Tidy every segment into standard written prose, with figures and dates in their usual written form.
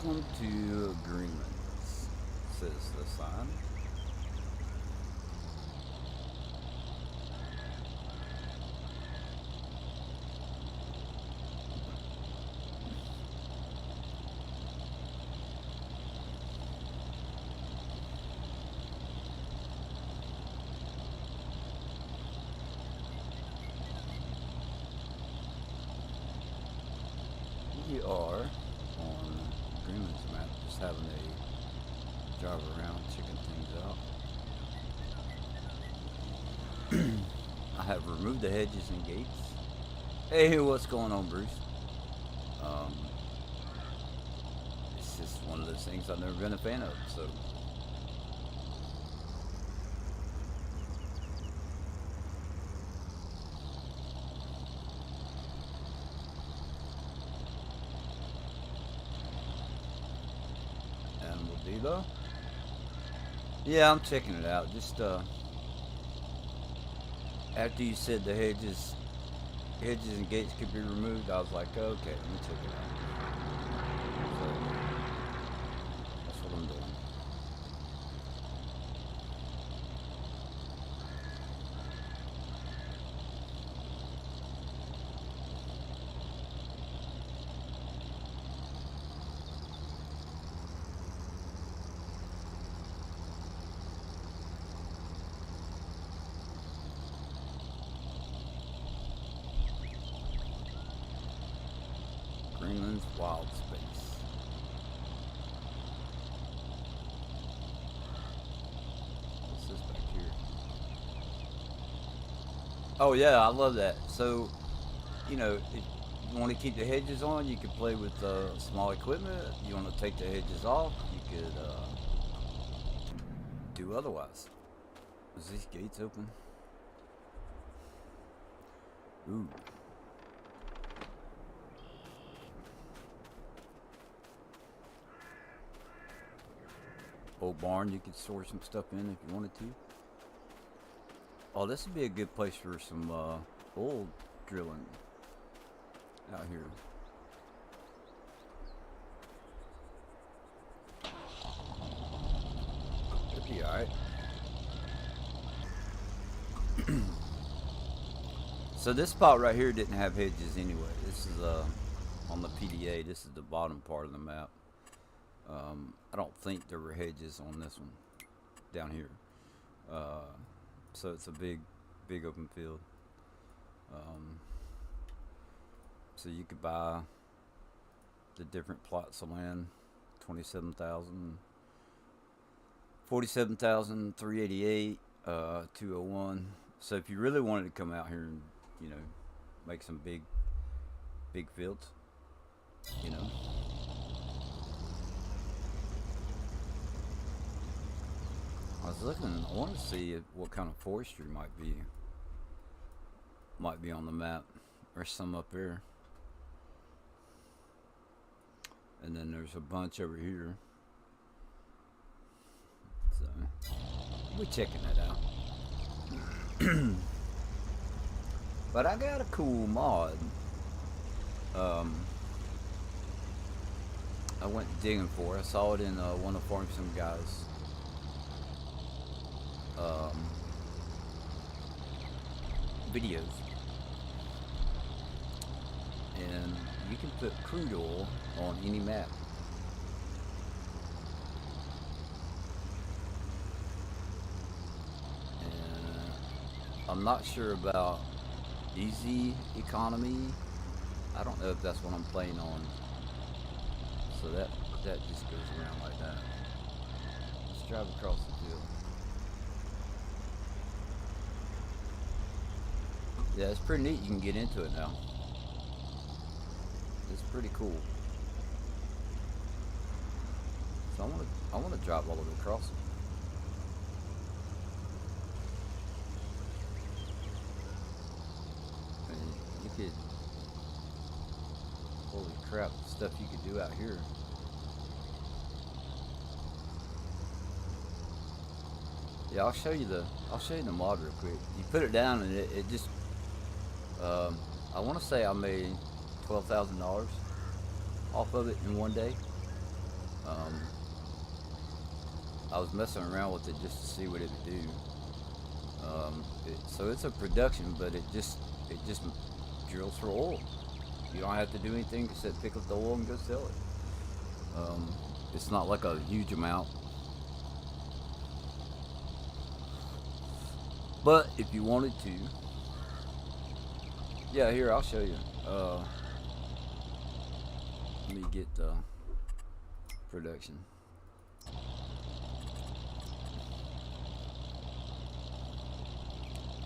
Welcome to Greenlands, says the sign. We are on Greenland's map, just having a drive around, checking things out. I have removed the hedges and gates. Hey, what's going on, Bruce? Um, it's just one of those things I've never been a fan of, so. Animal dealer. Yeah, I'm checking it out. Just after you said the hedges and gates could be removed, I was like, okay, let me check it out. So that's what I'm doing. Greenland's wild space. What's this back here? Oh yeah, I love that. So, if you want to keep the hedges on, you could play with small equipment. You want to take the hedges off, you could do otherwise. Is these gates open? Ooh. Old barn, you could store some stuff in if you wanted to. Oh, this would be a good place for some oil drilling out here. It'd be alright. So this spot right here didn't have hedges anyway. This is on the PDA. This is the bottom part of the map. I don't think there were hedges on this one down here. So it's a big open field. So you could buy the different plots of land, 27,000, 47,388, 201. So if you really wanted to come out here and, make some big fields, you know. I was looking. I want to see what kind of forestry might be on the map. There's some up there, and then there's a bunch over here. So we're checking it out. But I got a cool mod. I went digging for. I saw it in one of Farm Sim guys. Videos, and you can put crude oil on any map. And I'm not sure about easy economy. I don't know if that's what I'm playing on. So that just goes around like that. Let's drive across the field. Yeah, it's pretty neat. You can get into it now. It's pretty cool. So I want to drive all the way across it. And you could, holy crap, the stuff you could do out here. Yeah, I'll show you the mod real quick. You put it down and it just I want to say I made $12,000 off of it in one day. Um, I was messing around with it just to see what it would do. So it's a production, but it just drills for oil. You don't have to do anything except pick up the oil and go sell it. It's not like a huge amount, but if you wanted to, yeah, here I'll show you. Let me get the production.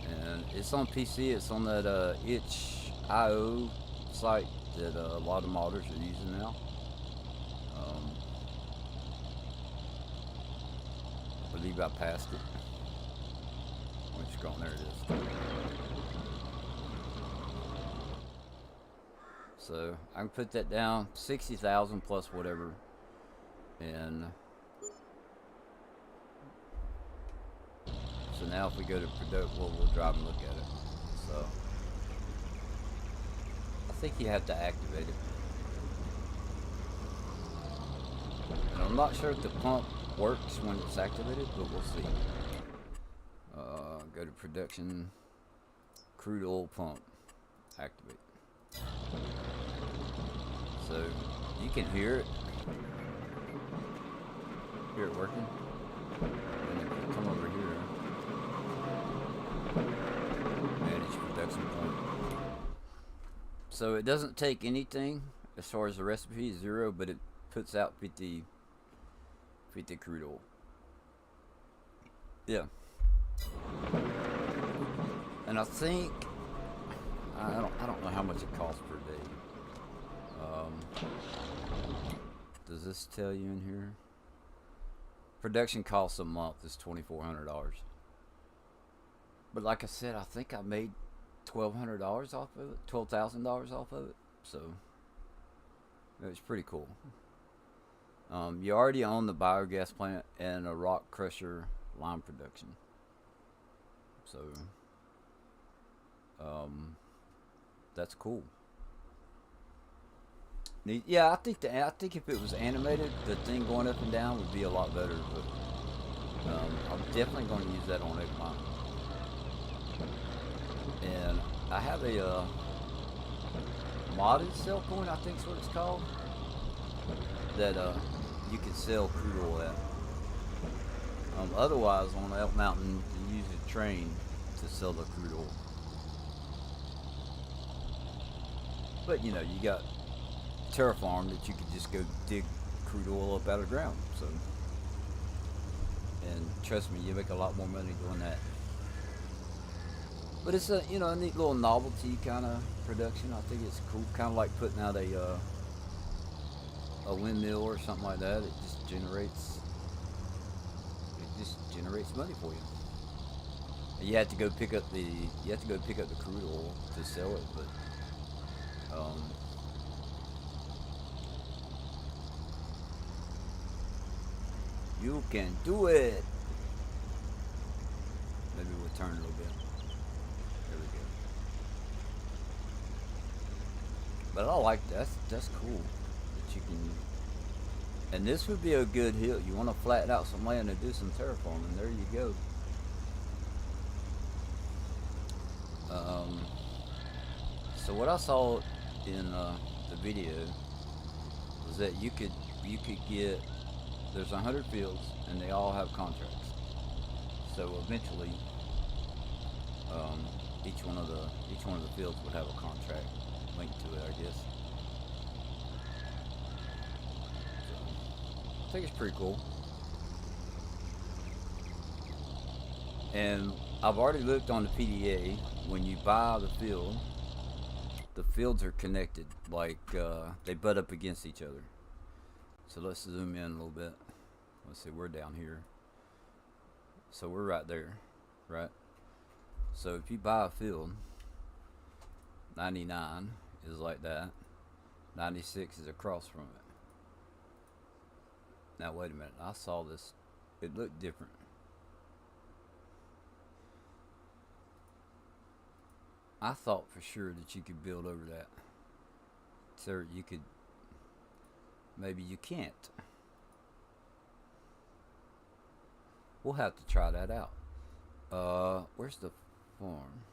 And it's on PC. It's on that itch.io site that a lot of modders are using now. I believe I passed it. Which scroll, there it is. So I can put that down 60,000 plus whatever, and so now if we go to product, well, we'll drive and look at it. So I think you have to activate it, and I'm not sure if the pump works when it's activated, but we'll see. Go to production, crude oil pump, activate. So you can hear it working. And if you come over here, manage production point. So it doesn't take anything as far as the recipe is 0, but it puts out 50 crude oil. Yeah. And I think I don't know how much it costs per day. Does this tell you in here? Production costs a month is $2,400. But like I said, I think I made $1,200 off of it, $12,000 off of it. So it's pretty cool. You already own the biogas plant and a rock crusher lime production. So that's cool. Yeah, I think if it was animated, the thing going up and down would be a lot better. But I'm definitely going to use that on Eggplant. And I have a modded sell point, I think is what it's called, that you can sell crude oil at. Otherwise, on Elk Mountain, you use a train to sell the crude oil. But you know, you got Terraform that you could just go dig crude oil up out of the ground. So, and trust me, you make a lot more money doing that. But it's a neat little novelty kind of production. I think it's cool, kind of like putting out a windmill or something like that. It just generates money for you. And you have to go pick up the crude oil to sell it, but you can do it. Maybe we'll turn a little bit. There we go. But I like that. That's cool that you can. And this would be a good hill. You want to flatten out some land and do some terraforming. There you go. So what I saw in the video was that you could get, there's 100 fields and they all have contracts. So eventually, each one of the fields would have a contract linked to it, I guess. So, I think it's pretty cool. And I've already looked on the PDA. When you buy the field, the fields are connected, like they butt up against each other. So let's zoom in a little bit. Let's see, we're down here. So we're right there, right? So if you buy a field, 99 is like that. 96 is across from it. Now wait a minute, I saw this. It looked different. I thought for sure that you could build over that. So you could, maybe you can't. We'll have to try that out. Where's the farm?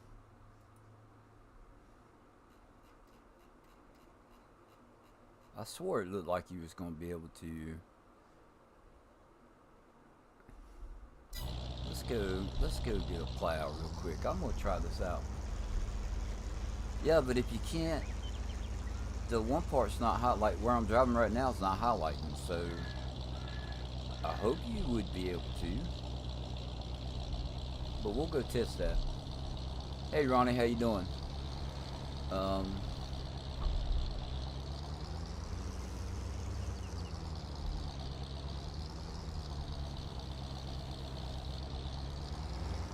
I swore it looked like you was gonna be able to. Let's go get a plow real quick. I'm gonna try this out. Yeah, but if you can't, the one part's not hot. Like where I'm driving right now is not highlighting. So I hope you would be able to. But we'll go test that. Hey Ronnie, how you doing?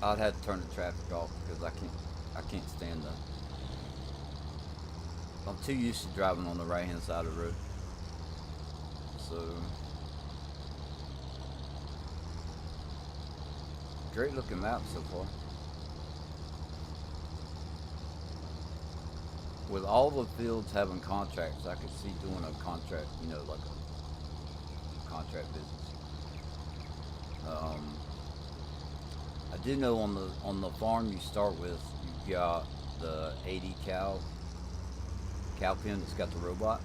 I'd have to turn the traffic off because I can't stand that. I'm too used to driving on the right hand side of the road. So great looking map so far. With all the fields having contracts, I could see doing a contract, you know, like a contract business. I do know on the farm you start with, you've got the 80 cow pen that's got the robot.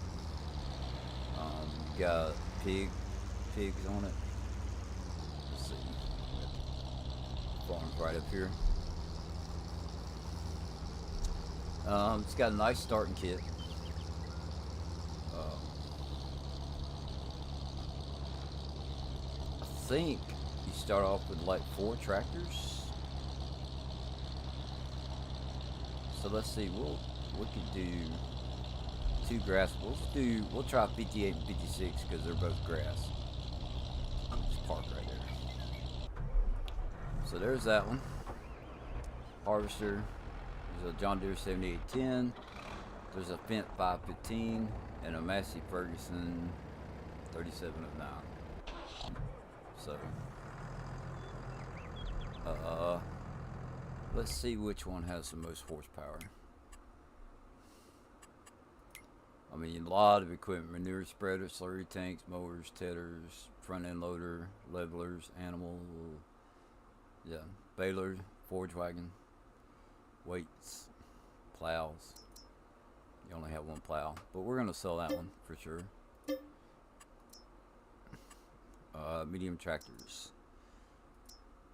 You got pigs on it. Let's see, farm's right up here. It's got a nice starting kit. I think you start off with like 4 tractors. So let's see, we could do 2 grass. We'll try 58 and 56 because they're both grass. Just park right there. So there's that one. Harvester. There's a John Deere 7810. There's a Fendt 515 and a Massey Ferguson 3709. So, let's see which one has the most horsepower. I mean, a lot of equipment: manure spreaders, slurry tanks, mowers, tedders, front end loader, levelers, animal, baler, forage wagon, weights, plows. You only have one plow, but we're gonna sell that one for sure. Medium tractors,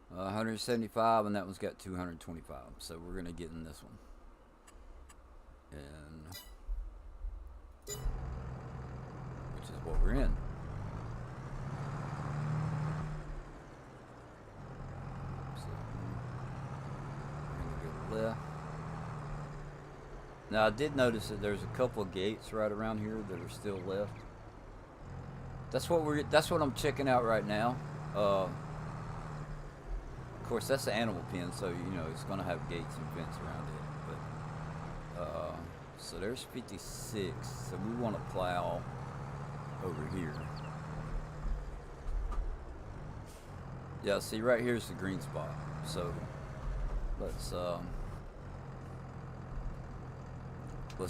175, and that one's got 225. So we're gonna get in this one, and which is what we're in. So we're gonna go left. Now I did notice that there's a couple of gates right around here that are still left. That's what I'm checking out right now. Of course, that's the animal pen, so you know it's gonna have gates and fence around it. But so there's 56. So we want to plow over here. Yeah, see right here's the green spot. So let's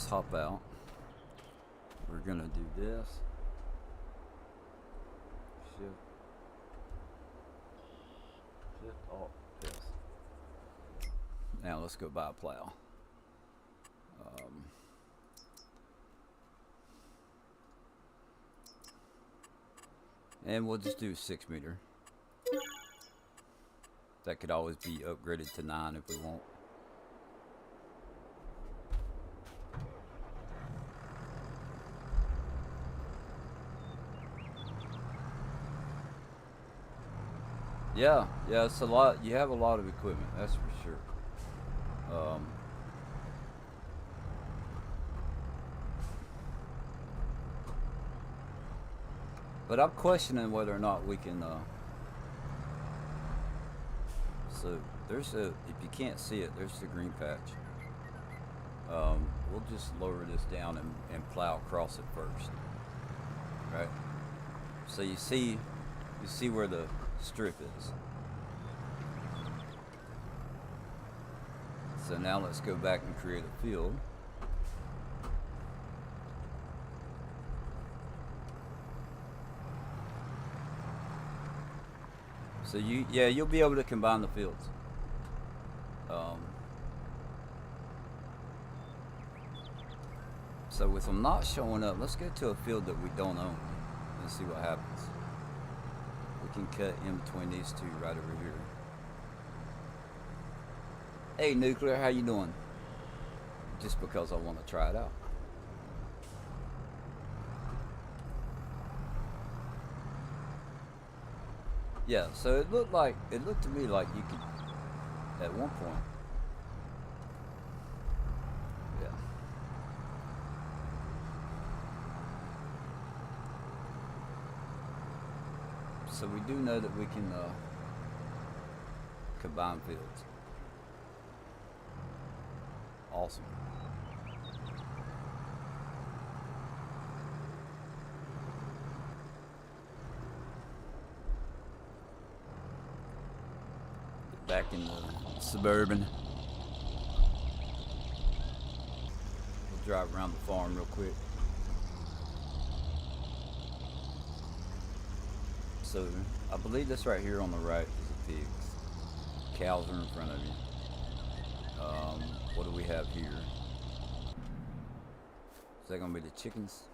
hop out. We're gonna do this. Shift off this. Now let's go buy a plow. And we'll just do 6 meter. That could always be upgraded to 9 if we want. Yeah, it's a lot. You have a lot of equipment, that's for sure. But I'm questioning whether or not we can. So there's if you can't see it, there's the green patch. We'll just lower this down and plow across it first, right? So you see where the strip is. So now let's go back and create a field. So you'll be able to combine the fields. Um, so with them not showing up, let's go to a field that we don't own and see what happens. We can cut in between these two right over here. Hey Nuclear, how you doing? Just because I want to try it out. Yeah, so it looked to me like you could at one point. Yeah. So we do know that we can combine fields. Awesome. Get back in the suburban. We'll drive around the farm real quick. So I believe this right here on the right is the pigs. Cows are in front of you. What do we have here? Is that gonna be the chickens?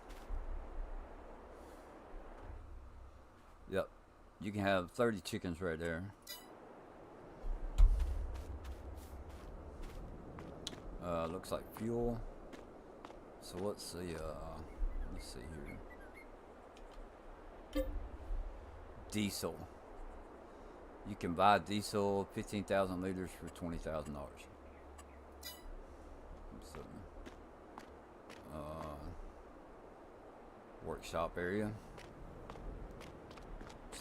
Yep. You can have 30 chickens right there. Looks like fuel. So let's see here. Diesel. You can buy diesel, 15,000 liters for $20,000. So, workshop area.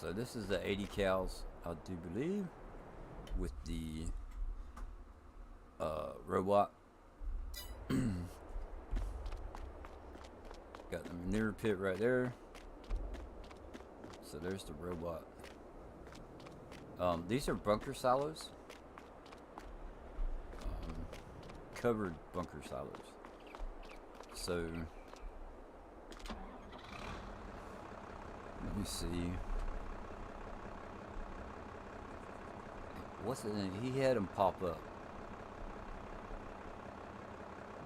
So this is the 80 cows, I do believe, with the robot. Got the manure pit right there. So there's the robot. These are bunker silos. Covered bunker silos. So let me see. What's it? He had them pop up.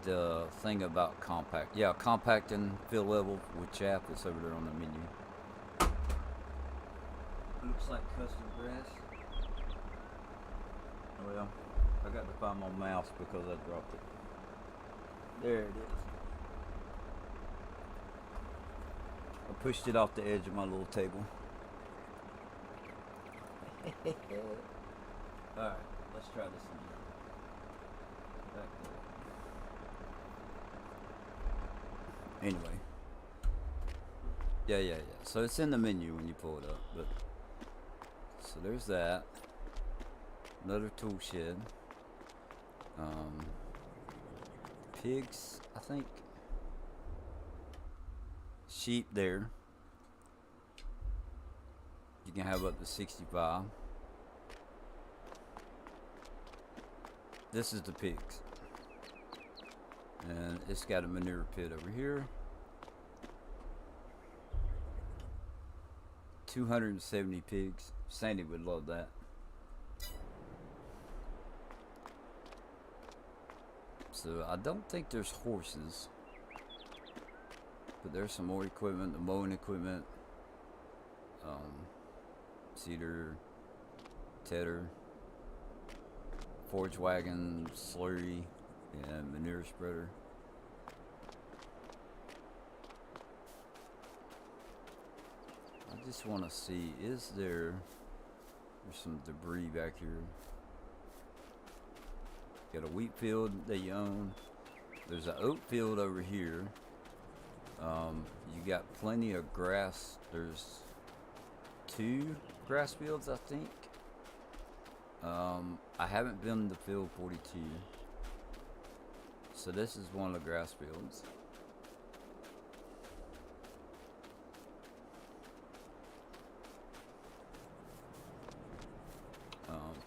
The thing about compact. Yeah, compact and fill level with chaff. It's over there on the menu. Looks like custom grass. Well, I got to find my mouse because I dropped it. There it is. I pushed it off the edge of my little table. Alright, let's try this again. Back there. Anyway. Yeah. So it's in the menu when you pull it up. But so there's that. Another tool shed. Pigs, I think. Sheep there. You can have up to 65. This is the pigs. And it's got a manure pit over here. 270 pigs. Sandy would love that. So I don't think there's horses, but there's some more equipment, the mowing equipment, cedar, tedder, forage wagon, slurry, and manure spreader. I just want to see, there's some debris back here. Got a wheat field that you own. There's an oat field over here. You got plenty of grass. There's 2 grass fields, I think. I haven't been to field 42. So this is one of the grass fields.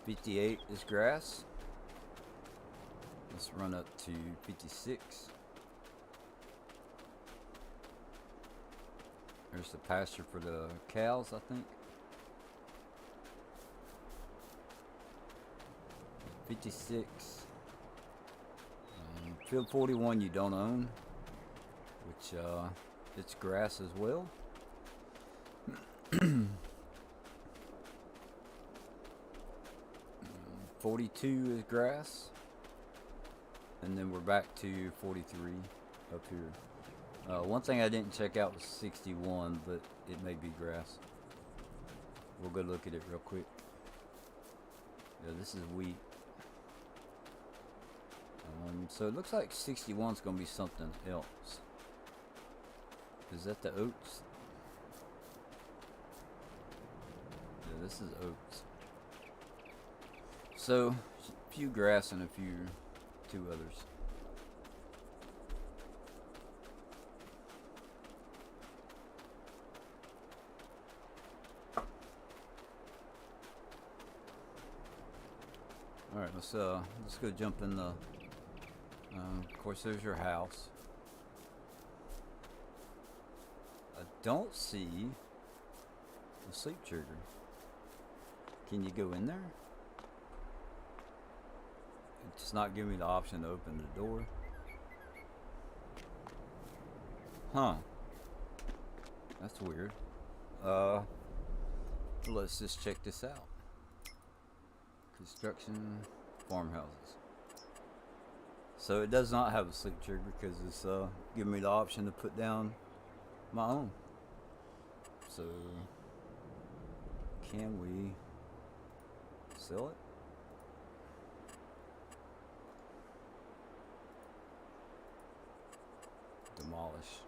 58 is grass. Let's run up to 56. There's the pasture for the cows, I think. 56. Field 41 you don't own, which it's grass as well. 42 is grass, and then we're back to 43 up here. One thing I didn't check out was 61, but it may be grass. We'll go look at it real quick. Yeah, this is wheat. So it looks like 61 is going to be something else. Is that the oats? Yeah, this is oats. So, a few grass and two others. All right, let's go jump in the. Of course, there's your house. I don't see the sleep trigger. Can you go in there? It's not giving me the option to open the door. Huh. That's weird. Let's just check this out. Construction farmhouses. So it does not have a sleep trigger because it's giving me the option to put down my own. So can we sell it? Demolish.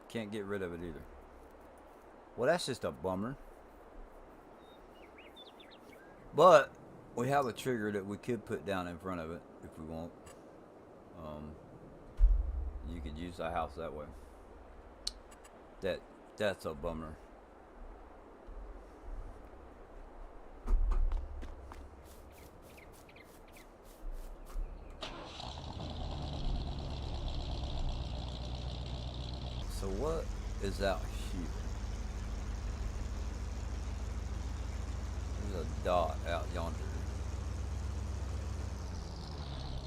Can't get rid of it either. Well, that's just a bummer. But we have a trigger that we could put down in front of it if we want. You could use the house that way. That's a bummer. So what is out here? There's a dot out yonder.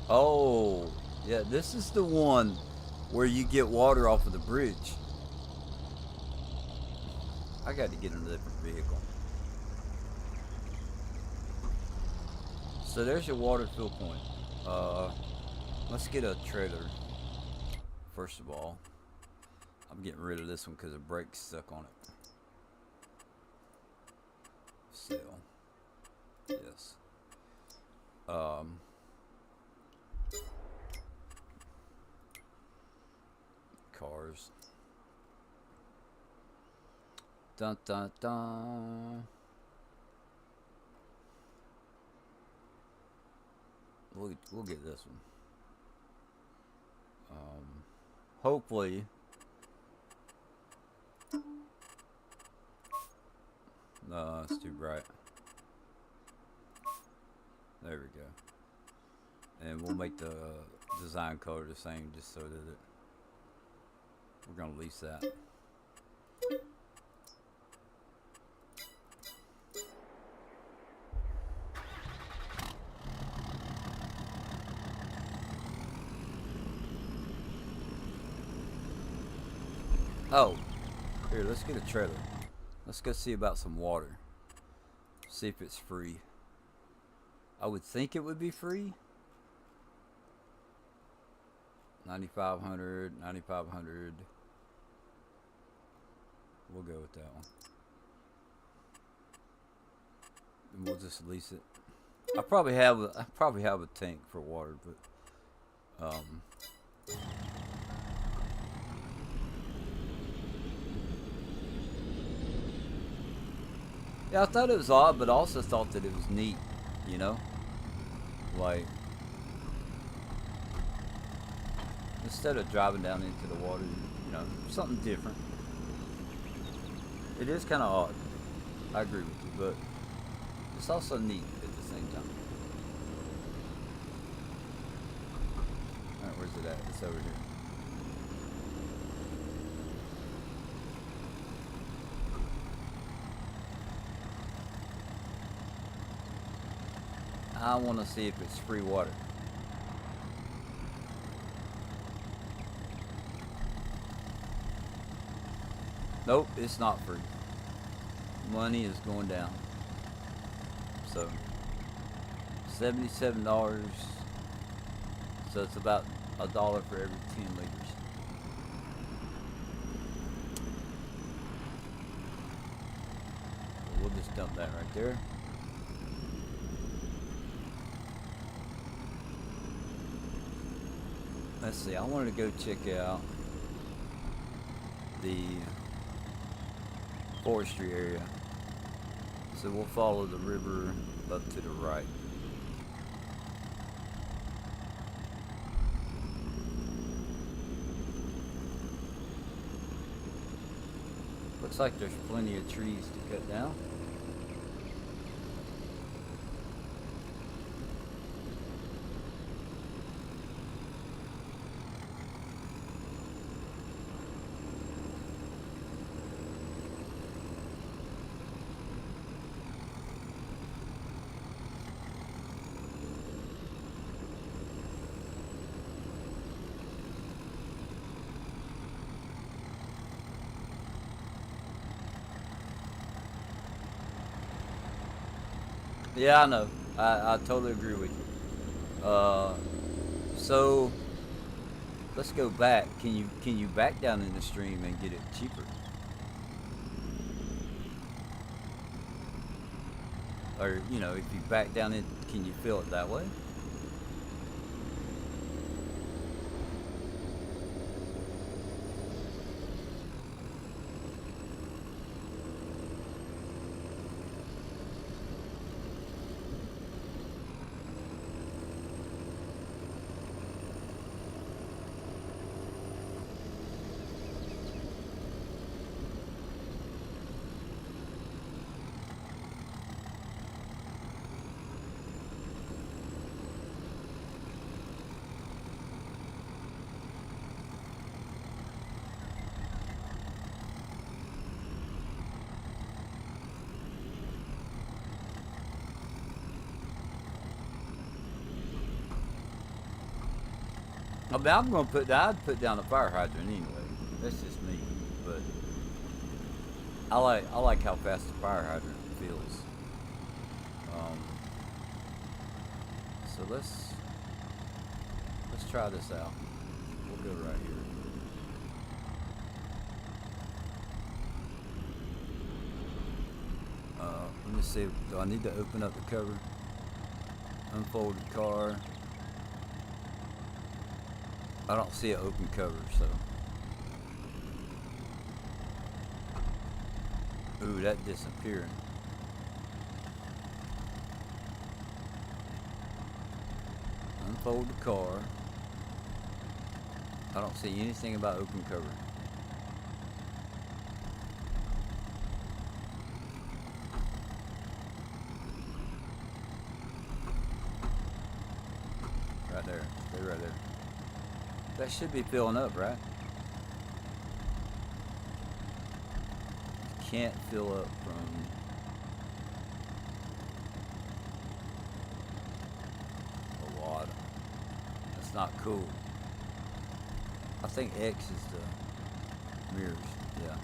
Oh, yeah, this is the one where you get water off of the bridge. I got to get in a different vehicle. So there's your water fill point. Let's get a trailer first of all. I'm getting rid of this one because the brake's stuck on it. Sell. Yes. Cars. Dun dun dun. We'll get this one. Hopefully. No, it's too bright. There we go. And we'll make the design color the same just so that we're gonna lease that. Oh, here, let's get a trailer. Let's go see about some water. See if it's free. I would think it would be free. 9,500, 9,500. We'll go with that one. And we'll just lease it. I probably have a tank for water, but yeah, I thought it was odd, but I also thought that it was neat, you know? Like, instead of driving down into the water, you know, something different. It is kind of odd. I agree with you, but it's also neat at the same time. Alright, where's it at? It's over here. I want to see if it's free water. Nope, it's not free. Money is going down. So $77. So it's about $1 for every 10 liters. So we'll just dump that right there. Let's see, I wanted to go check out the forestry area. So we'll follow the river up to the right. Looks like there's plenty of trees to cut down. Yeah, I know. I totally agree with you. So let's go back. Can you back down in the stream and get it cheaper? Or if you back down in, can you fill it that way? I mean, I'd put down the fire hydrant anyway. That's just me, but I like how fast the fire hydrant feels. Um, so let's try this out. We'll go right here. Let me see. Do I need to open up the cover? Unfolded car. I don't see an open cover, so. Ooh, that disappearing. Unfold the car. I don't see anything about open cover. Right there. Stay right there. That should be filling up, right? Can't fill up from the water. That's not cool. I think X is the mirrors. Yeah.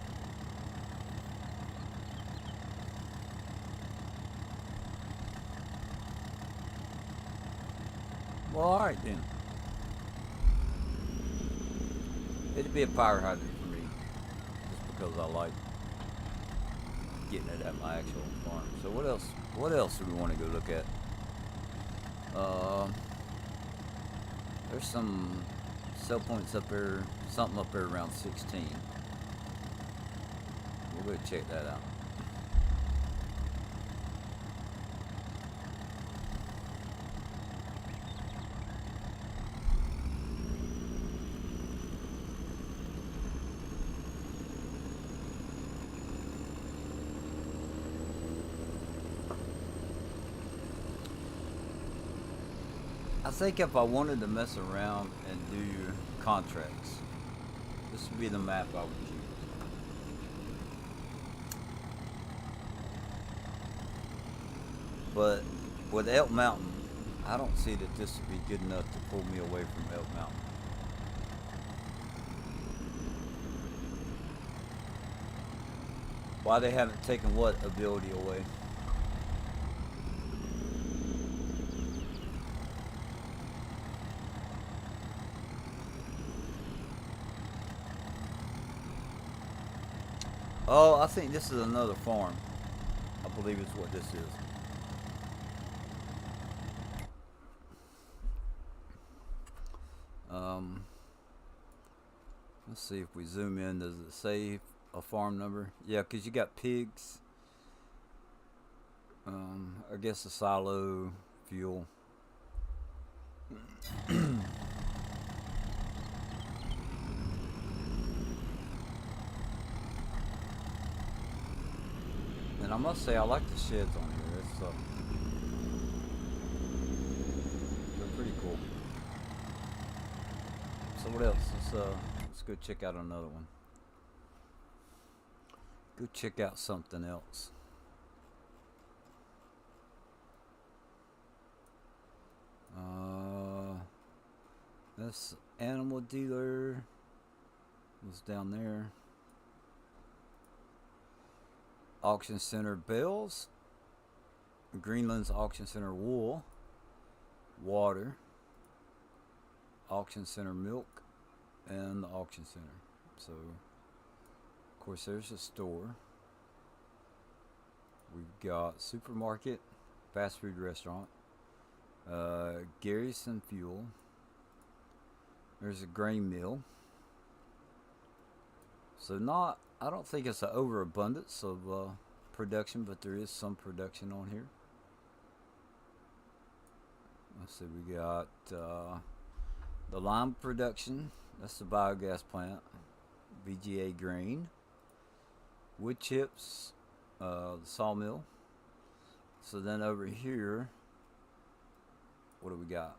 Well, alright then. It'd be a fire hydrant for me, just because I like getting it at my actual farm. So what else? What else do we want to go look at? There's some sell points up there, something up there around 16. We'll go check that out. I think if I wanted to mess around and do contracts, this would be the map I would use. But with Elk Mountain, I don't see that this would be good enough to pull me away from Elk Mountain. Why they haven't taken what ability away? Oh, I think this is another farm. I believe it's what this is. Let's see if we zoom in. Does it say a farm number? Yeah, because you got pigs. I guess a silo, fuel. And I must say, I like the sheds on here. They're pretty cool. So what else? Let's go check out another one. Go check out something else. This animal dealer was down there. Auction center bales. Greenlands auction center wool. Water. Auction center milk. And the auction center. So, of course, there's a store. We've got supermarket, fast food restaurant, Garrison Fuel. There's a grain mill. So I don't think it's an overabundance of production, but there is some production on here. Let's see, we got the lime production. That's the biogas plant. VGA grain. Wood chips. The sawmill. So then over here, what do we got?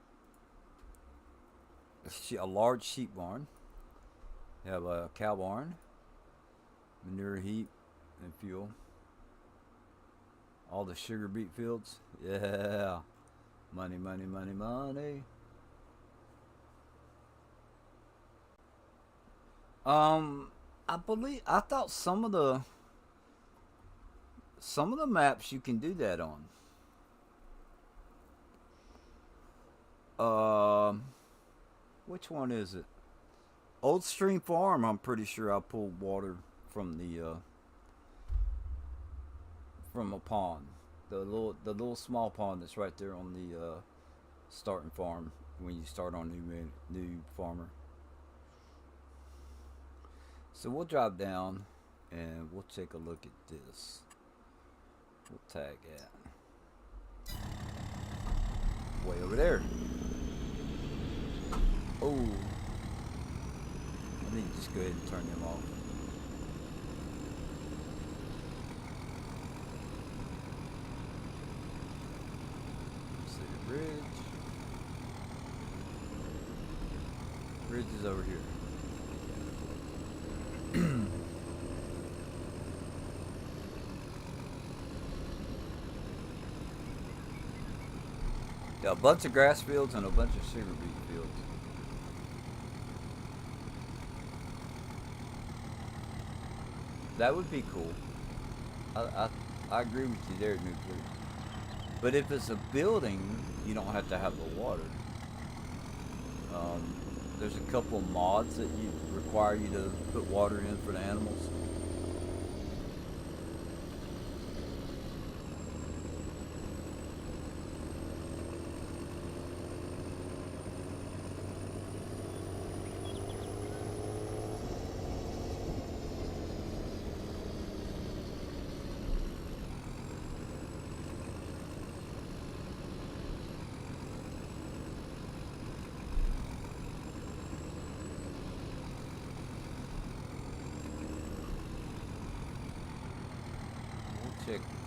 A large sheep barn. You have a cow barn, manure heap, and fuel. All the sugar beet fields. Yeah. Money, money, money, money. I thought some of the maps you can do that on. Which one is it? Old Stream Farm. I'm pretty sure I pulled water from from a pond. The little small pond that's right there on the starting farm when you start on new farmer. So we'll drive down and we'll take a look at this. We'll tag at way over there. Oh, I need to just go ahead and turn them off. Let's see the bridge. Bridge is over here. Yeah, a bunch of grass fields and a bunch of sugar beet fields. That would be cool. I agree with you there, Nuclear. But if it's a building, you don't have to have the water. There's a couple of mods that require you to put water in for the animals.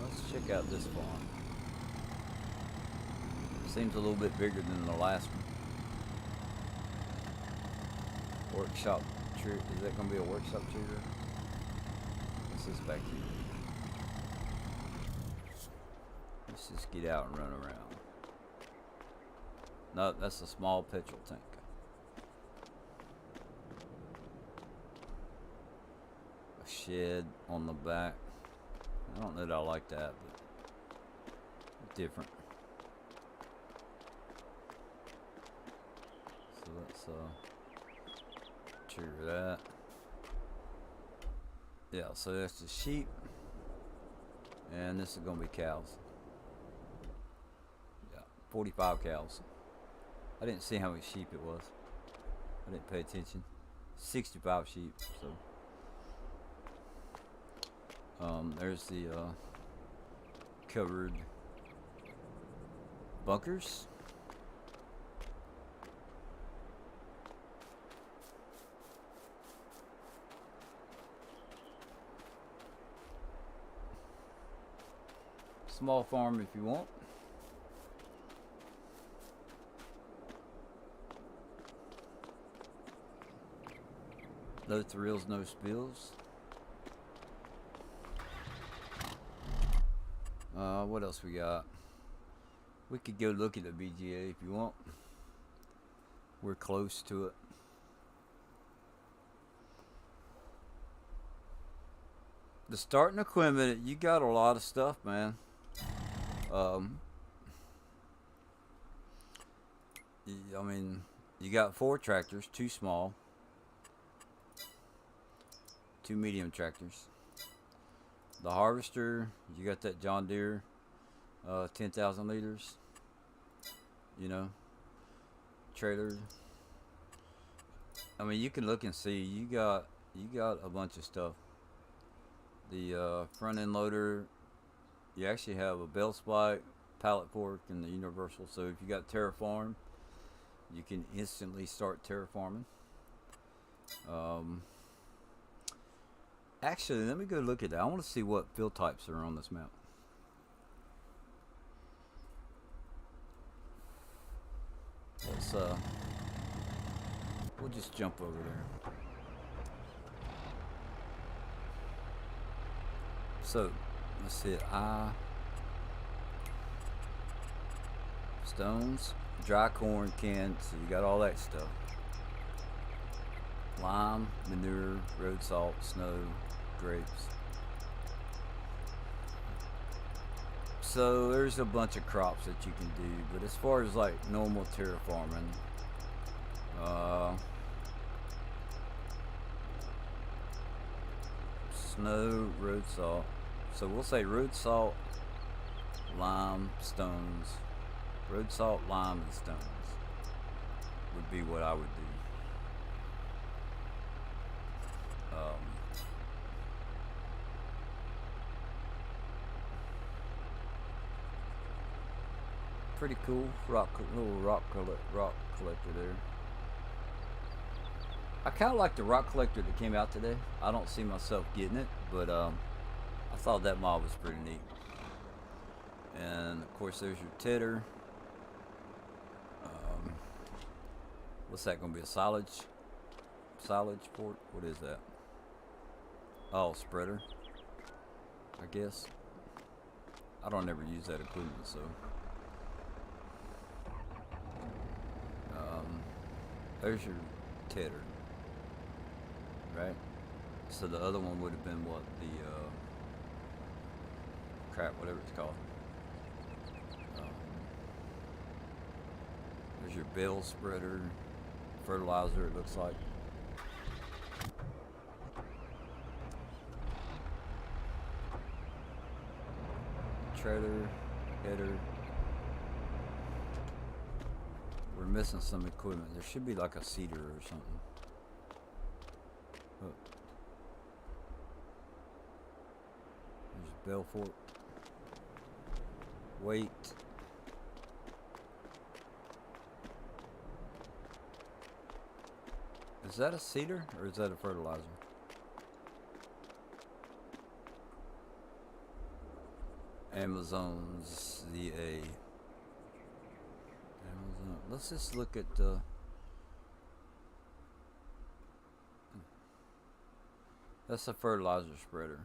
Let's check out this farm. Seems a little bit bigger than the last one. Workshop tree. Is that going to be a workshop tree? What's this back here? Let's just get out and run around. No, that's a small petrol tank. A shed on the back. I don't know that I like that, but different. So let's trigger that. Yeah, so that's the sheep, and this is gonna be cows. Yeah, 45 cows. I didn't see how many sheep it was. I didn't pay attention. 65 sheep. So there's the covered bunkers. Small farm if you want. No thrills, no spills. What else we got? We could go look at the BGA if you want. We're close to it. The starting equipment, you got a lot of stuff, man. I mean, you got 4 tractors, 2 small, 2 medium tractors. The harvester, you got that John Deere 10,000 liters, you know, trailer. I mean, you can look and see, you got a bunch of stuff. The front end loader, you actually have a bell spike, pallet fork, and the universal. So if you got terraform, you can instantly start terraforming. Actually, let me go look at that. I want to see what field types are on this map. Let's we'll just jump over there. So let's see. Stones, dry corn, canned. So you got all that stuff. Lime, manure, road salt, snow, grapes. So there's a bunch of crops that you can do, but as far as like normal terraforming, snow, road salt. So we'll say road salt, lime, stones. Road salt, lime, and stones would be what I would do. Pretty cool little rock collector there. I kind of like the rock collector that came out today. I don't see myself getting it, but I thought that mob was pretty neat. And of course, there's your tedder. What's that gonna be? A silage port? What is that? Oh, spreader. I guess. I don't ever use that equipment, so. There's your tedder, right? So the other one would have been what? The crap, whatever it's called. There's your bale spreader, fertilizer, it looks like. Trailer, header. We're missing some equipment. There should be like a seeder or something. Oh. There's bell fork. Weight. Is that a seeder or is that a fertilizer? Amazon's the A. Amazon. Let's just look at the. That's a fertilizer spreader.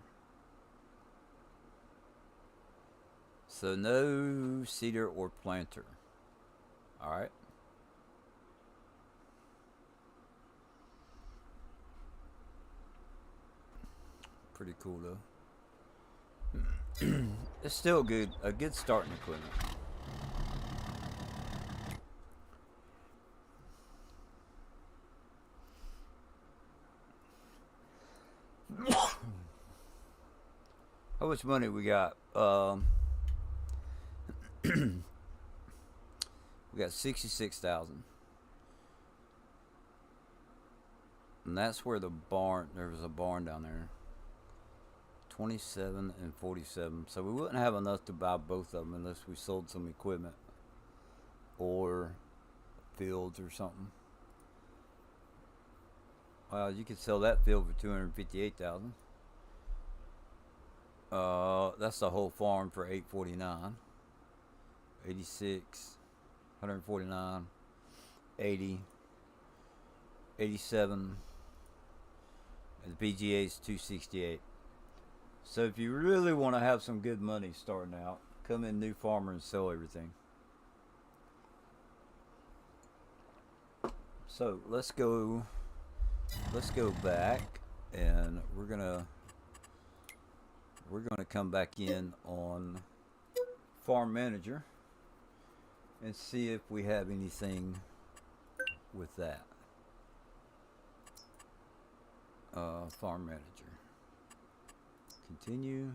So no seeder or planter. All right. Pretty cool though. It's still good, a good starting equipment. How much money we got? We got 66,000, and that's where the barn. There was a barn down there. 27 and 47. So we wouldn't have enough to buy both of them unless we sold some equipment or fields or something. Well, you could sell that field for 258,000. That's the whole farm for 849. 86, 149, 80, 87, and the PGA is 268. So if you really want to have some good money starting out, come in new farmer and sell everything. So let's go back, and we're gonna come back in on farm manager and see if we have anything with that. Farm manager. Continue.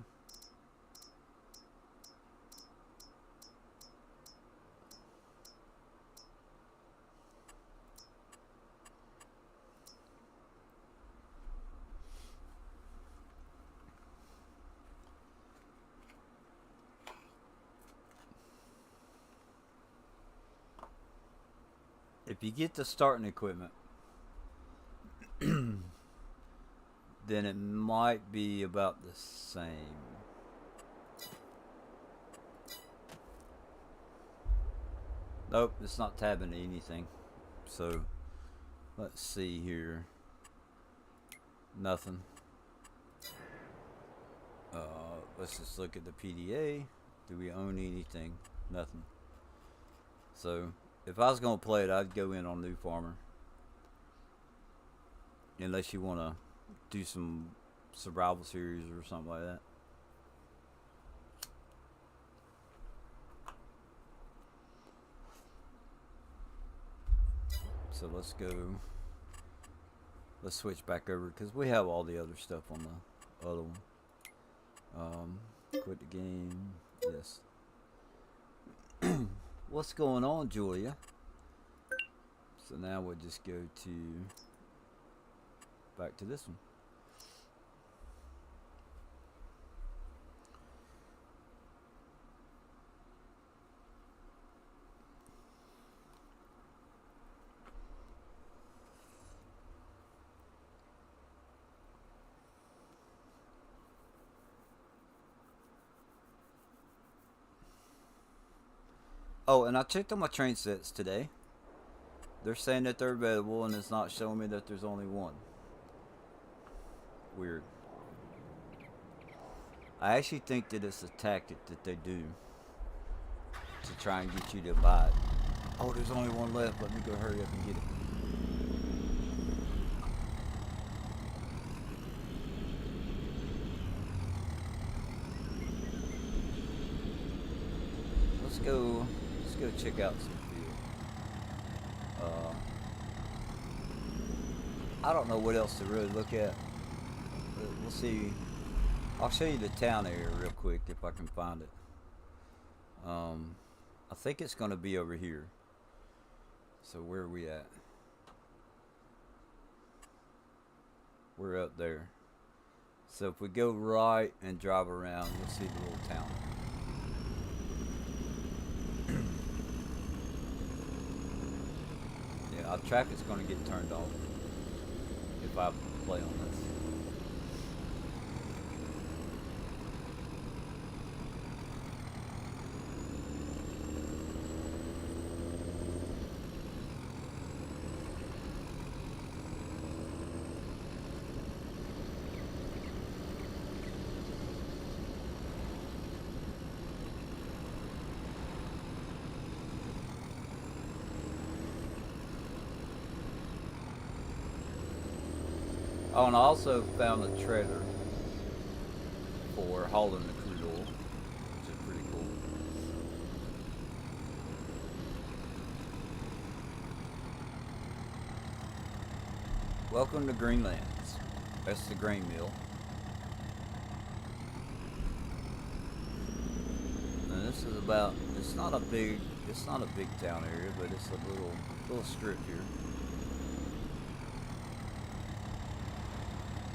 If you get the starting equipment, then it might be about the same. Nope, it's not tabbing to anything. So let's see here. Nothing. Let's just look at the PDA. Do we own anything? Nothing. So if I was going to play it, I'd go in on New Farmer. Unless you want to do some survival series or something like that. So let's switch back over because we have all the other stuff on the other one. Quit the game. Yes. What's going on, Julia? So now we'll just go to back to this one. Oh, and I checked on my train sets today. They're saying that they're available, and it's not showing me that there's only one. Weird. I actually think that it's a tactic that they do to try and get you to buy it. Oh, there's only one left. Let me go hurry up and get it. Let's go check out some field. I don't know what else to really look at. We'll see. I'll show you the town area real quick if I can find it. I think it's going to be over here. So where are we at? We're up there. So if we go right and drive around, you'll see the little town. Yeah, our traffic's going to get turned off if I play on this. Oh, and I also found a trailer. for hauling the crude oil, which is pretty cool. Welcome to Greenlands. That's the grain mill. And this is about, it's not a big town area, but it's a little strip here.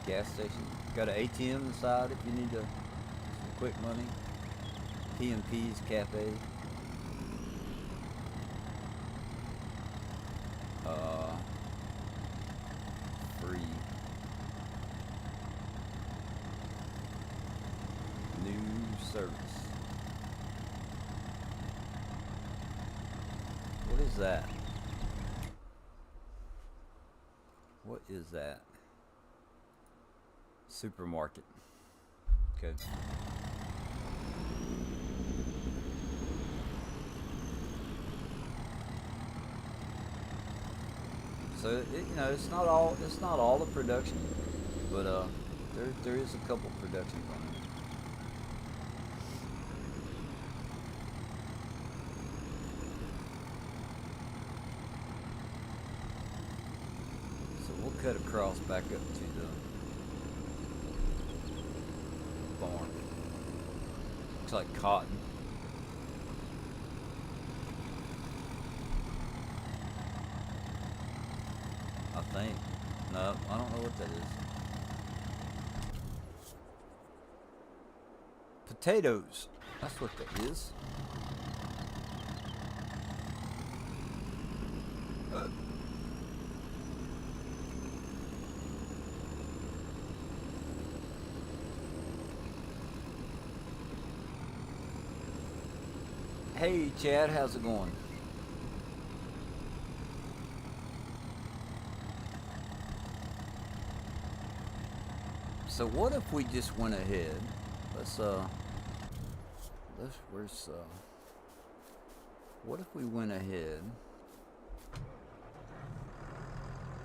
Gas station. Got an ATM inside if you need some quick money. P&P's Cafe. Free. New service. What is that? What is that? Supermarket. Okay. So it's not all the production, but there is a couple productions on it. So we'll cut across back up to the barn. Looks like cotton. I think. No, I don't know what that is. Potatoes. That's what that is. Hey Chad, how's it going? So what if we just went ahead? What if we went ahead?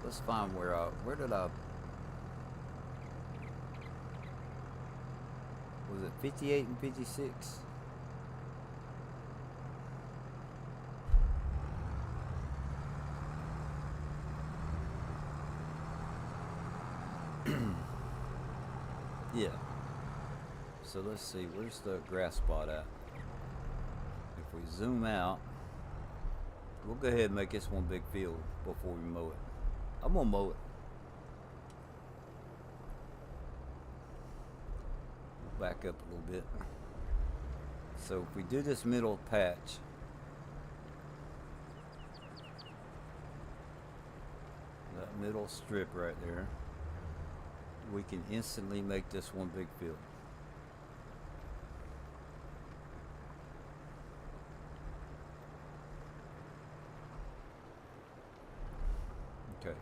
Let's find where did I, was it 58 and 56? Yeah. So let's see, where's the grass spot at? If we zoom out, we'll go ahead and make this one big field before we mow it. I'm gonna mow it. We'll back up a little bit. So if we do this middle patch, that middle strip right there, we can instantly make this one big field. Okay,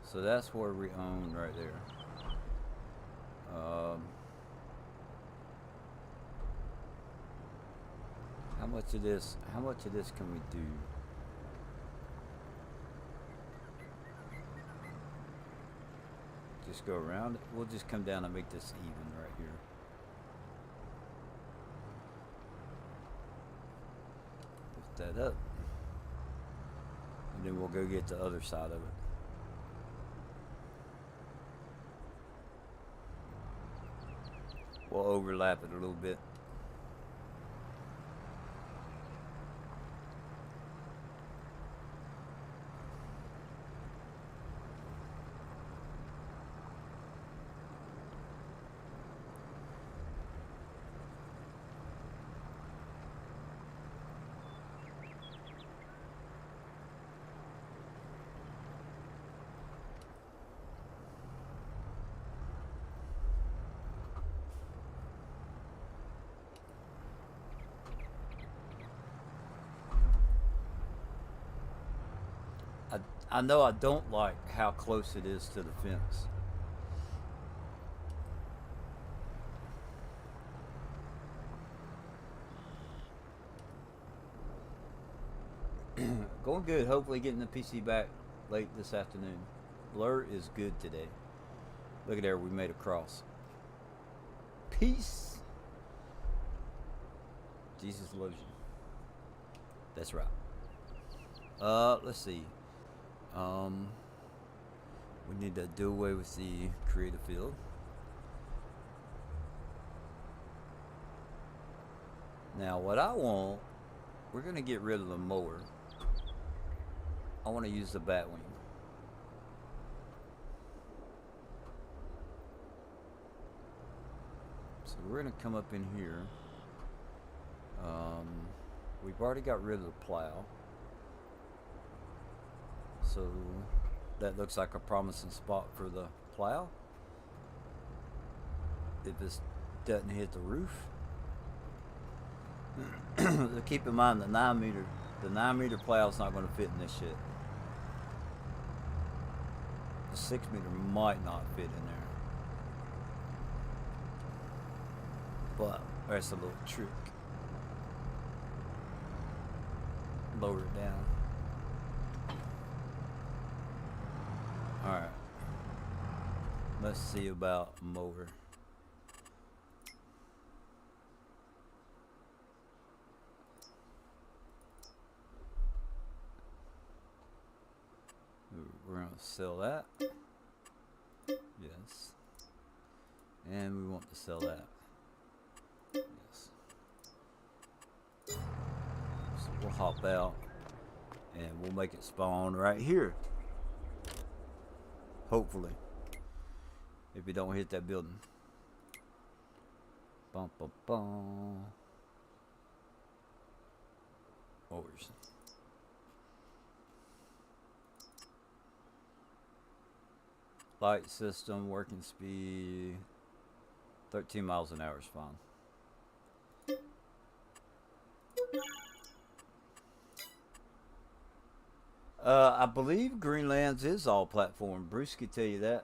so that's where we own right there. How much of this can we do? Just go around it. We'll just come down and make this even right here. Lift that up. And then we'll go get the other side of it. We'll overlap it a little bit. I know I don't like how close it is to the fence. Going good. Hopefully getting the PC back late this afternoon. Blur is good today. Look at there, we made a cross. peace. Jesus loves you. That's right. Let's see. We need to do away with the creative field. Now, what I want, we're gonna get rid of the mower. I want to use the batwing. So we're gonna come up in here. We've already got rid of the plow. So that looks like a promising spot for the plow. If this doesn't hit the roof. Keep in mind the 9-meter plow's not going to fit in this shit. The 6-meter might not fit in there. But that's a little trick. Lower it down. Alright. Let's see about mower. We're going to sell that. Yes. And we want to sell that. Yes. So we'll hop out and we'll make it spawn right here. Hopefully. If we don't hit that building. Bum bum bum. Mowers. Light system, working speed, 13 miles an hour is fine. I believe Greenlands is all platform. Bruce could tell you that.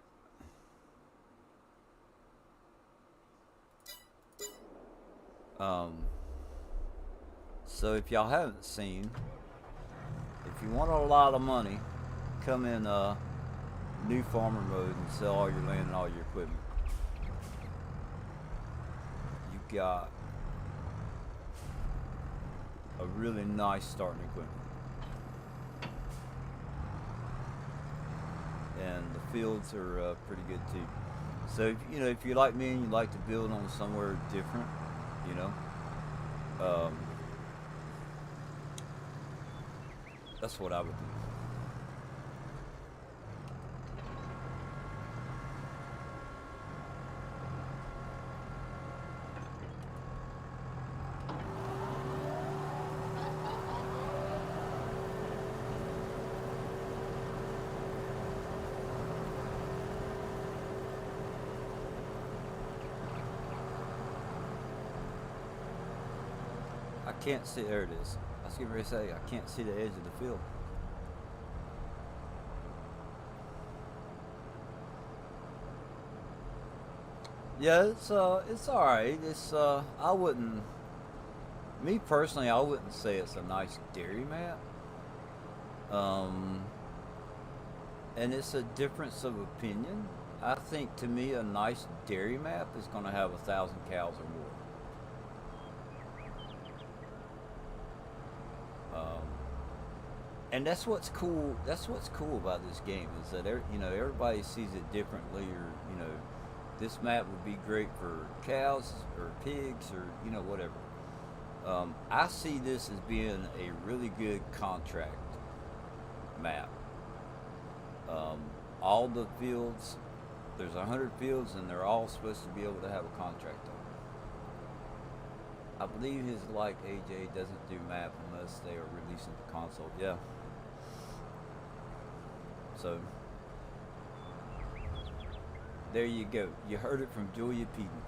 So if y'all haven't seen, if you want a lot of money, come in new farmer mode and sell all your land and all your equipment. You got a really nice starting equipment. And the fields are pretty good too. So if, you know, if you're like me and you like to build on somewhere different, you know, that's what I would do. I can't see, there it is. I was going to say, I can't see the edge of the field. Yeah, it's alright. It's, I wouldn't, me personally, I wouldn't say it's a nice dairy map. And it's a difference of opinion. I think to me a nice dairy map is going to have 1,000 cows or more. And that's what's cool. That's what's cool about this game is that you know, everybody sees it differently. Or you know, this map would be great for cows or pigs or you know whatever. I see this as being a really good contract map. All the fields, there's 100 fields, and they're all supposed to be able to have a contract on them. I believe his like AJ doesn't do map unless they are releasing the console. Yeah. So there you go. You heard it from Julia Peden,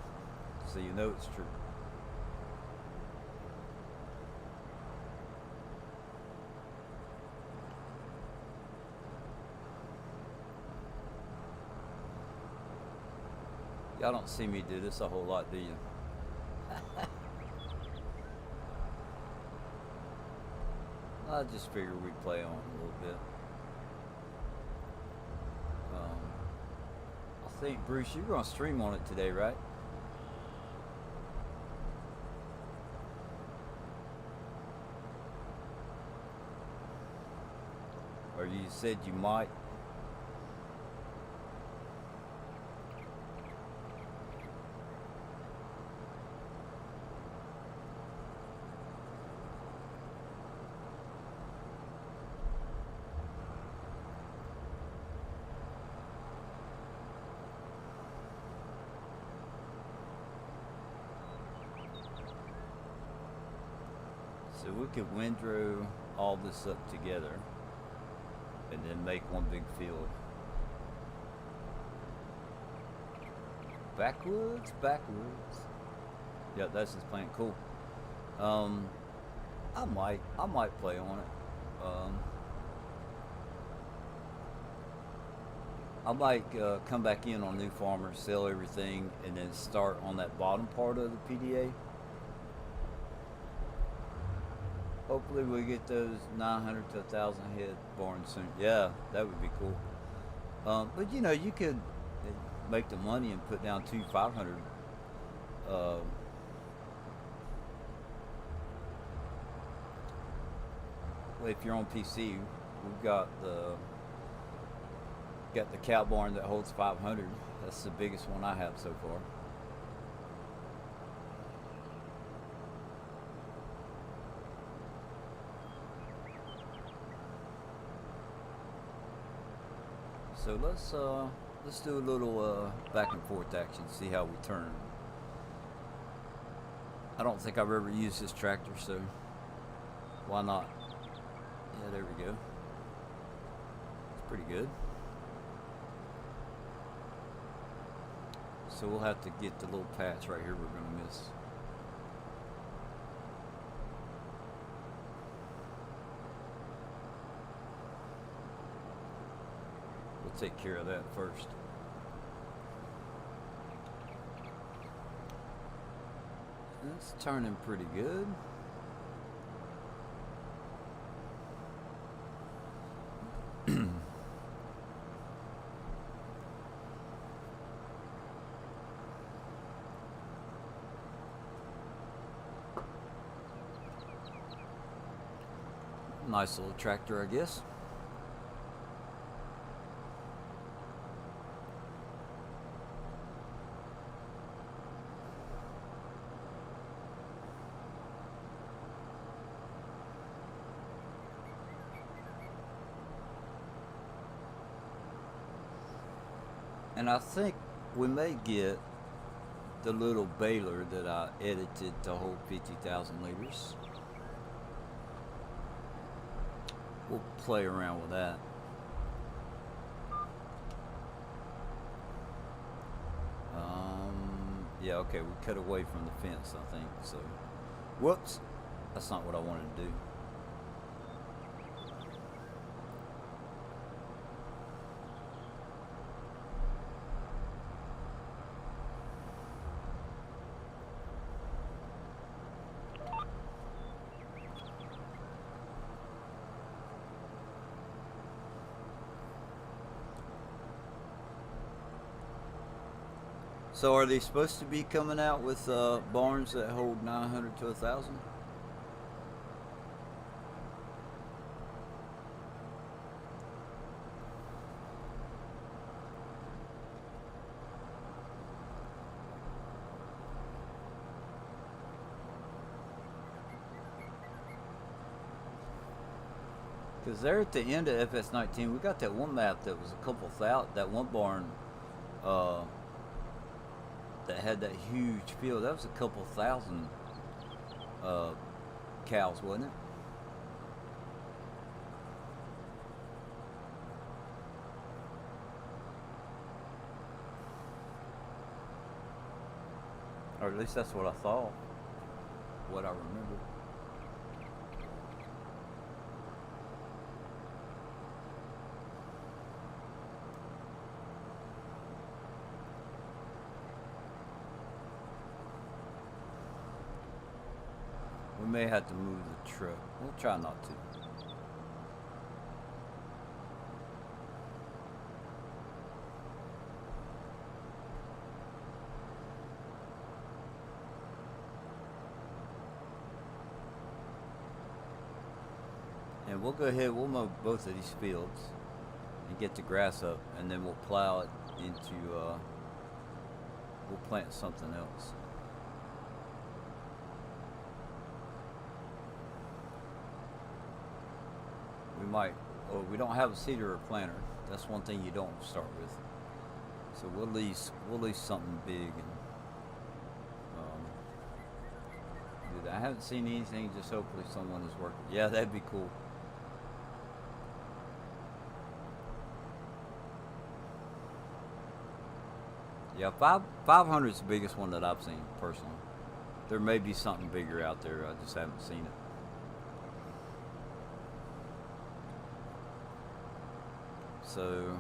so you know it's true. Y'all don't see me do this a whole lot, do you? I just figured we'd play on a little bit. I think, Bruce, you're going to stream on it today, right? Or you said you might? So we could windrow all this up together and then make one big field. Backwoods, backwoods. Yep, that's his plan. Cool. Um, I might play on it. I might come back in on New Farmer, sell everything, and then start on that bottom part of the PDA. Hopefully we get those 900 to 1,000 head born soon. Yeah, that would be cool. But you know, you could make the money and put down 2,500. Uh, if you're on PC, we've got the cow barn that holds 500. That's the biggest one I have so far. So let's do a little back and forth action. See how we turn. I don't think I've ever used this tractor, so why not? Yeah, there we go. It's pretty good. So we'll have to get the little patch right here we're gonna miss. We'll take care of that first. It's turning pretty good. Nice little tractor, I guess. And I think we may get the little baler that I edited to hold 50,000 liters. We'll play around with that. Yeah, okay, we cut away from the fence, I think. So, whoops, that's not what I wanted to do. So are they supposed to be coming out with barns that hold 900 to 1,000? Because there at the end of FS19, we got that one map that was a couple thousand, that one barn uh, that had that huge field. That was a couple thousand uh, cows, wasn't it? Or at least that's what I thought, what I remember. We may have to move the truck. We'll try not to. And we'll go ahead, we'll mow both of these fields and get the grass up, and then we'll plow it into, we'll plant something else. We might, oh, we don't have a seeder or planter. That's one thing you don't start with. So we'll lease something big and do that. I haven't seen anything, just hopefully someone is working. Yeah, that'd be cool. Yeah, 500 is the biggest one that I've seen personally. There may be something bigger out there. I just haven't seen it. So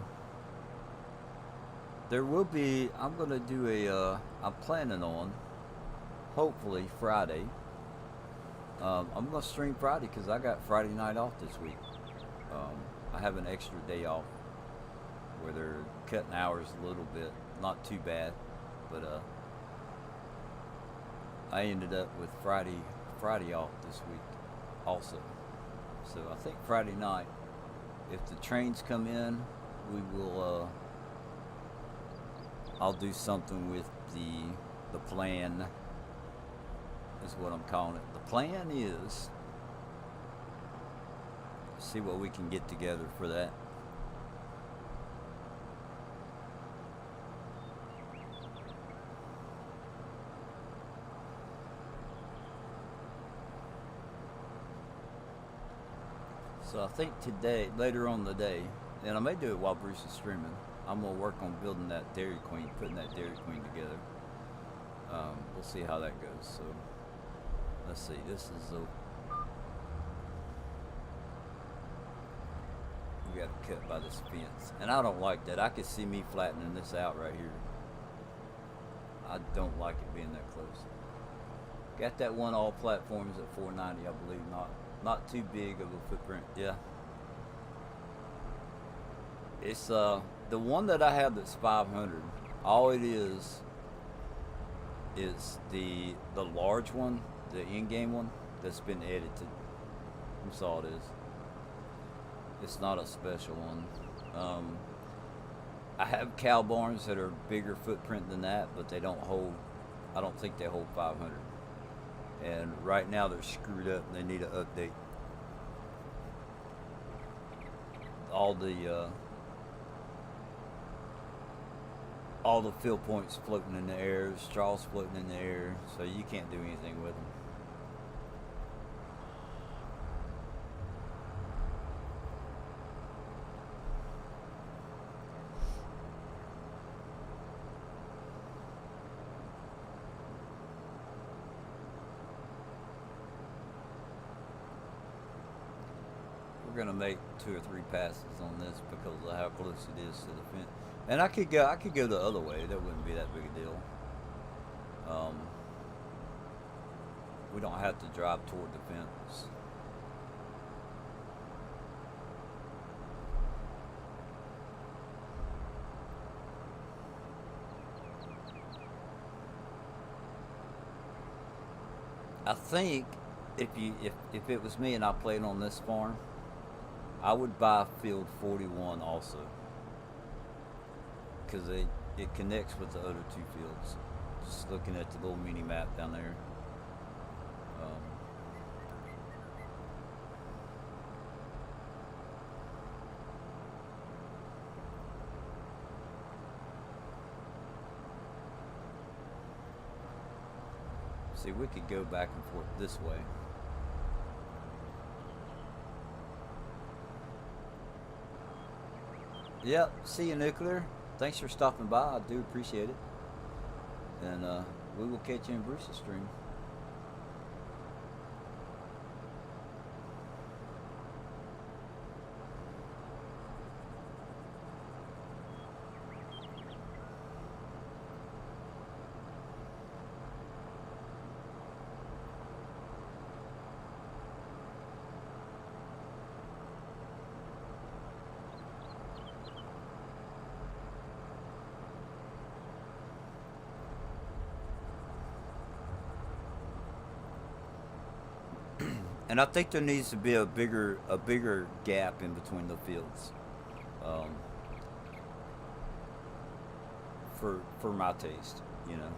there will be. I'm gonna do a. I'm planning on hopefully Friday. I'm gonna stream Friday because I got Friday night off this week. I have an extra day off where they're cutting hours a little bit. Not too bad, but I ended up with Friday off this week also. So I think Friday night, if the trains come in, we will. I'll do something with the plan. Is what I'm calling it. The plan is see what we can get together for that. So I think today, later on in the day, and I may do it while Bruce is streaming, I'm going to work on building that Dairy Queen, putting that Dairy Queen together. We'll see how that goes. So let's see, this is we got to cut by this fence. And I don't like that. I could see me flattening this out right here. I don't like it being that close. Got that one all platforms at 490, I believe. Not too big of a footprint. Yeah. It's the one that I have that's 500. All it is the large one, the in-game one that's been edited. That's all it is. It's not a special one. I have cow barns that are bigger footprint than that, but they don't hold. I don't think they hold 500. And right now they're screwed up and they need an update. All the fill points floating in the air, straws floating in the air, so you can't do anything with them. We're gonna make 2 or 3 passes on this because of how close it is to the fence. And I could go the other way. That wouldn't be that big a deal. We don't have to drive toward the fence. I think if it was me and I played on this farm, I would buy field 41 also, because it connects with the other 2 fields. Just looking at the little mini map down there. See, we could go back and forth this way. Yep, see you, Nuclear. Thanks for stopping by. I do appreciate it. And we will catch you in Bruce's stream. And I think there needs to be a bigger gap in between the fields, um, for my taste, you know.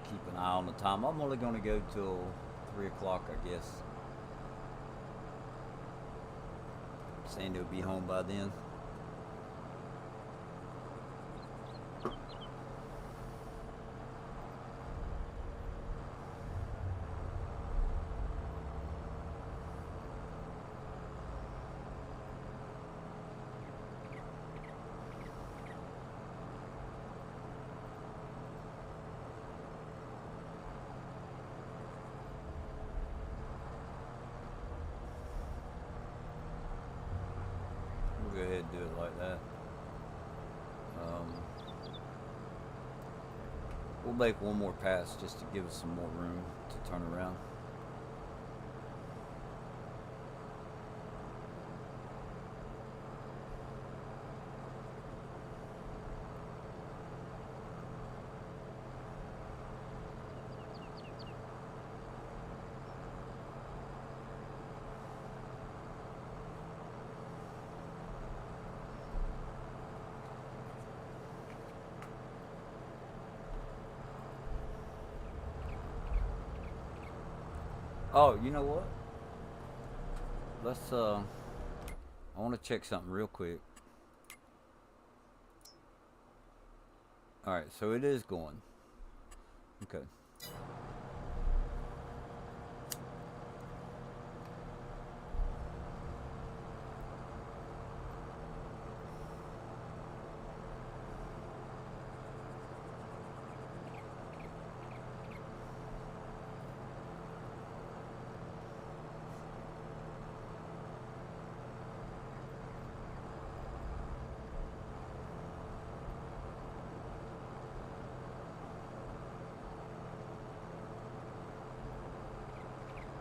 Keep an eye on the time. I'm only going to go till 3 o'clock, I guess. Sandy will be home by then. We'll go ahead and do it like that. Um, we'll make one more pass just to give us some more room to turn around. Oh, you know what? Let's I want to check something real quick. All right, so it is going. Okay.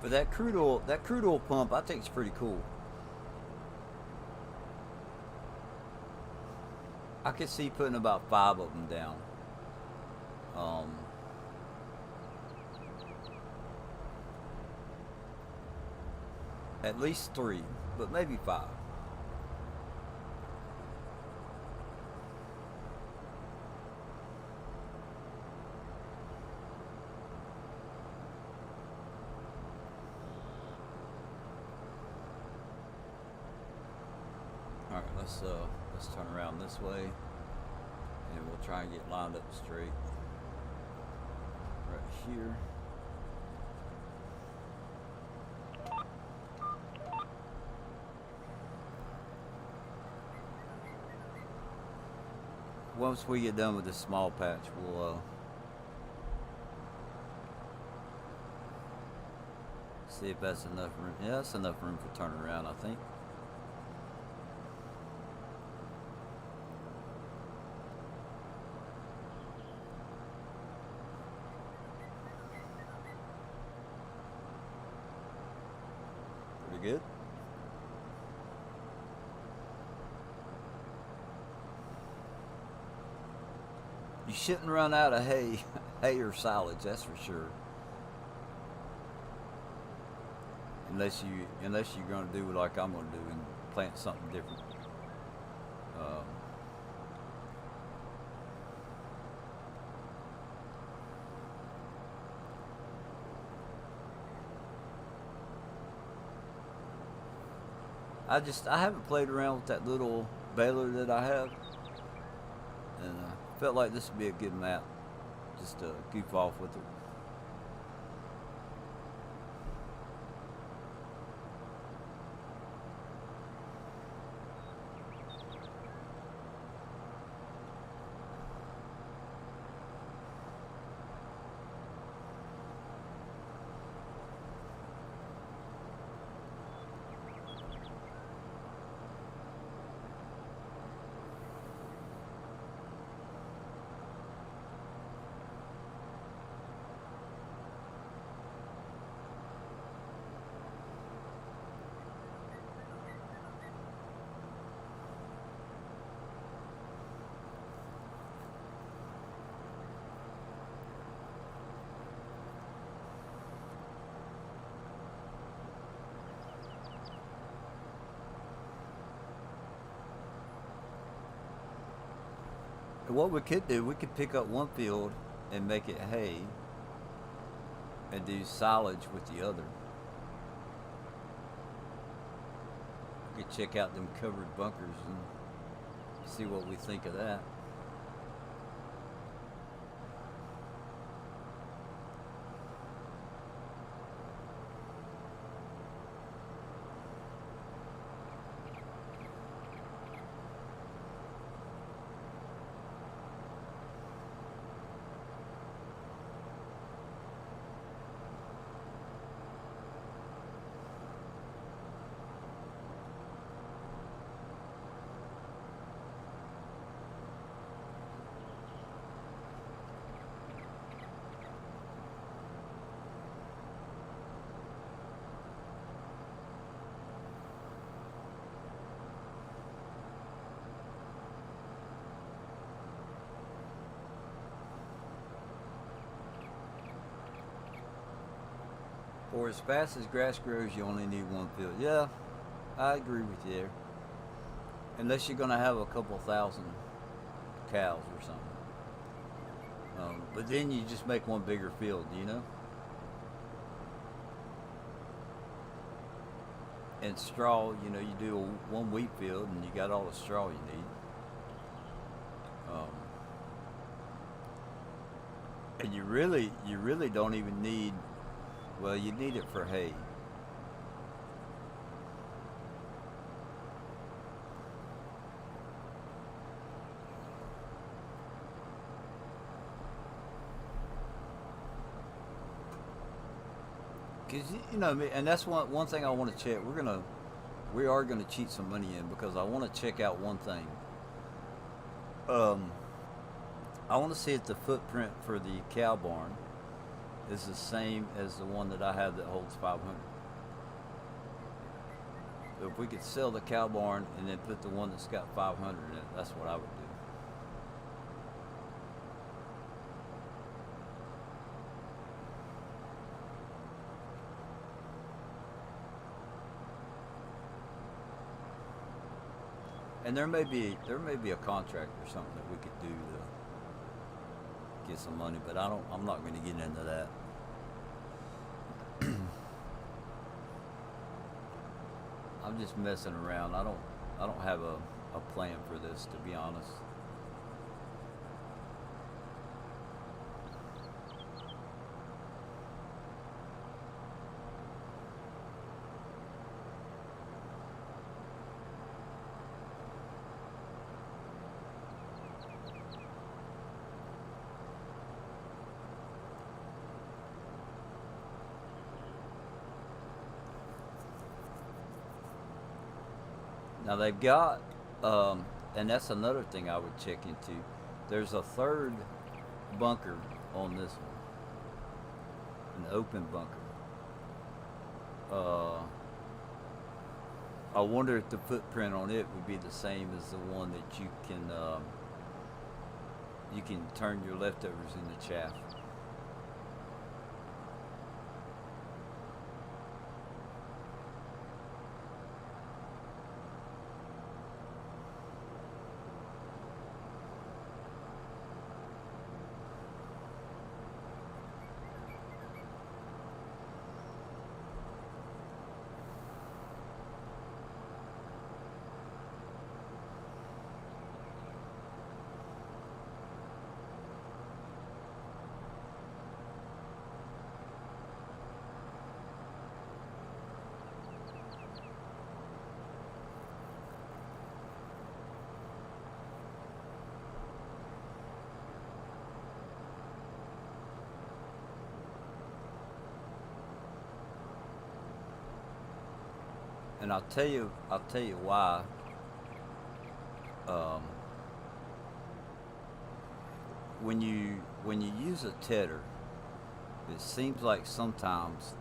But that crude oil pump, I think it's pretty cool. I could see putting about 5 of them down. Um, at least 3, but maybe 5. All right, let's turn around this way, and we'll try and get lined up straight right here. Once we get done with this small patch, we'll see if that's enough room. Yeah, that's enough room for turning around, I think. Pretty good. You shouldn't run out of hay, hay or silage. That's for sure. Unless you're gonna do like I'm gonna do and plant something different. Um, I haven't played around with that little baler that I have, and I felt like this would be a good map just to goof off with it. what we could do, we could pick up one field and make it hay and do silage with the other. We could check out them covered bunkers and see what we think of that. For as fast as grass grows, you only need one field. Yeah, I agree with you there. Unless you're going to have a couple thousand cows or something. But then you just make one bigger field, you know? And straw, you know, you do one wheat field and you got all the straw you need. And you really don't even need, well, you need it for hay. Cause you know, and that's one thing I want to check. We are gonna cheat some money in because I want to check out one thing. Um, I want to see if the footprint for the cow barn is the same as the one that I have that holds 500. So if we could sell the cow barn and then put the one that's got 500 in it, that's what I would do. And there may be a contract or something that we could do to get some money, but I'm not going to get into that. I'm just messing around. I don't have a plan for this, to be honest. Now they've got, and that's another thing I would check into. There's a third bunker on this one, an open bunker. Uh, I wonder if the footprint on it would be the same as the one that you can turn your leftovers into chaff. And I'll tell you why. Um, when you use a tedder, it seems like sometimes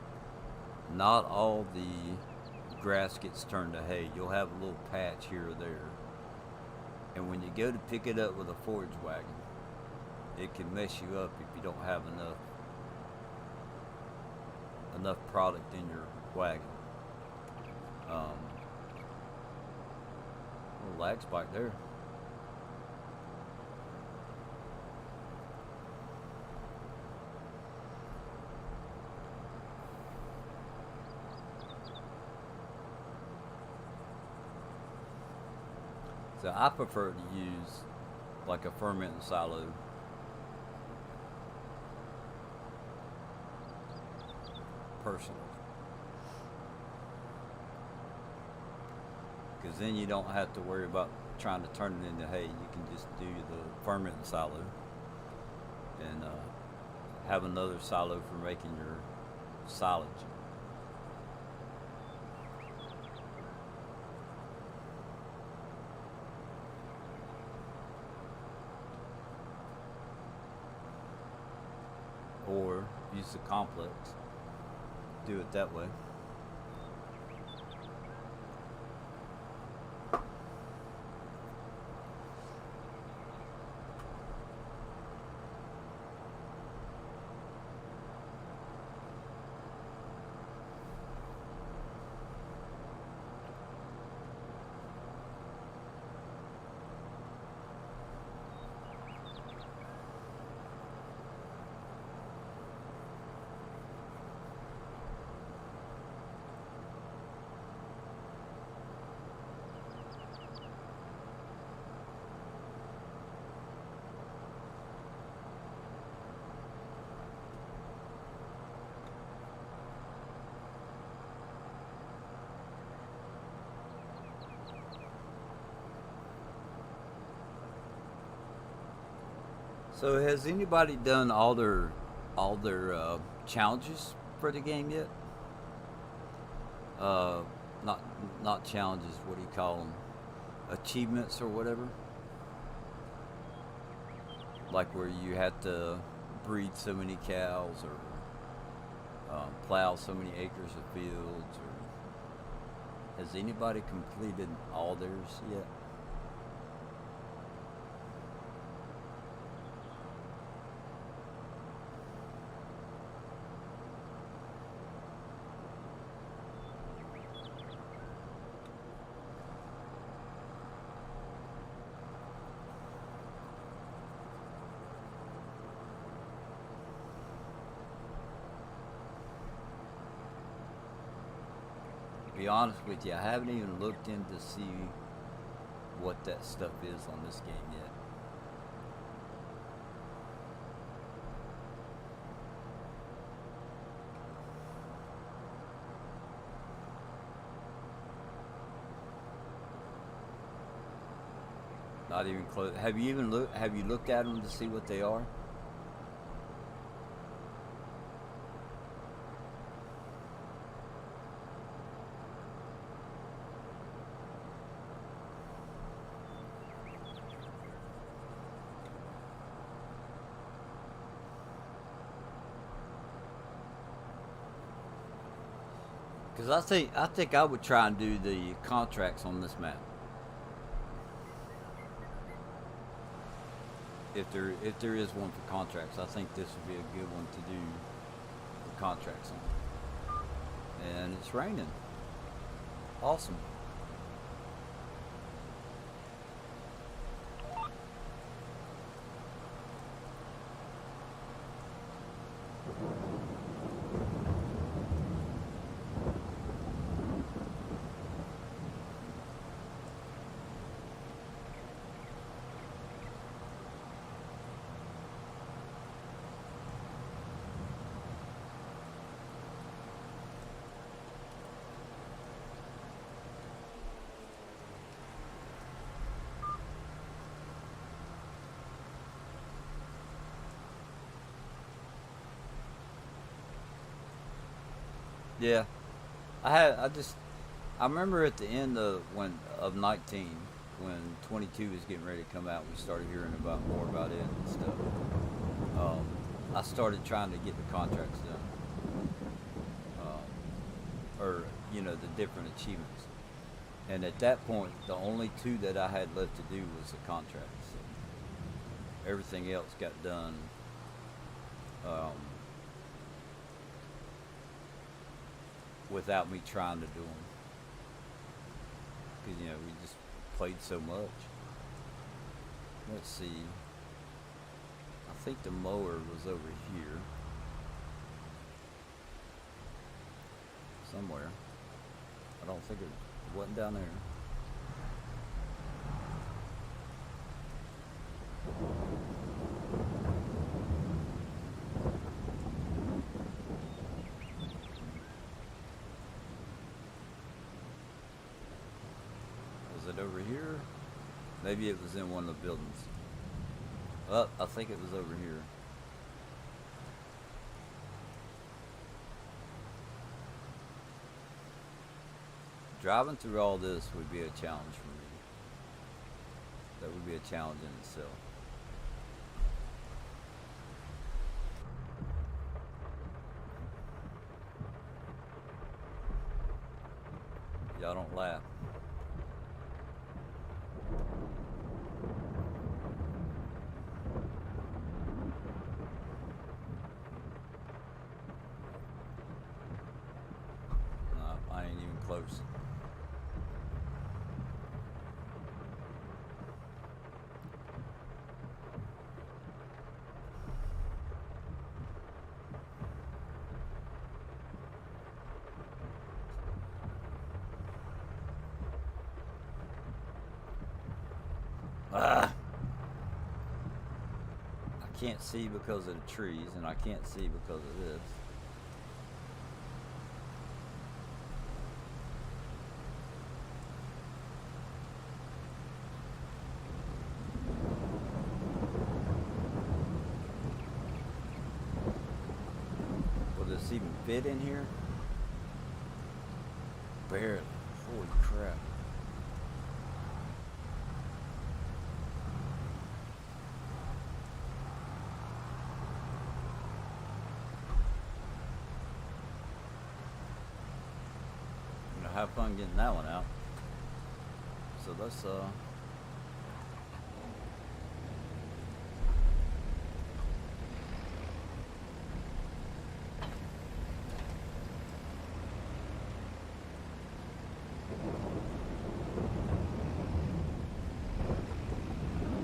not all the grass gets turned to hay. You'll have a little patch here or there, and when you go to pick it up with a forage wagon, it can mess you up if you don't have enough product in your wagon. Little lag spike there. So I prefer to use like a fermenting silo. Personally. Because then you don't have to worry about trying to turn it into hay. You can just do the fermenting silo and have another silo for making your silage. Or use the complex. Do it that way. So has anybody done all their challenges for the game yet? Uh, not not challenges. What do you call them? Achievements or whatever. Like where you had to breed so many cows or plow so many acres of fields. Or has anybody completed all theirs yet? To be honest with you, I haven't even looked in to see what that stuff is on this game yet. Not even close. Have you even looked? Have you looked at them to see what they are? Because I think I would try and do the contracts on this map if there is one for contracts. I think this would be a good one to do the contracts on. And it's raining. Awesome. Yeah, I remember at the end of 19 when 22 was getting ready to come out, we started hearing about more about it and stuff. Um, I started trying to get the contracts done, or the different achievements. And at that point, the only two that I had left to do was the contracts. Everything else got done. Um, Without me trying to do them, because we just played so much. Let's see. I think the mower was over here somewhere. I don't think it wasn't down there. Was it over here? Maybe it was in one of the buildings. Oh, I think it was over here. Driving through all this would be a challenge for me. That would be a challenge in itself. Y'all don't laugh. No, I ain't even close. I can't see because of the trees, and I can't see because of this. Will this even fit in here? Barely. Holy crap. Have fun getting that one out. So let's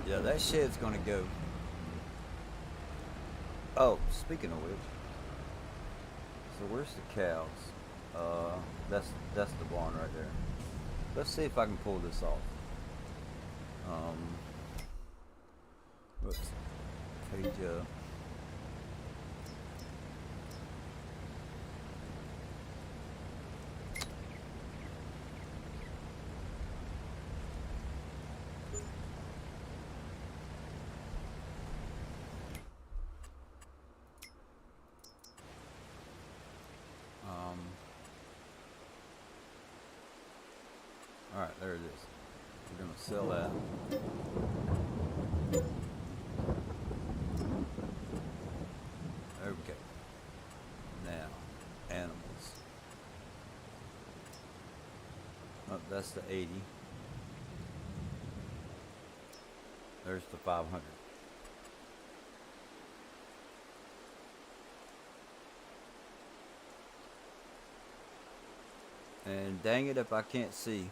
yeah, that shed's gonna go. Oh, speaking of which, so where's the cows? That's the barn right there. Let's see if I can pull this off. Let's page up. Alright, there it is. We're going to sell that. Okay. Now, animals. Oh, that's the 80. There's the 500. And dang it if I can't see.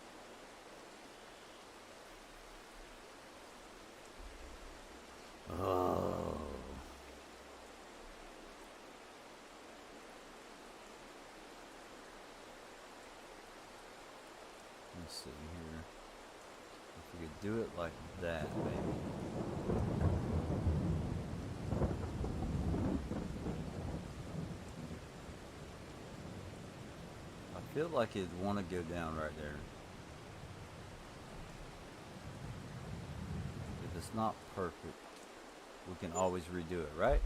Oh. Let's see here. If we could do it like that, maybe. I feel like it'd want to go down right there. If it's not perfect, we can always redo it, right?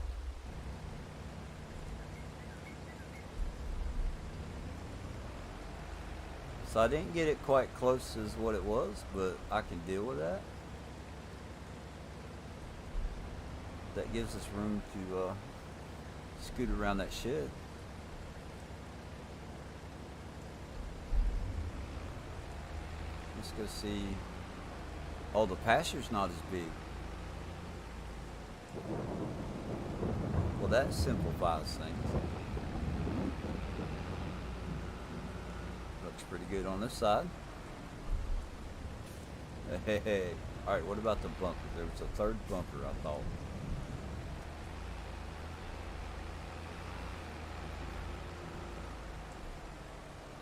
So I didn't get it quite close as what it was, but I can deal with that. That gives us room to scoot around that shed. Let's go see. Oh, the pasture's not as big. Well, that simplifies things. Looks pretty good on this side. Hey. Alright, what about the bumper? There was a third bumper, I thought.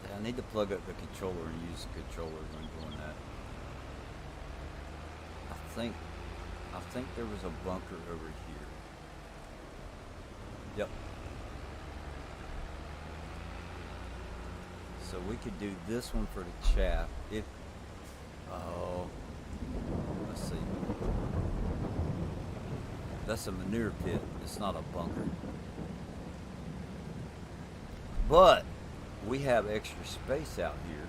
Yeah, I need to plug up the controller and use the controller when doing that. I think I think there was a bunker over here. Yep. So we could do this one for the chaff if, oh, let's see. That's a manure pit. It's not a bunker. But we have extra space out here.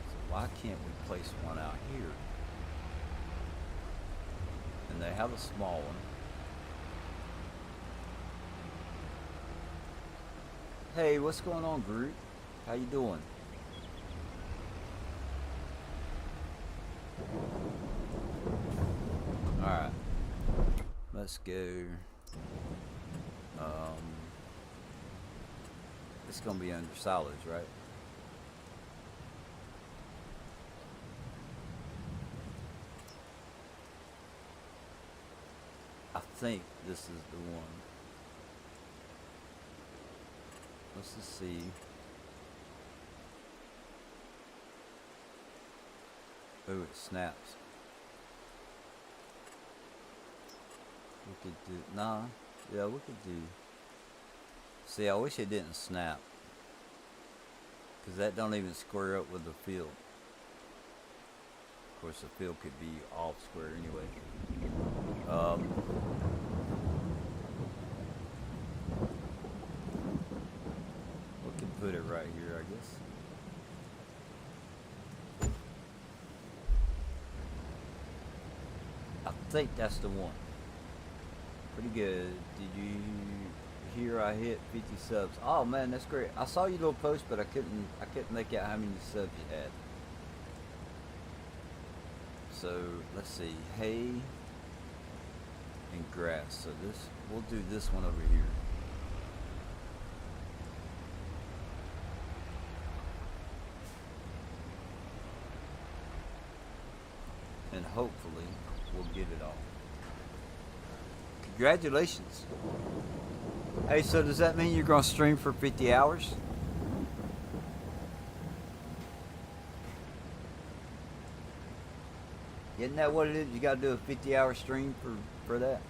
So why can't we place one out here? And they have a small one. Hey, what's going on, Groot? How you doing? Alright. Let's go. It's gonna be under solids, right? I think this is the one. Let's just see. Oh, it snaps. We could do, nah, yeah, we could do. See, I wish it didn't snap, because that don't even square up with the field. Of course, the field could be off square anyway. We can put it right here, I guess. I think that's the one. Pretty good. Did you hear I hit 50 subs? Oh man, that's great. I saw your little post, but I couldn't make out how many subs you had. So let's see, hay and grass. So we'll do this one over here. And hopefully we'll get it all. Congratulations. Hey, so does that mean you're going to stream for 50 hours? Isn't that what it is? You got to do a 50-hour stream for that?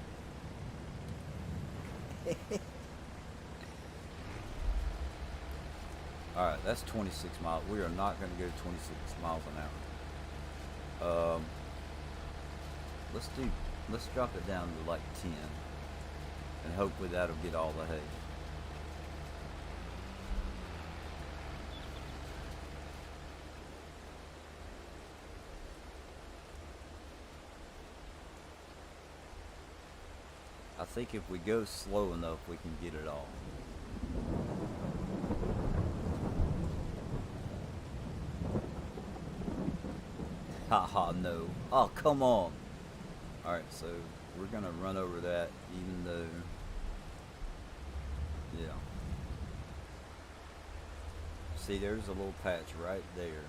Alright, that's 26 miles. We are not going to go 26 miles an hour. Let's drop it down to like 10. And hopefully that'll get all the hay. I think if we go slow enough, we can get it all. Haha, no. Oh, come on. Alright, so we're going to run over that even though, yeah. See, there's a little patch right there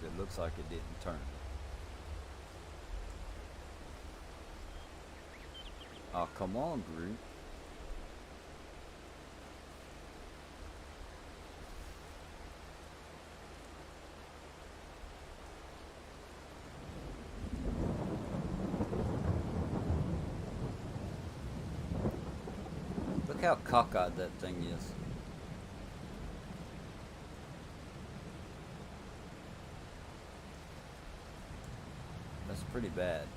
that looks like it didn't turn. Oh, come on, Groot. Look how cockeyed that thing is. That's pretty bad.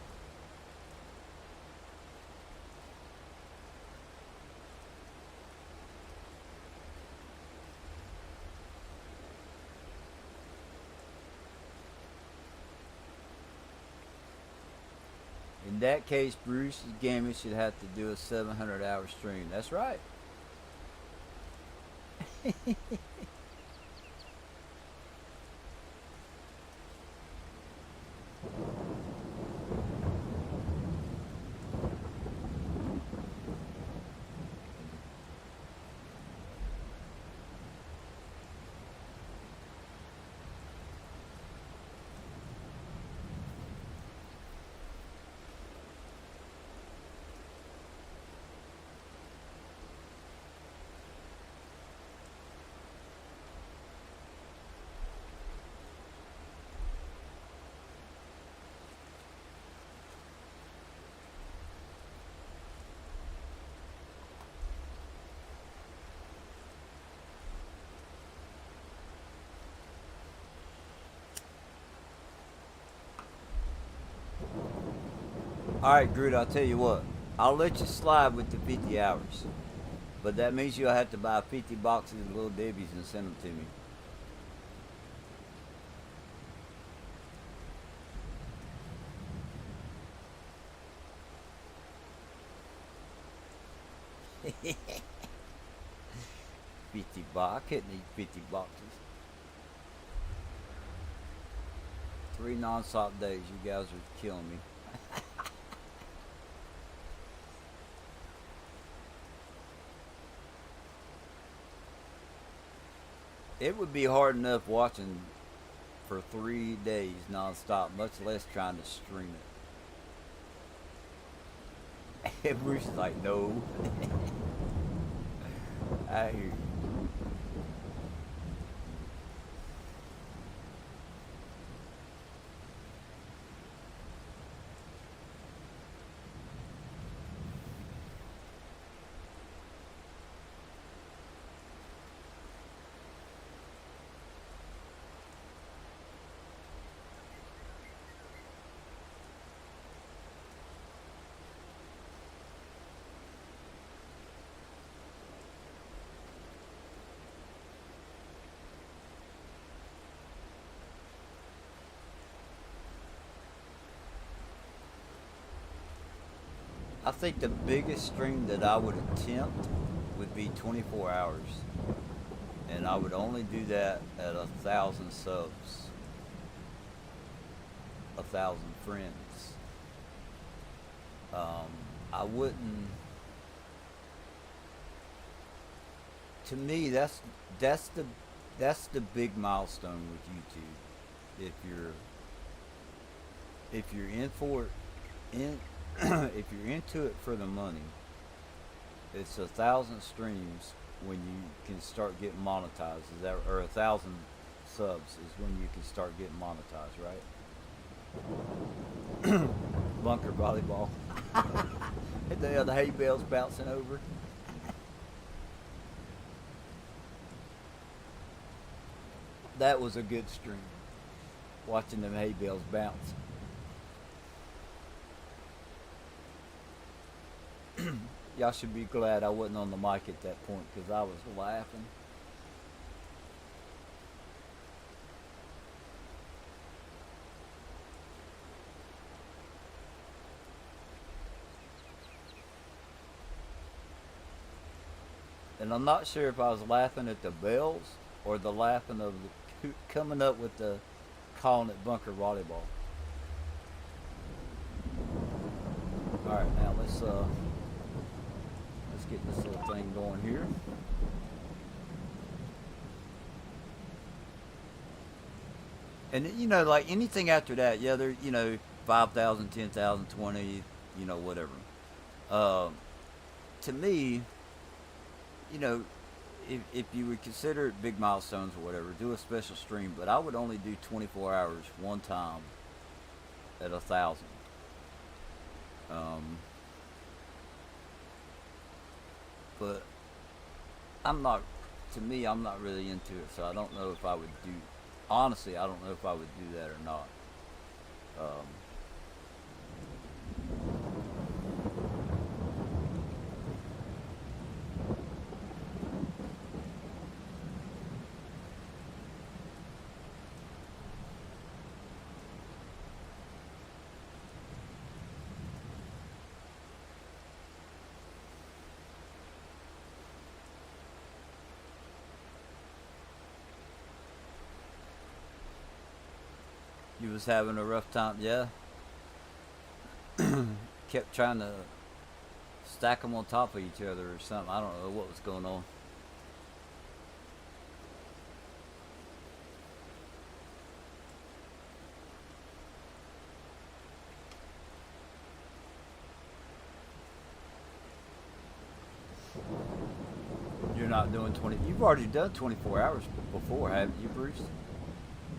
In that case, Bruce Gaming should have to do a 700-hour stream. That's right. All right, Groot. I'll tell you what. I'll let you slide with the 50 hours, but that means you'll have to buy 50 boxes of Little Debbie's and send them to me. 50 box. I couldn't eat 50 boxes. 3 non-stop days. You guys are killing me. It would be hard enough watching for 3 days non-stop, much less trying to stream it. And Bruce is like, no. I hear you. I think the biggest stream that I would attempt would be 24 hours. And I would only do that at 1,000 subs, 1,000 friends. I wouldn't. To me, that's the that's the big milestone with YouTube. If you're in for it, in if you're into it for the money, it's 1,000 streams when you can start getting monetized. Is that, or 1,000 subs is when you can start getting monetized, right? Bunker volleyball. And the hay bales bouncing over. That was a good stream. Watching them hay bales bounce. Y'all should be glad I wasn't on the mic at that point because I was laughing. And I'm not sure if I was laughing at the bells or the laughing of the coming up with the calling it bunker volleyball. All right, now let's get this little thing going here. And you know, like anything after that, yeah, there, 5,000, 10,000, 20, whatever. Uh, to me, you know, if you would consider it big milestones or whatever, do a special stream. But I would only do 24 hours one time at 1,000. Um, but I'm not. To me, I'm not really into it, so I don't know if I would do. Honestly, I don't know if I would do that or not. Um, you was having a rough time, yeah. Kept trying to stack them on top of each other or something. I don't know what was going on. You're not doing 20. You've already done 24 hours before, haven't you, Bruce?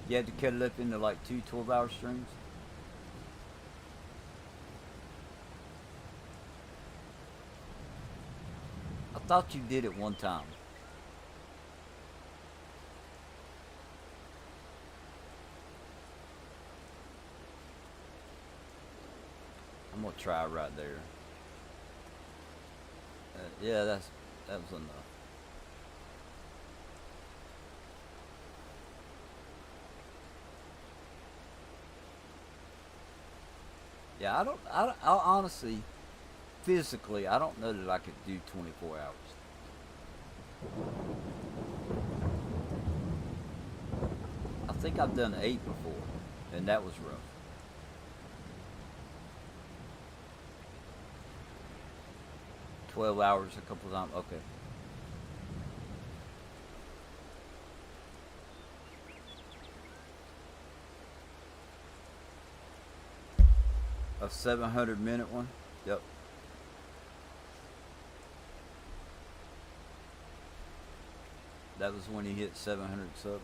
You had to cut it up into like two 12-hour streams. I thought you did it one time. I'm gonna try right there. Yeah, that was enough. Yeah, I honestly, physically, I don't know that I could do 24 hours. I think I've done 8 before, and that was rough. 12 hours a couple of times. Okay. A 700-minute one. Yep. That was when he hit 700 subs.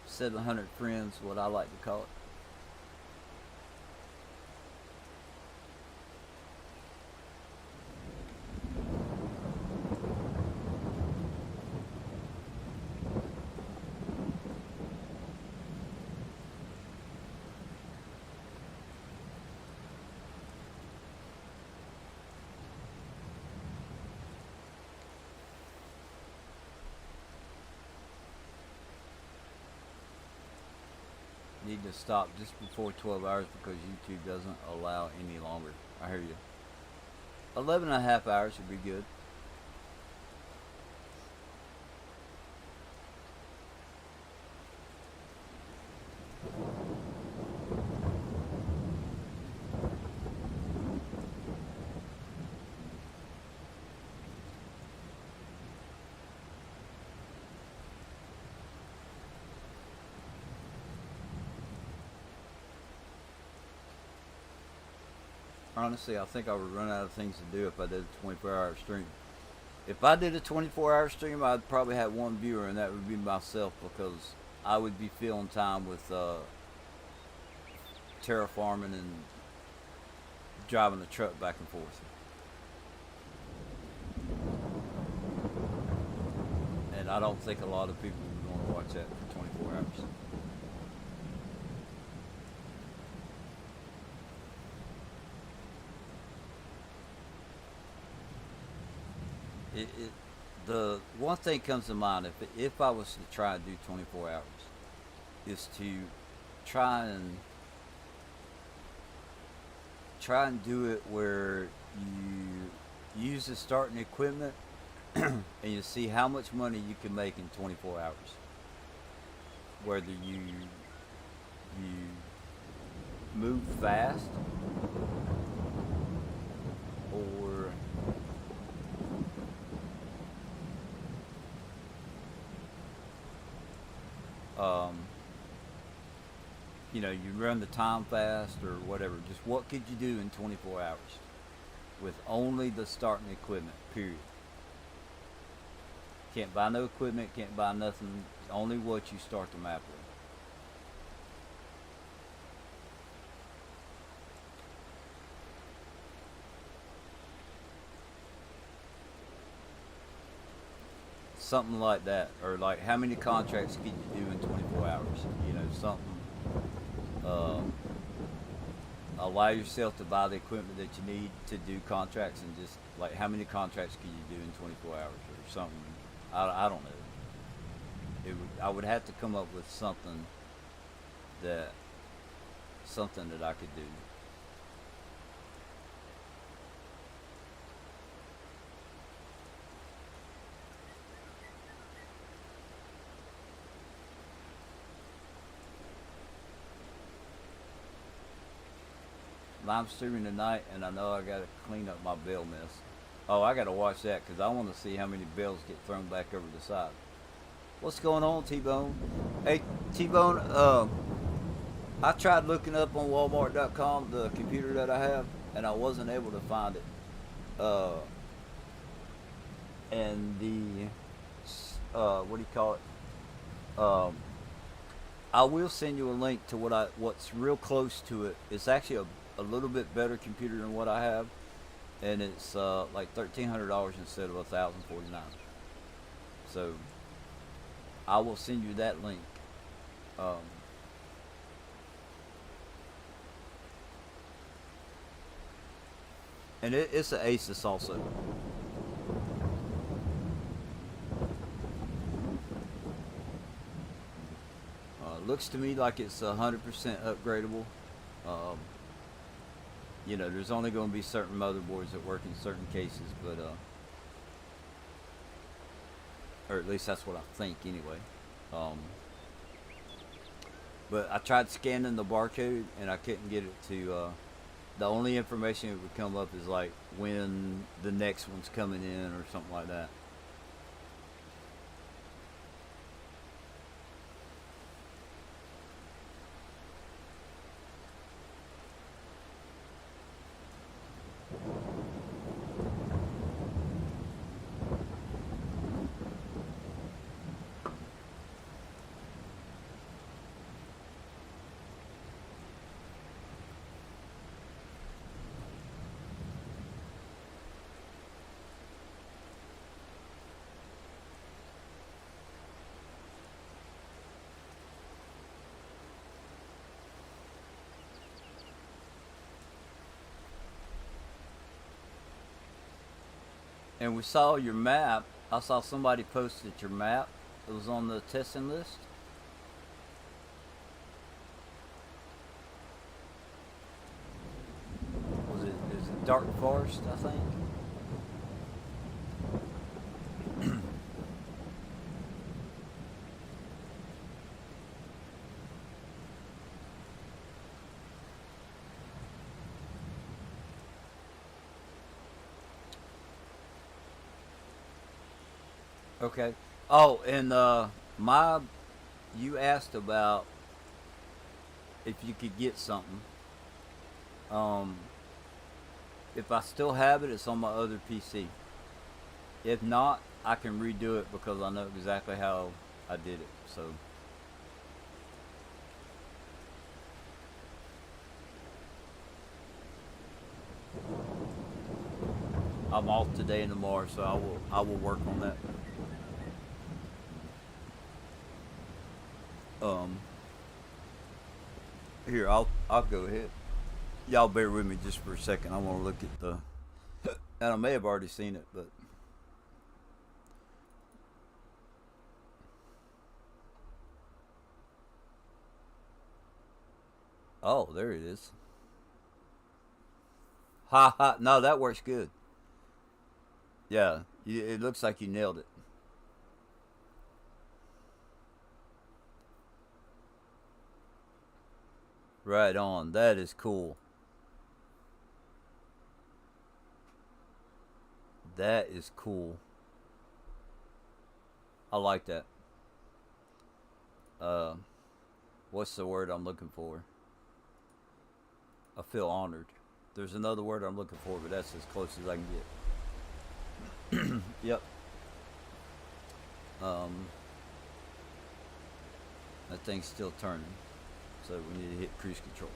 700 friends, what I like to call it. Need to stop just before 12 hours because YouTube doesn't allow any longer. I hear you. 11 and a half hours would be good. Honestly, I think I would run out of things to do if I did a 24-hour stream. If I did a 24-hour stream, I'd probably have one viewer, and that would be myself because I would be filling time with terraforming and driving the truck back and forth. And I don't think a lot of people would want to watch that for 24 hours. It the one thing comes to mind if I was to try and do 24 hours is to try and try and do it where you use the starting equipment and you see how much money you can make in 24 hours. Whether you move fast or um, you run the time fast or whatever. Just what could you do in 24 hours with only the starting equipment? Period. Can't buy no equipment. Can't buy nothing. Only what you start the map with. Something like that, or like how many contracts can you do in 24 hours? Something. Um, Allow yourself to buy the equipment that you need to do contracts, and just like how many contracts can you do in 24 hours or something. I don't know. I would have to come up with that something that I could do. I'm streaming tonight, and I know I gotta clean up my bale mess. Oh, I gotta watch that because I want to see how many bales get thrown back over the side. What's going on, T-Bone? Hey, T-Bone. I tried looking up on Walmart.com the computer that I have, and I wasn't able to find it. Uh, and what do you call it? I will send you a link to what's real close to it. It's actually a little bit better computer than what I have, and it's like $1,300 instead of $1,049. So I will send you that link. Um, And it's an Asus also. Looks to me like it's 100% upgradable. Um, you know, there's only going to be certain motherboards that work in certain cases, but or at least that's what I think anyway. Um, but I tried scanning the barcode and I couldn't get it to. The only information that would come up is like when the next one's coming in or something like that. And we saw your map. I saw somebody posted your map. It was on the testing list. Was it? Is it Dark Forest? I think. Okay. Oh, and my, you asked about if you could get something. Um, if I still have it, it's on my other PC. If not, I can redo it because I know exactly how I did it. So I'm off today and tomorrow, so I will work on that. Um, Here, I'll go ahead. Y'all bear with me just for a second. I want to look at the, and I may have already seen it, but oh, there it is. Ha ha! No, that works good. Yeah, it looks like you nailed it. Right on. That is cool. That is cool. I like that. Uh, what's the word I'm looking for? I feel honored. There's another word I'm looking for, but that's as close as I can get. Yep. Um, that thing's still turning, so we need to hit cruise control.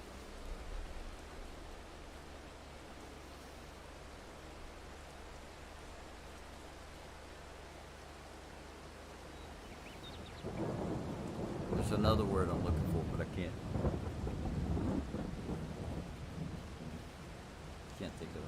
There's another word I'm looking for, but I can't think of it.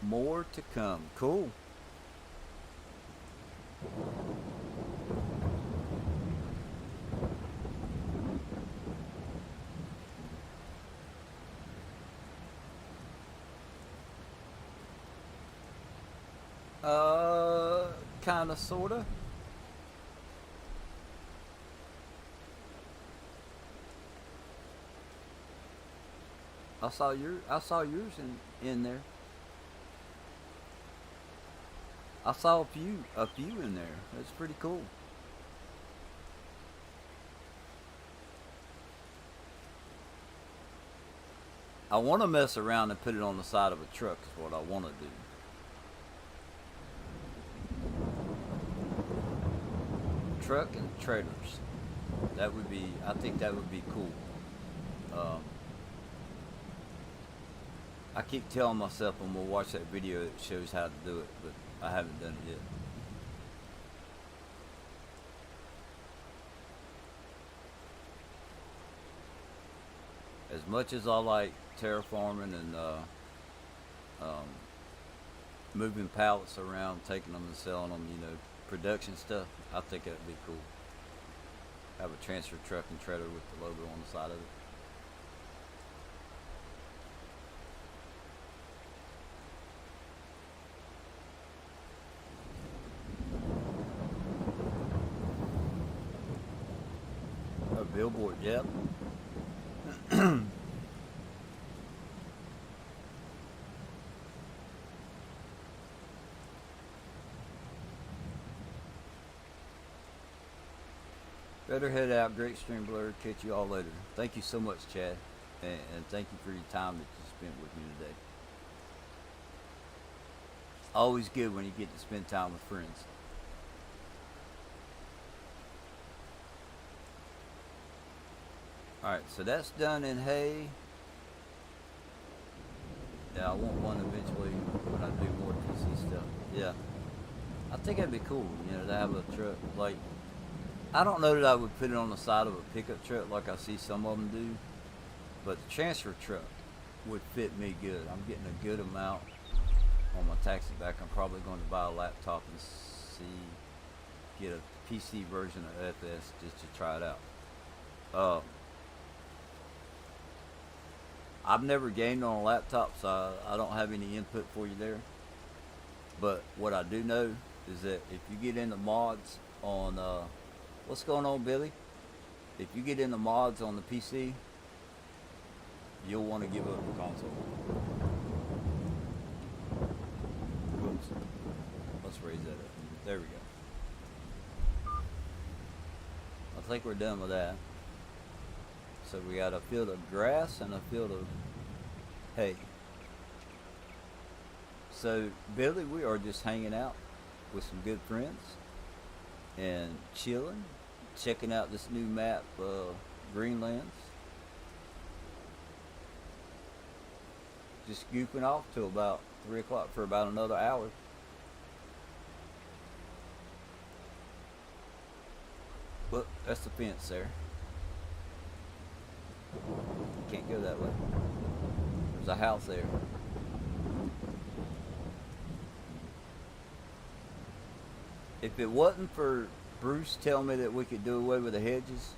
More to come. Cool. Kinda, sorta. I saw yours in there. I saw a few in there. That's pretty cool. I want to mess around and put it on the side of a truck is what I want to do. Truck and trailers. That would be, I think that would be cool. Um, I keep telling myself I'm going to watch that video that shows how to do it, but I haven't done it yet. As much as I like terraforming and um, moving pallets around, taking them and selling them, you know, production stuff, I think that'd be cool. Have a transfer truck and trailer with the logo on the side of it. A billboard, yep. Better head out. Great stream, Blur. Catch you all later. Thank you so much, Chad. And thank you for your time that you spent with me today. Always good when you get to spend time with friends. Alright, so that's done in hay. Yeah, I want one eventually when I do more PC stuff. Yeah. I think that'd be cool, you know, to have a truck. Like, I don't know that I would put it on the side of a pickup truck like I see some of them do, but the transfer truck would fit me good. I'm getting a good amount on my taxi back. I'm probably going to buy a laptop and get a PC version of FS just to try it out. I've never gamed on a laptop, so I don't have any input for you there. But what I do know is that if you get into mods on what's going on, Billy? If you get into mods on the PC, you'll want to give up the console. Oops. Let's raise that up. There we go. I think we're done with that. So we got a field of grass and a field of hay. So, Billy, we are just hanging out with some good friends and chilling, checking out this new map, Greenlands. Just goofing off till about 3 o'clock for about another hour. Look, that's the fence there. Can't go that way. There's a house there. If it wasn't for Bruce telling me that we could do away with the hedges,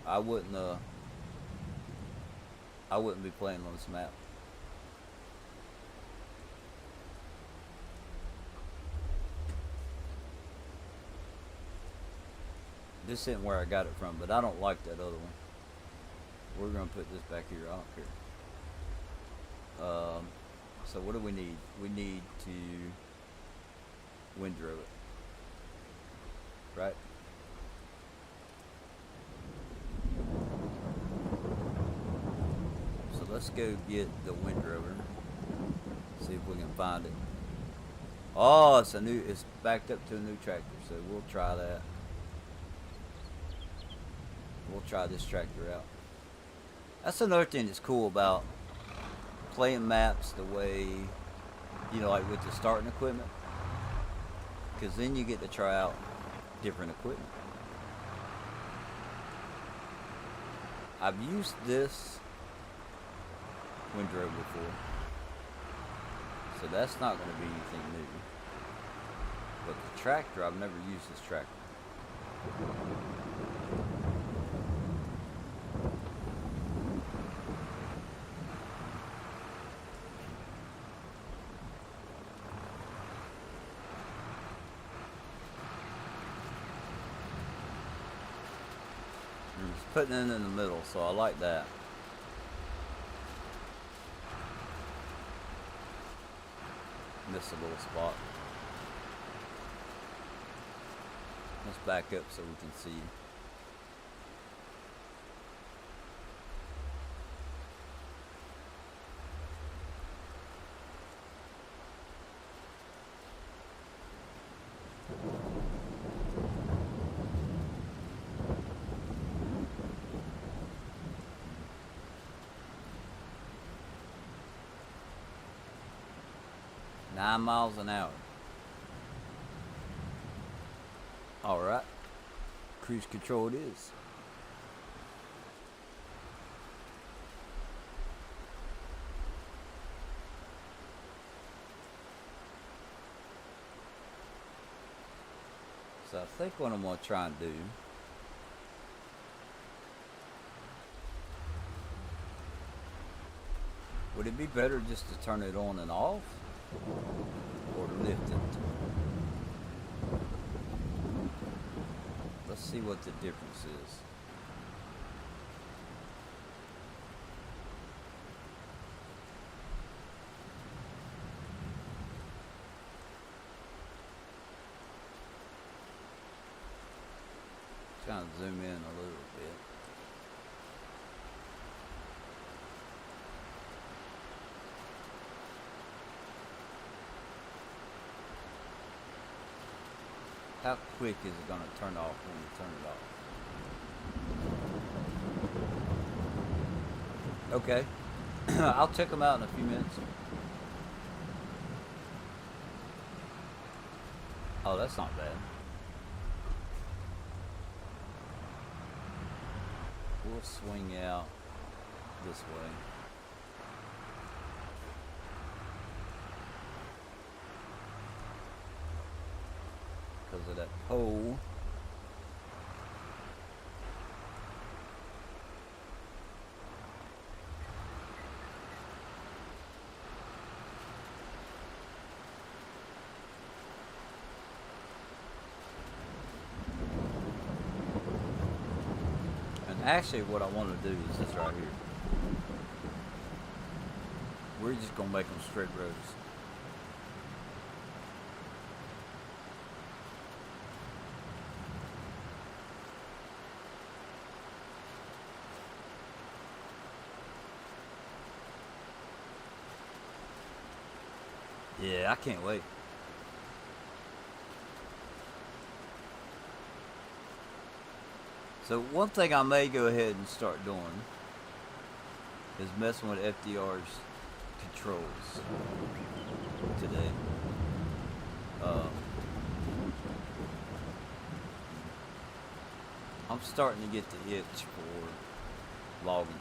I wouldn't be playing on this map. This isn't where I got it from, but I don't like that other one. We're gonna put this back here. I don't care. So what do we need? We need to windrow it. Right? So let's go get the windrower. See if we can find it. Oh, it's backed up to a new tractor, so we'll try that. We'll try this tractor out. That's another thing that's cool about playing maps the way, you know, like with the starting equipment. Because then you get to try out different equipment. I've used this windrow before, so that's not going to be anything new. But the tractor, I've never used this tractor. Putting it in the middle, so I like that. Missed a little spot. Let's back up so we can see. 9 miles an hour. Alright. Cruise control it is. So I think what I'm going to try and do would it be better just to turn it on and off or to lift it? Let's see what the difference is. Trying to zoom in a little bit. How quick is it going to turn off when you turn it off? Okay. I'll check them out in a few minutes. Oh, that's not bad. We'll swing out this way. Because of that pole. And actually what I want to do is this right here. We're just going to make them straight roads. Yeah, I can't wait. So one thing I may go ahead and start doing is messing with FDR's controls today. I'm starting to get the itch for logging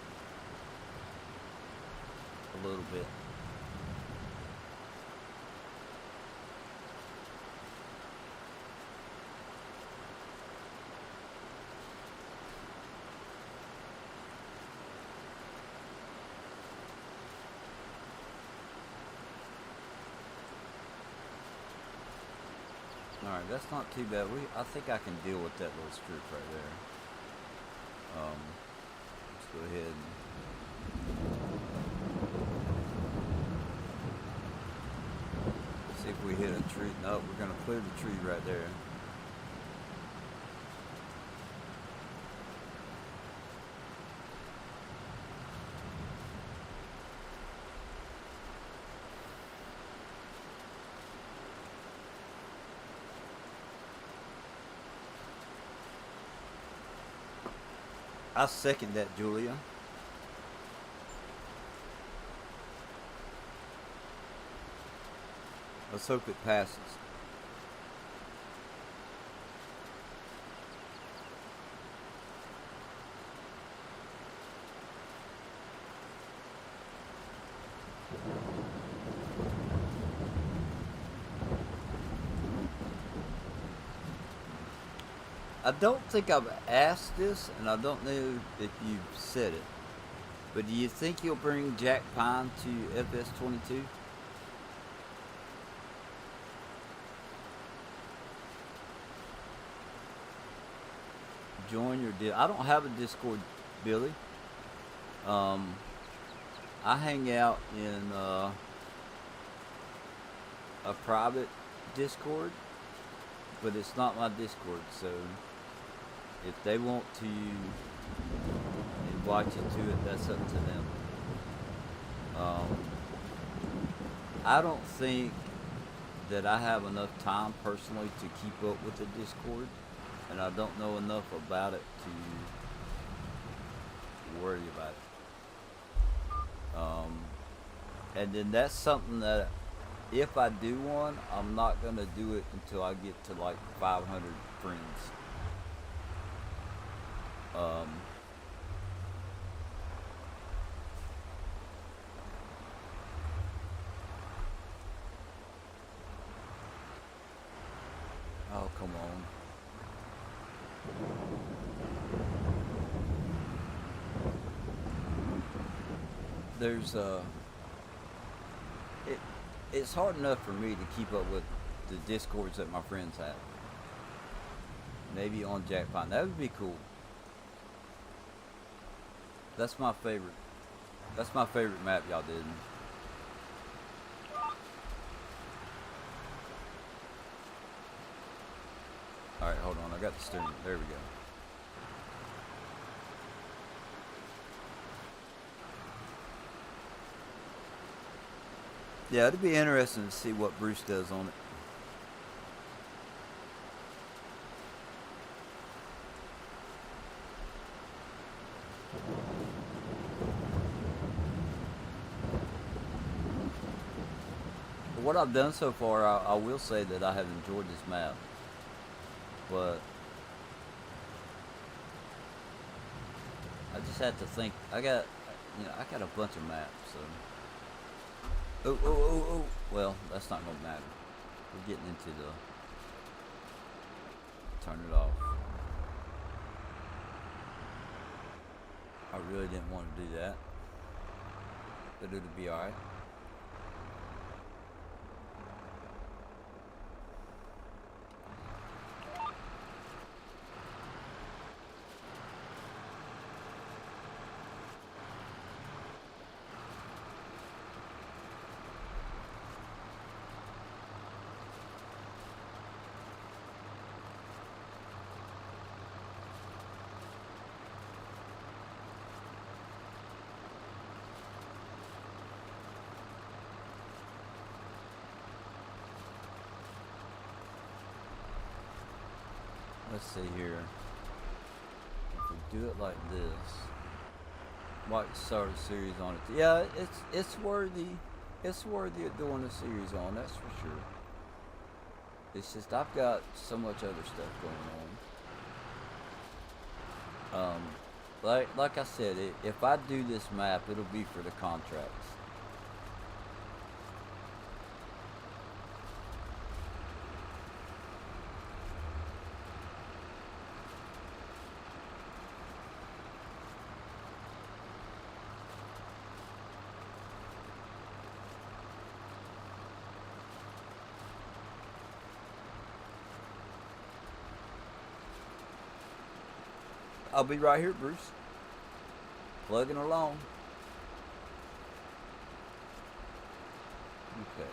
a little bit. Alright, that's not too bad. I think I can deal with that little strip right there. Let's go ahead and see if we hit a tree. Nope, we're going to clear the tree right there. I second that, Julia. Let's hope it passes. I don't think I've asked this, and I don't know if you've said it, but do you think you'll bring Jack Pine to FS22? Join your deal. I don't have a Discord, Billy. I hang out in a private Discord, but it's not my Discord, so if they want to invite you to it, that's up to them. I don't think that I have enough time personally to keep up with the Discord, and I don't know enough about it to worry about it. And then that's something that if I do one, I'm not gonna do it until I get to like 500 friends. Um, oh come on. There's it, it's hard enough for me to keep up with the discords that my friends have. Maybe on Jackpot, that would be cool. That's my favorite. That's my favorite map y'all did. All right, hold on. I got the steering. There we go. Yeah, it'd be interesting to see what Bruce does on it. But what I've done so far, I will say that I have enjoyed this map. But I just have to think. I got a bunch of maps. So, oh. Well, that's not gonna matter. We're getting into the turn it off. I really didn't want to do that, but it'll be all right. Let's see here. If we do it like this, might start a series on it. Yeah, it's worthy. It's worthy of doing a series on. That's for sure. It's just I've got so much other stuff going on. Like I said, if I do this map, it'll be for the contracts. I'll be right here, Bruce. Plugging along. Okay.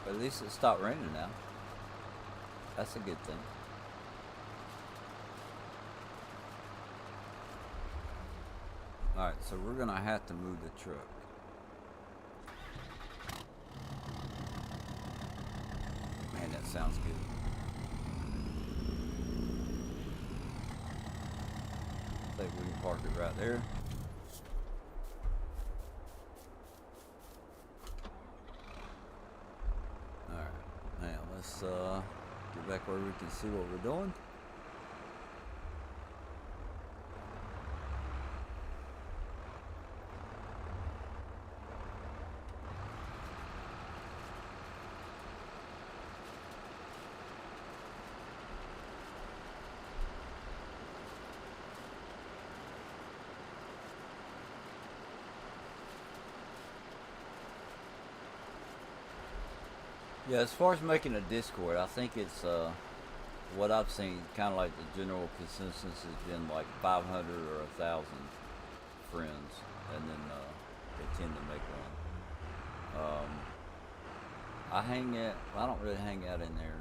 But at least it stopped raining now. That's a good thing. Alright, so we're gonna have to move the truck. Man, that sounds good. I think we can park it right there. Alright, now let's get back where we can see what we're doing. Yeah, as far as making a Discord, I think it's what I've seen, kind of like the general consensus has been like 500 or 1,000 friends, and then they tend to make one. I don't really hang out in there.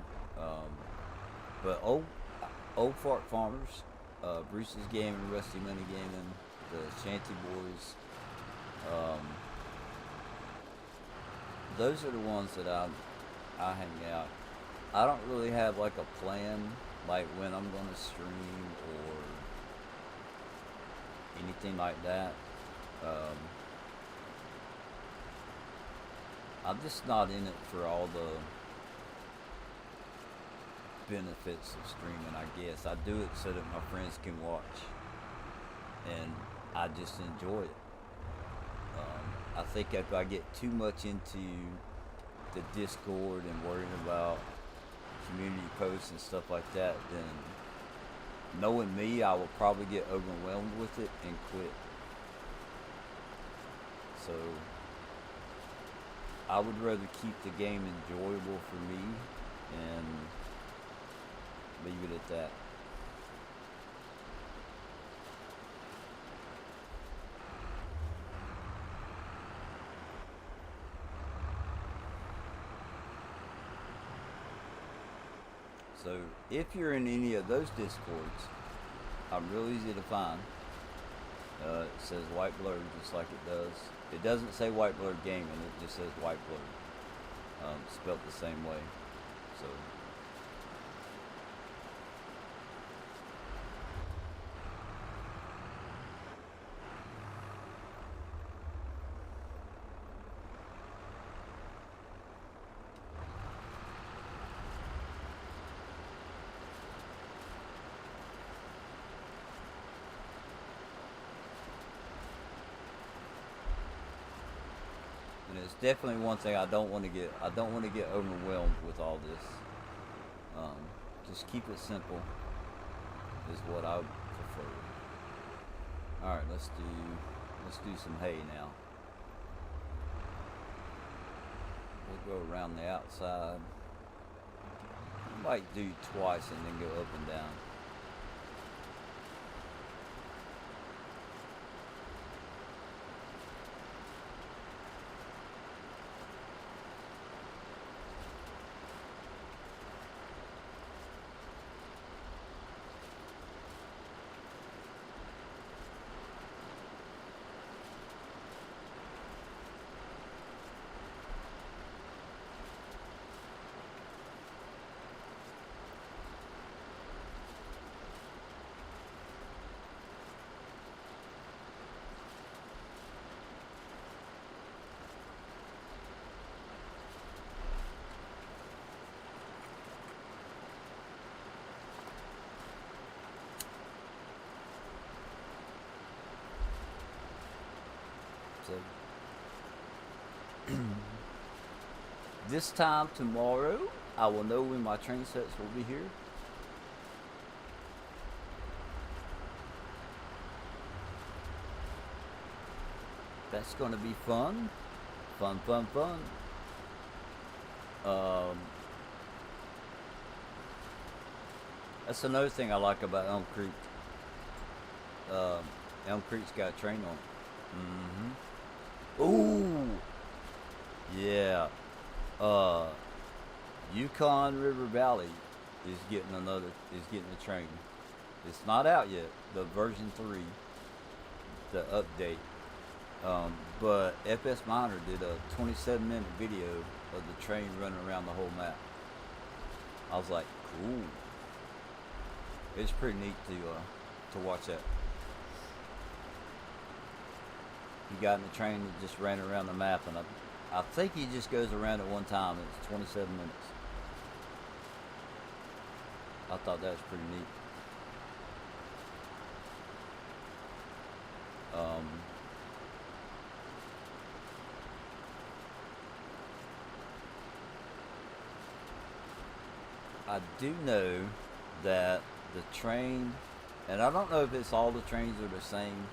But old Fart Farmers, Bruce's Gaming, Rusty Money Gaming, the Shanty Boys. Um, those are the ones that I hang out. I don't really have like a plan, like when I'm gonna stream or anything like that. Um, I'm just not in it for all the benefits of streaming, I guess. I do it so that my friends can watch, and I just enjoy it. I think if I get too much into the Discord and worrying about community posts and stuff like that, then knowing me, I will probably get overwhelmed with it and quit. So I would rather keep the game enjoyable for me and leave it at that. So if you're in any of those discords, I'm real easy to find. It says White Blurred just like it does. It doesn't say White Blurred Gaming, it just says White Blurred. Spelled the same way. So and it's definitely one thing I don't want to get overwhelmed with all this. Um, just keep it simple is what I prefer. All right, let's do some hay now. We'll go around the outside. I might do twice and then go up and down. So this time tomorrow, I will know when my train sets will be here. That's going to be fun. Fun, fun, fun. Um, that's another thing I like about Elm Creek. Um, Elm Creek's got a train on it. Ooh, yeah. Uh, Yukon River Valley is getting a train. It's not out yet. The version 3, the update. But FS Miner did a 27-minute video of the train running around the whole map. I was like, cool. It's pretty neat to watch that. He got in the train and just ran around the map, and I think he just goes around at one time. It's 27 minutes. I thought that was pretty neat. I do know that the train, and I don't know if it's all the trains are the same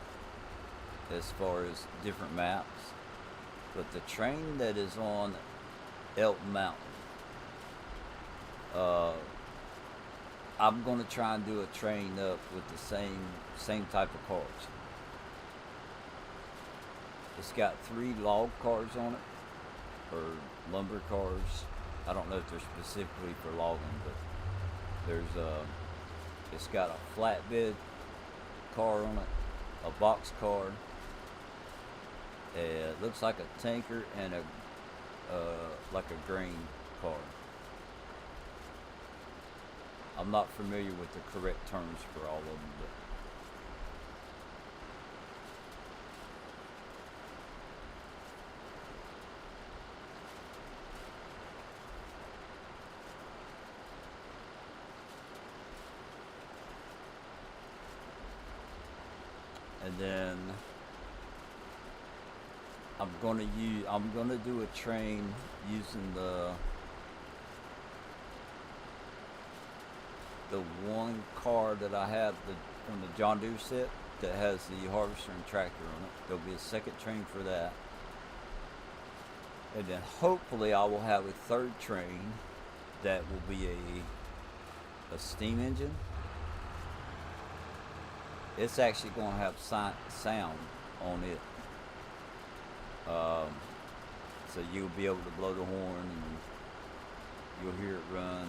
as far as different maps, but the train that is on Elk Mountain, I'm going to try and do a train up with the same type of cars. It's got 3 log cars on it, or lumber cars. I don't know if they're specifically for logging, but there's it's got a flatbed car on it, a box car. It looks like a tanker and a like a grain car. I'm not familiar with the correct terms for all of them, but and then I'm gonna do a train using the one car that I have from the John Deere set that has the harvester and tractor on it. There'll be a second train for that, and then hopefully I will have a third train that will be a steam engine. It's actually going to have sound on it. So you'll be able to blow the horn and you'll hear it run,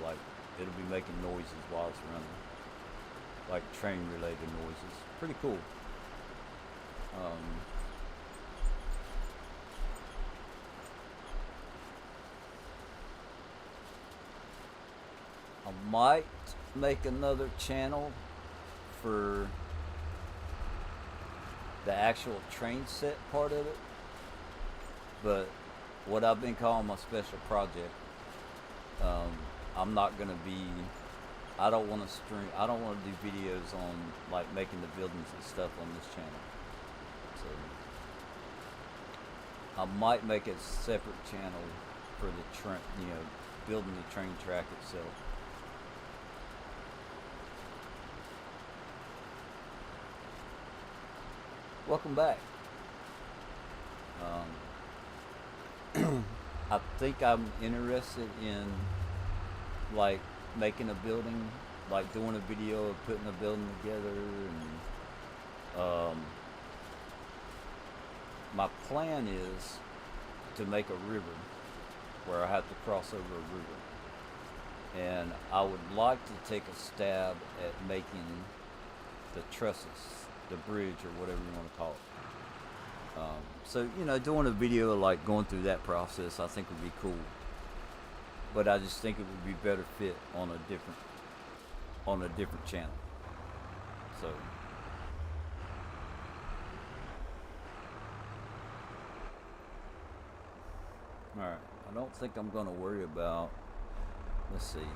like it'll be making noises while it's running, like train related noises. Pretty cool. I might make another channel for the actual train set part of it, but what I've been calling my special project, I'm not gonna be. I don't want to do videos on like making the buildings and stuff on this channel. So I might make a separate channel for the train, building the train track itself. Welcome back. I think I'm interested in like making a building, like doing a video of putting a building together, and my plan is to make a river where I have to cross over a river, and I would like to take a stab at making the trusses, the bridge, or whatever you want to call it. So doing a video like going through that process, I think would be cool. But I just think it would be better fit on a different channel. So all right, I don't think I'm gonna worry about. Let's see.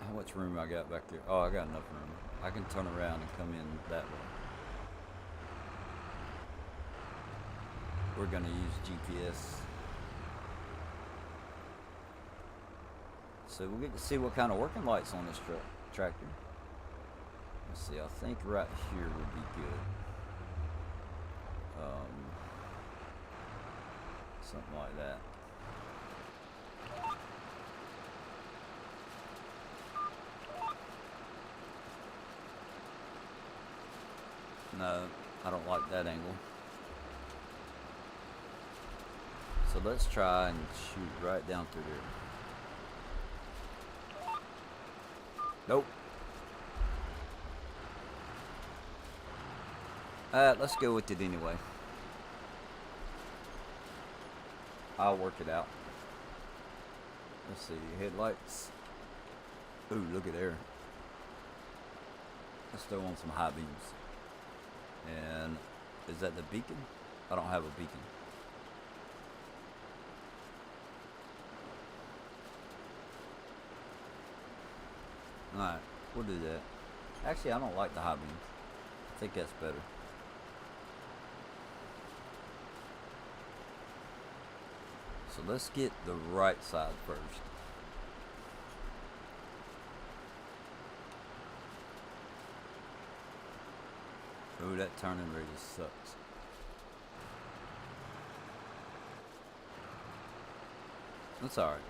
How much room I got back there? Oh, I got enough room. I can turn around and come in that way. We're gonna use GPS. So we'll get to see what kind of working lights on this tractor. Let's see, I think right here would be good. Something like that. No, I don't like that angle. So let's try and shoot right down through there. Nope. Let's go with it anyway. I'll work it out. Let's see, headlights. Ooh, look at there. Let's throw on some high beams. And is that the beacon? I don't have a beacon. Alright, we'll do that. Actually, I don't like the high beams. I think that's better. So let's get the right side first. Oh, that turning radius sucks. That's alright.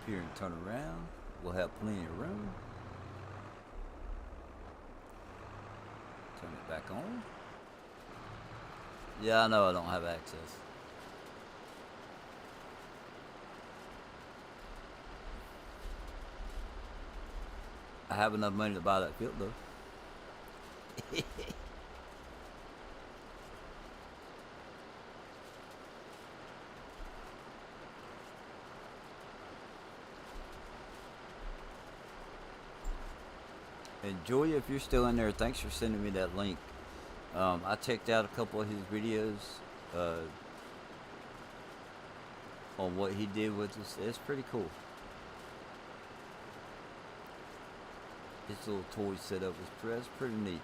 here and turn around. We'll have plenty of room. Turn it back on. Yeah, I know I don't have access. I have enough money to buy that field though. And Julia, if you're still in there, thanks for sending me that link. I checked out a couple of his videos on what he did with this. It's pretty cool. His little toy setup was pretty neat.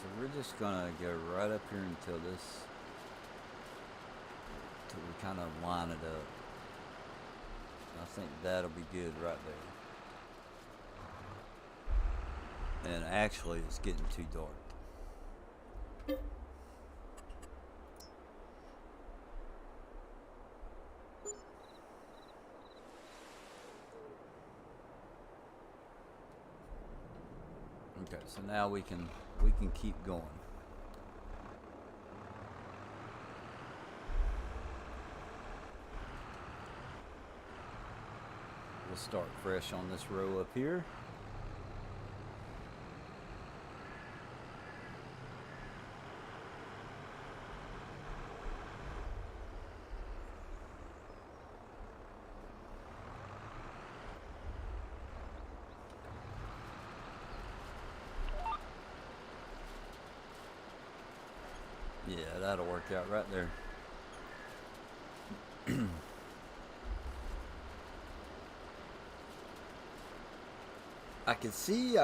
So we're just gonna go right up here until we kind of line it up. I think that'll be good right there. And actually, it's getting too dark. Okay, so now we can keep going. We'll start fresh on this row up here. Yeah, that'll work out right there. I can see.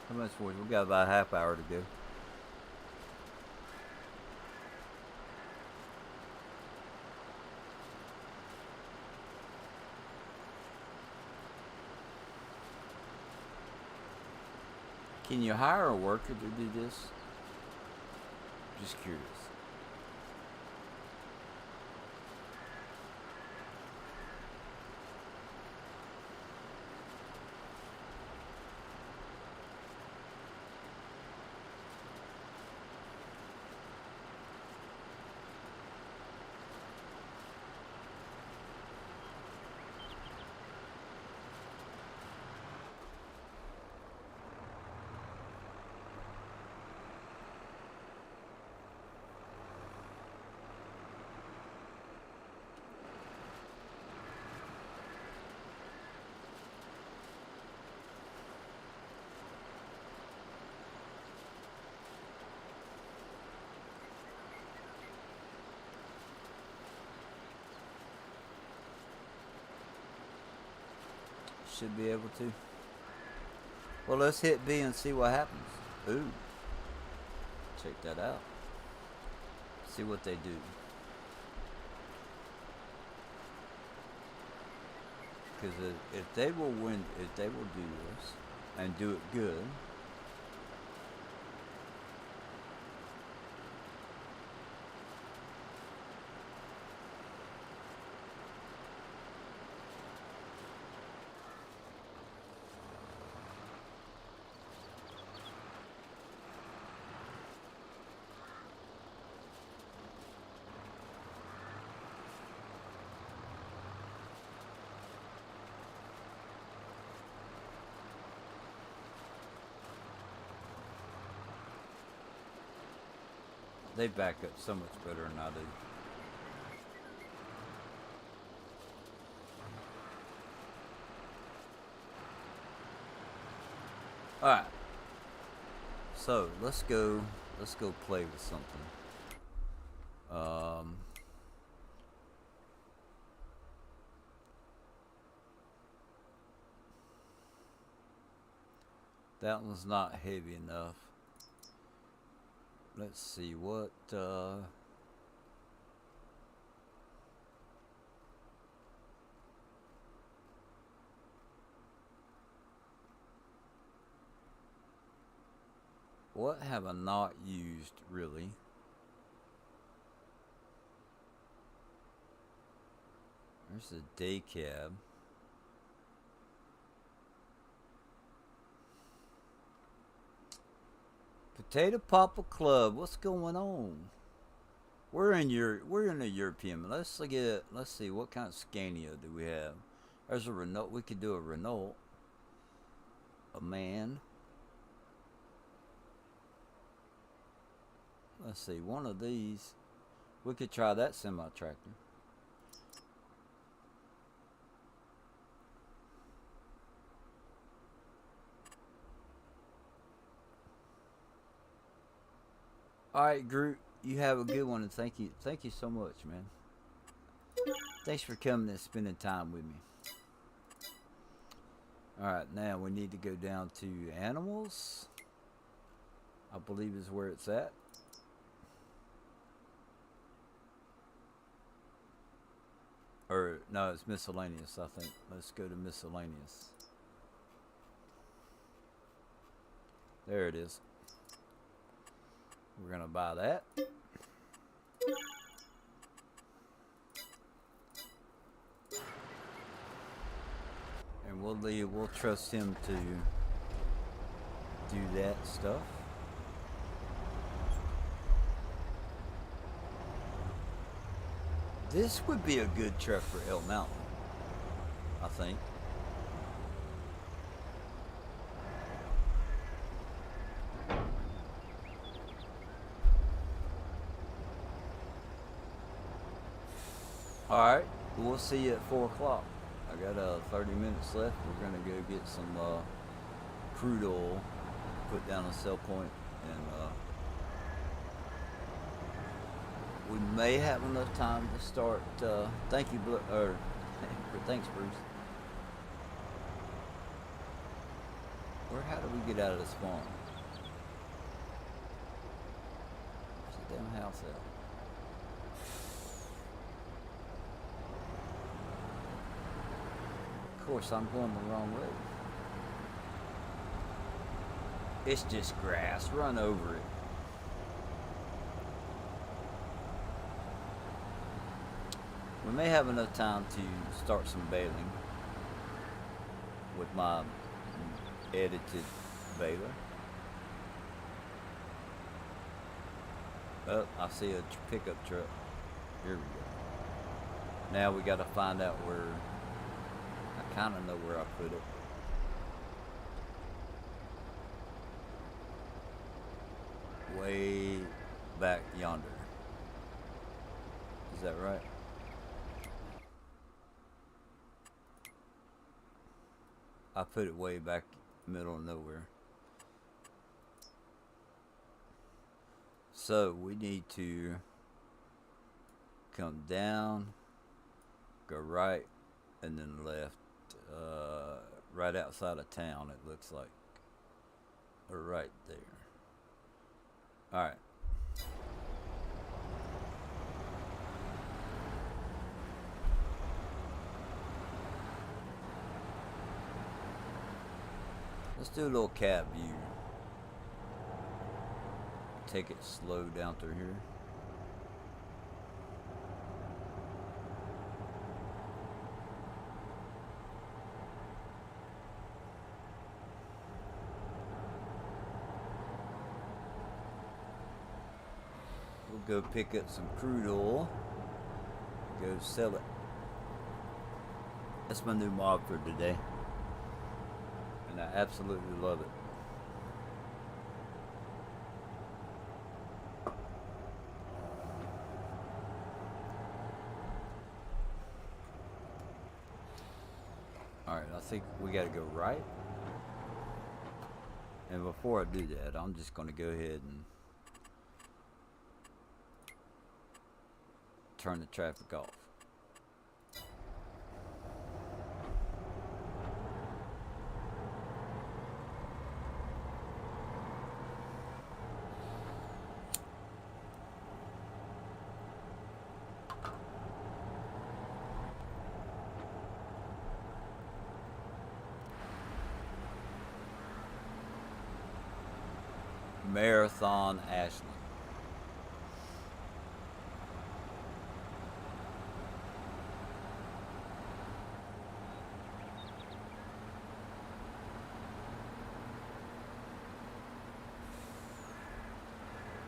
How much more? We got about a half hour to go. Can you hire a worker to do this? Just curious. Should be able to. Well, let's hit B and see what happens. Ooh. Check that out. See what they do. Because if they will do this and do it good, They back up so much better than I do. Alright. So let's go play with something. That one's not heavy enough. Let's see what what have I not used really? There's the day cab. Potato Papa Club, what's going on? We're in the European. Let's see what kind of Scania do we have. There's a Renault. We could do a Renault. A man. Let's see, one of these. We could try that semi-tractor. Alright, Groot, you have a good one, and thank you so much, man. Thanks for coming and spending time with me. Alright, now we need to go down to animals. I believe is where it's at. Or, no, it's miscellaneous, I think. Let's go to miscellaneous. There it is. We're gonna buy that. And we'll trust him to do that stuff. This would be a good truck for Elk Mountain, I think. Alright, we'll see you at 4 o'clock. I got 30 minutes left. We're going to go get some crude oil, put down a sell point, and we may have enough time to start. Thank you, thanks, Bruce. How do we get out of this farm? Where's the damn house at? Of course, I'm going the wrong way. It's just grass. Run over it. We may have enough time to start some baling with my edited baler. Oh, I see a pickup truck. Here we go. Now we got to find out where. I kind of know where I put it. Way back yonder. Is that right? I put it way back middle of nowhere. So we need to come down, go right, and then left. Right outside of town, it looks like. Or right there. Alright. Let's do a little cab view. Take it slow down through here. We'll go pick up some crude oil. Go sell it. That's my new mob for today. And I absolutely love it. think we got to go right. And before I do that, I'm just going to go ahead and turn the traffic off. Marathon Ashland.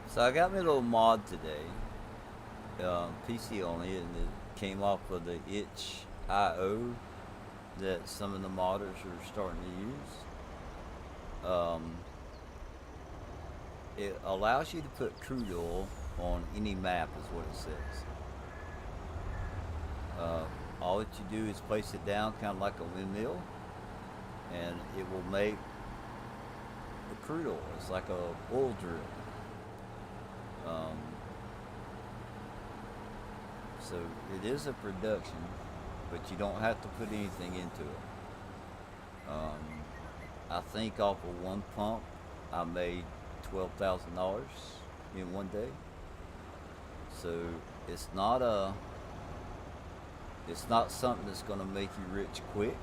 So I got me a little mod today, PC only, and it came off of the itch.io that some of the modders are starting to use. It allows you to put crude oil on any map, is what it says. All that you do is place it down kind of like a windmill, and it will make the crude oil. It's like a oil drill. So it is a production, but you don't have to put anything into it. I think off of one pump, I made $12,000 in one day. So it's not something that's going to make you rich quick,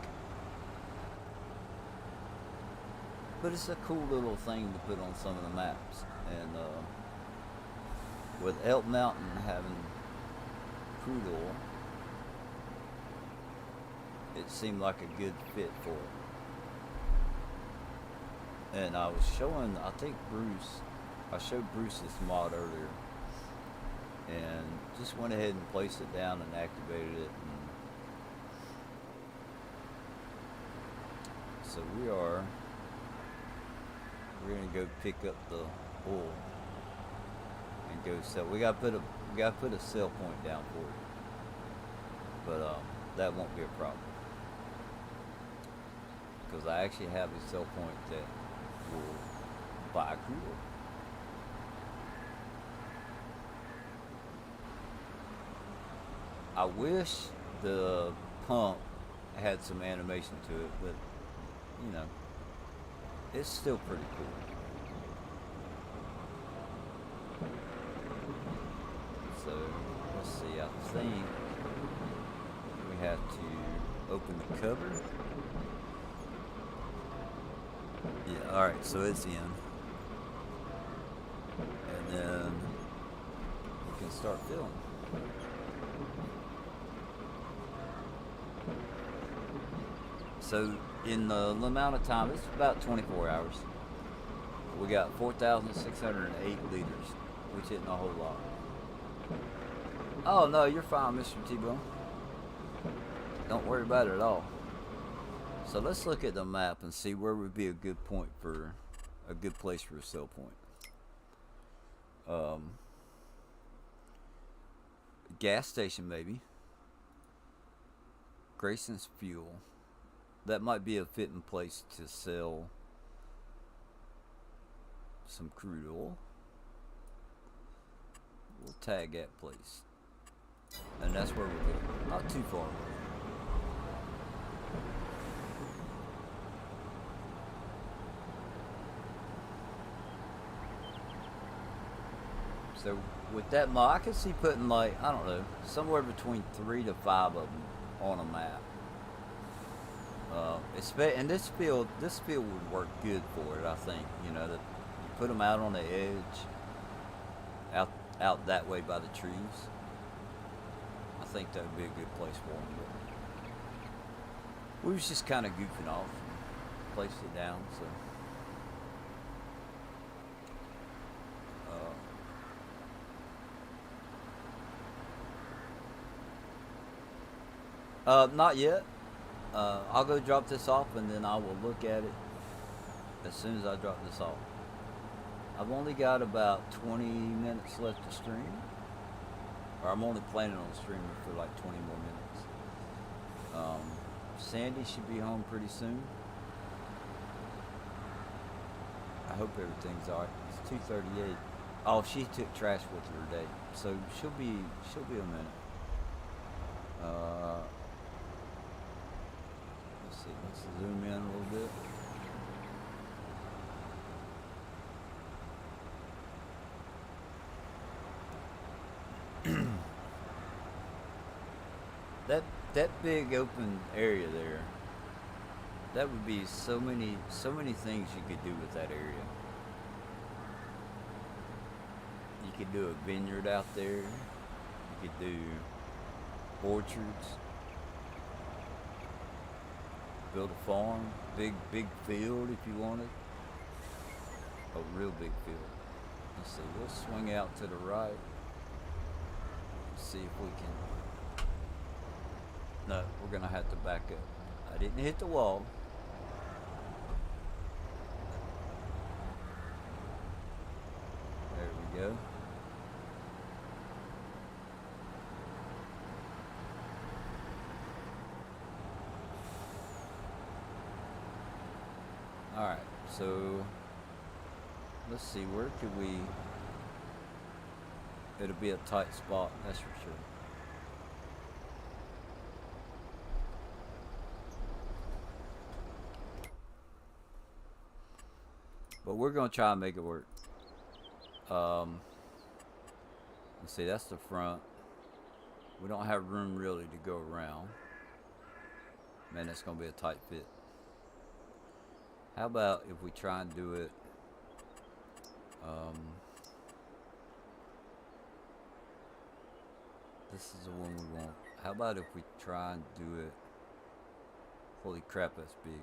but it's a cool little thing to put on some of the maps. And with Elk Mountain having crude oil, it seemed like a good fit for it. And I was showing, I think I showed Bruce this mod earlier, and just went ahead and placed it down and activated it. And so we're gonna go pick up the oil and go sell. We gotta put a sell point down for it, but that won't be a problem because I actually have a sell point that will buy crude oil. I wish the pump had some animation to it, but you know, it's still pretty cool. So let's see, I think we have to open the cover. Yeah, alright, so it's in. And then we can start filling. So in the amount of time, it's about 24 hours. We got 4,608 liters, which isn't a whole lot. Oh no, you're fine, Mr. T-Bone. Don't worry about it at all. So let's look at the map and see where would be a good point for a good place for a sell point. Gas station maybe. Grayson's Fuel. That might be a fitting place to sell some crude oil. We'll tag that place. And that's where we're going. Not too far away. So with that mod, I could see putting like, I don't know, somewhere between 3 to 5 of them on a map. And this field would work good for it, I think. You know, that you put them out on the edge, out that way by the trees. I think that would be a good place for them. But we was just kind of goofing off, and placed it down. So. Not yet. I'll go drop this off and then I will look at it as soon as I drop this off. I've only got about 20 minutes left to stream. Or I'm only planning on streaming for like 20 more minutes. Sandy should be home pretty soon. I hope everything's alright. It's 2:38. Oh, she took trash with her today, so she'll be a minute. Let's see. Let's zoom in a little bit. That big open area there, that would be so many things you could do with that area. You could do a vineyard out there. You could do orchards. Build a farm, big field if you wanted. A real big field. Let's see, we'll swing out to the right. See if we can. No, we're gonna have to back up. I didn't hit the wall. There we go. Alright, so let's see, where could we. It'll be a tight spot, that's for sure. But we're gonna try and make it work. Let's see, that's the front. We don't have room really to go around. Man, that's gonna be a tight fit. How about if we try and do it? This is the one we want. How about if we try and do it? Holy crap, that's big.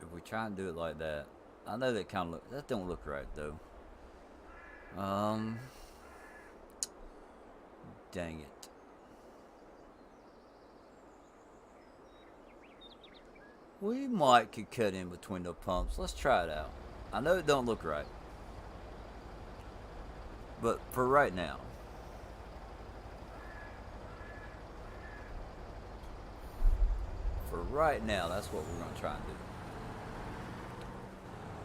If we try and do it like that, I know that kind of look. That don't look right though. Dang it. We might could cut in between the pumps. Let's try it out. I know it don't look right. But for right now. For right now, that's what we're going to try and do.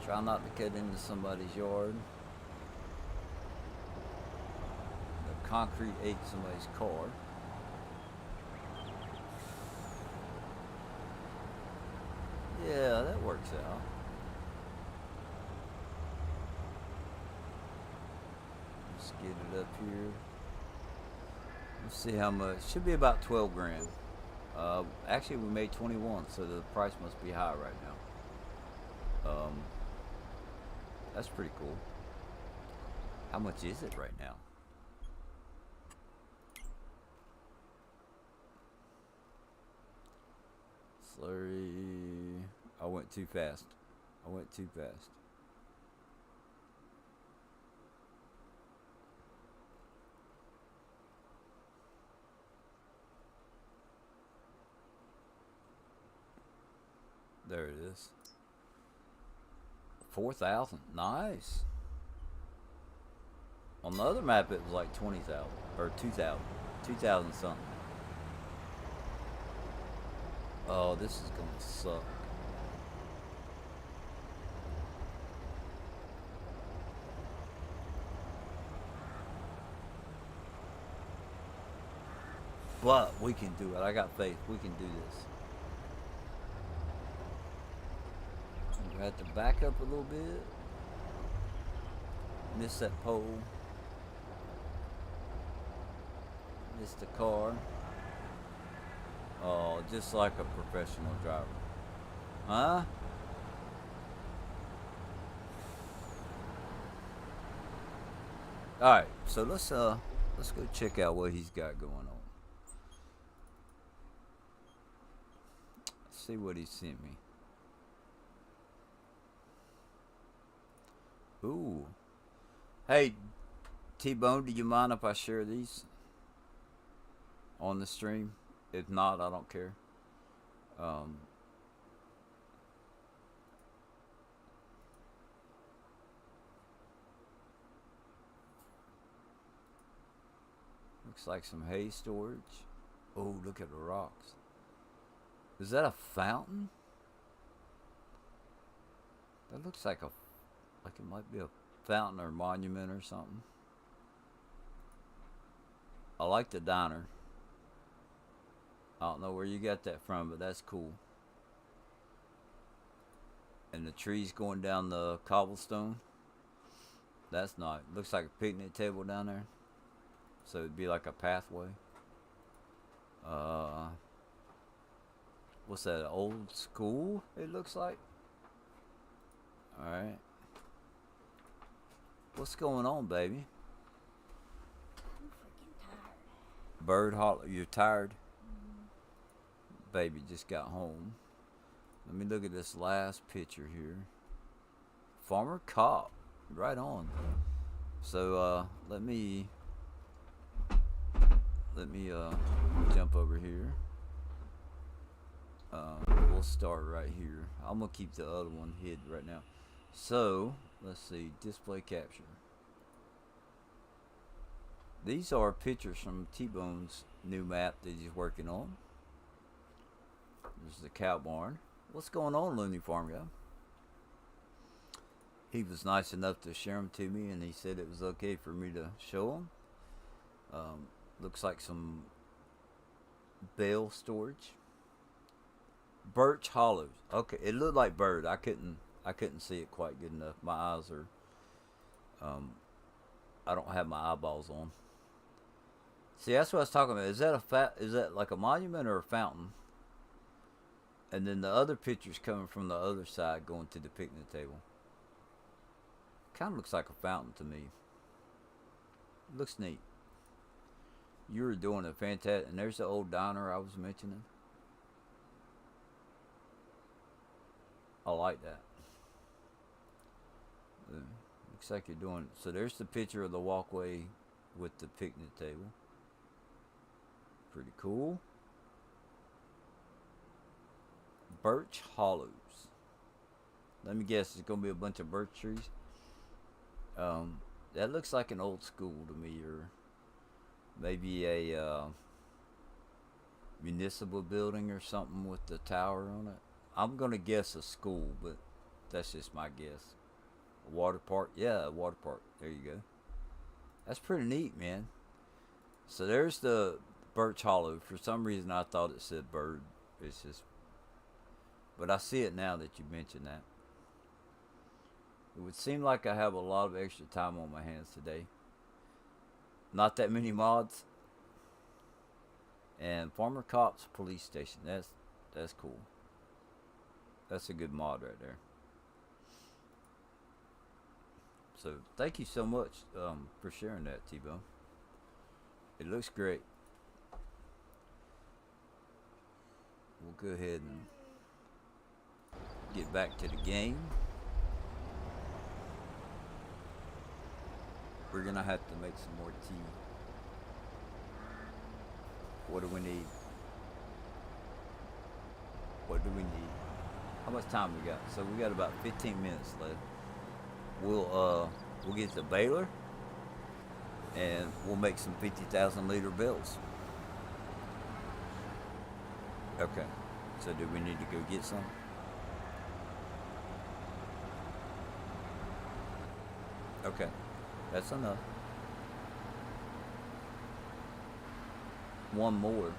Try not to cut into somebody's yard. The concrete ate somebody's car. Yeah, that works out. Let's get it up here. Let's see how much. Should be about 12 grand. Actually, we made 21, so the price must be high right now. That's pretty cool. How much is it right now? Slurry. I went too fast. There it is. 4,000. Nice. On the other map, it was like 20,000 or 2,000, 2,000 something. Oh, this is gonna suck. But we can do it. I got faith. We can do this. We have to back up a little bit. Miss that pole. Miss the car. Oh, just like a professional driver. Huh? Alright, so let's go check out what he's got going on. Let's see what he sent me. Ooh. Hey, T-Bone, do you mind if I share these on the stream? If not, I don't care. Looks like some hay storage. Oh, look at the rocks. Is that a fountain? That looks like it might be a fountain or monument or something. I like the diner. I don't know where you got that from, but that's cool. And the trees going down the cobblestone. That's nice. Looks like a picnic table down there. So it'd be like a pathway. What's that? Old school? It looks like. All right. What's going on, baby? I'm freaking tired. Bird holler. You're tired? Baby just got home. Let me look at this last picture here. Farmer Cop. Right on. So let me jump over here. We'll start right here. I'm gonna keep the other one hid right now. So let's see, display capture. These are pictures from T-Bone's new map that he's working on. There's the cow barn. What's going on, Looney Farm guy? He was nice enough to share them to me, and he said it was okay for me to show them. Looks like some bale storage. Birch hollows. Okay, it looked like bird. I couldn't see it quite good enough. My eyes are. I don't have my eyeballs on. See, that's what I was talking about. Is that like a monument or a fountain? And then the other picture's coming from the other side, going to the picnic table. Kind of looks like a fountain to me. Looks neat. You were doing a fantastic. And there's the old diner I was mentioning. I like that. Looks like you're doing. So there's the picture of the walkway with the picnic table. Pretty cool. Birch hollows. Let me guess, it's gonna be a bunch of birch trees. That looks like an old school to me, or maybe a municipal building or something with the tower on it. I'm gonna guess a school, but that's just my guess. A water park? Yeah, a water park. There you go. That's pretty neat, man. So there's the Birch Hollow. For some reason, I thought it said bird. It's just, but I see it now that you mentioned that. It would seem like I have a lot of extra time on my hands today. Not that many mods. And Farmer Cop's police station. That's cool. That's a good mod right there. So thank you so much for sharing that, T-Bone. It looks great. We'll go ahead and get back to the game. We're gonna have to make some more tea. What do we need? What do we need? How much time we got? So we got about 15 minutes left. We'll get the baler and we'll make some 50,000 liter bales. Okay. So do we need to go get some? Okay. That's enough. One more.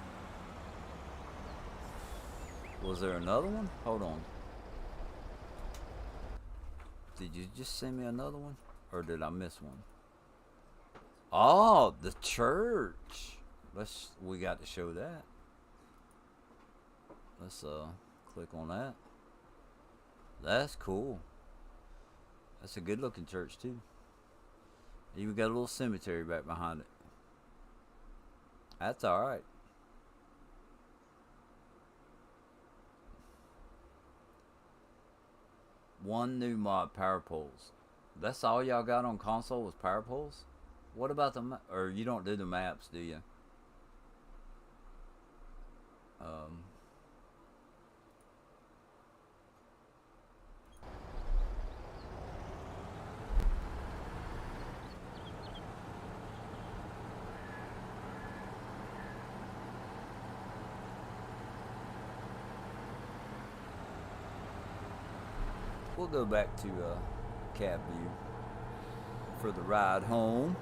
Was there another one? Hold on. Did you just send me another one? Or did I miss one? Oh, the church. We got to show that. Let's click on that. That's cool. That's a good looking church too. Even got a little cemetery back behind it. That's alright. One new mod, power poles. That's all y'all got on console was power poles? What about the or you don't do the maps, do you? we'll go back to cab view for the ride home.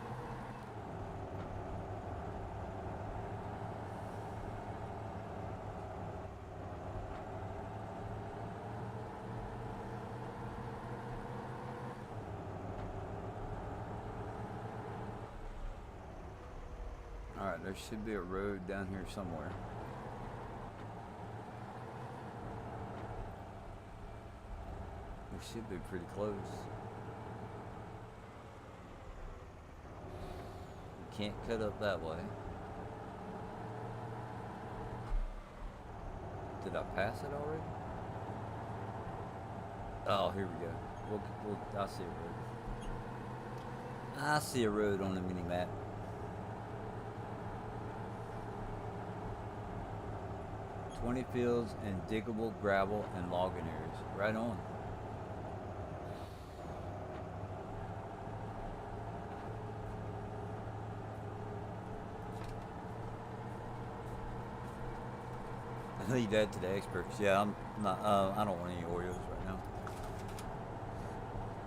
Alright, there should be a road down here somewhere. We should be pretty close. We can't cut up that way. Did I pass it already? Oh, here we go. I see a road. I see a road on the mini map. "20 fields and diggable gravel and logging areas." Right on. Leave that to the experts. Yeah, I'm not. I don't want any Oreos right now.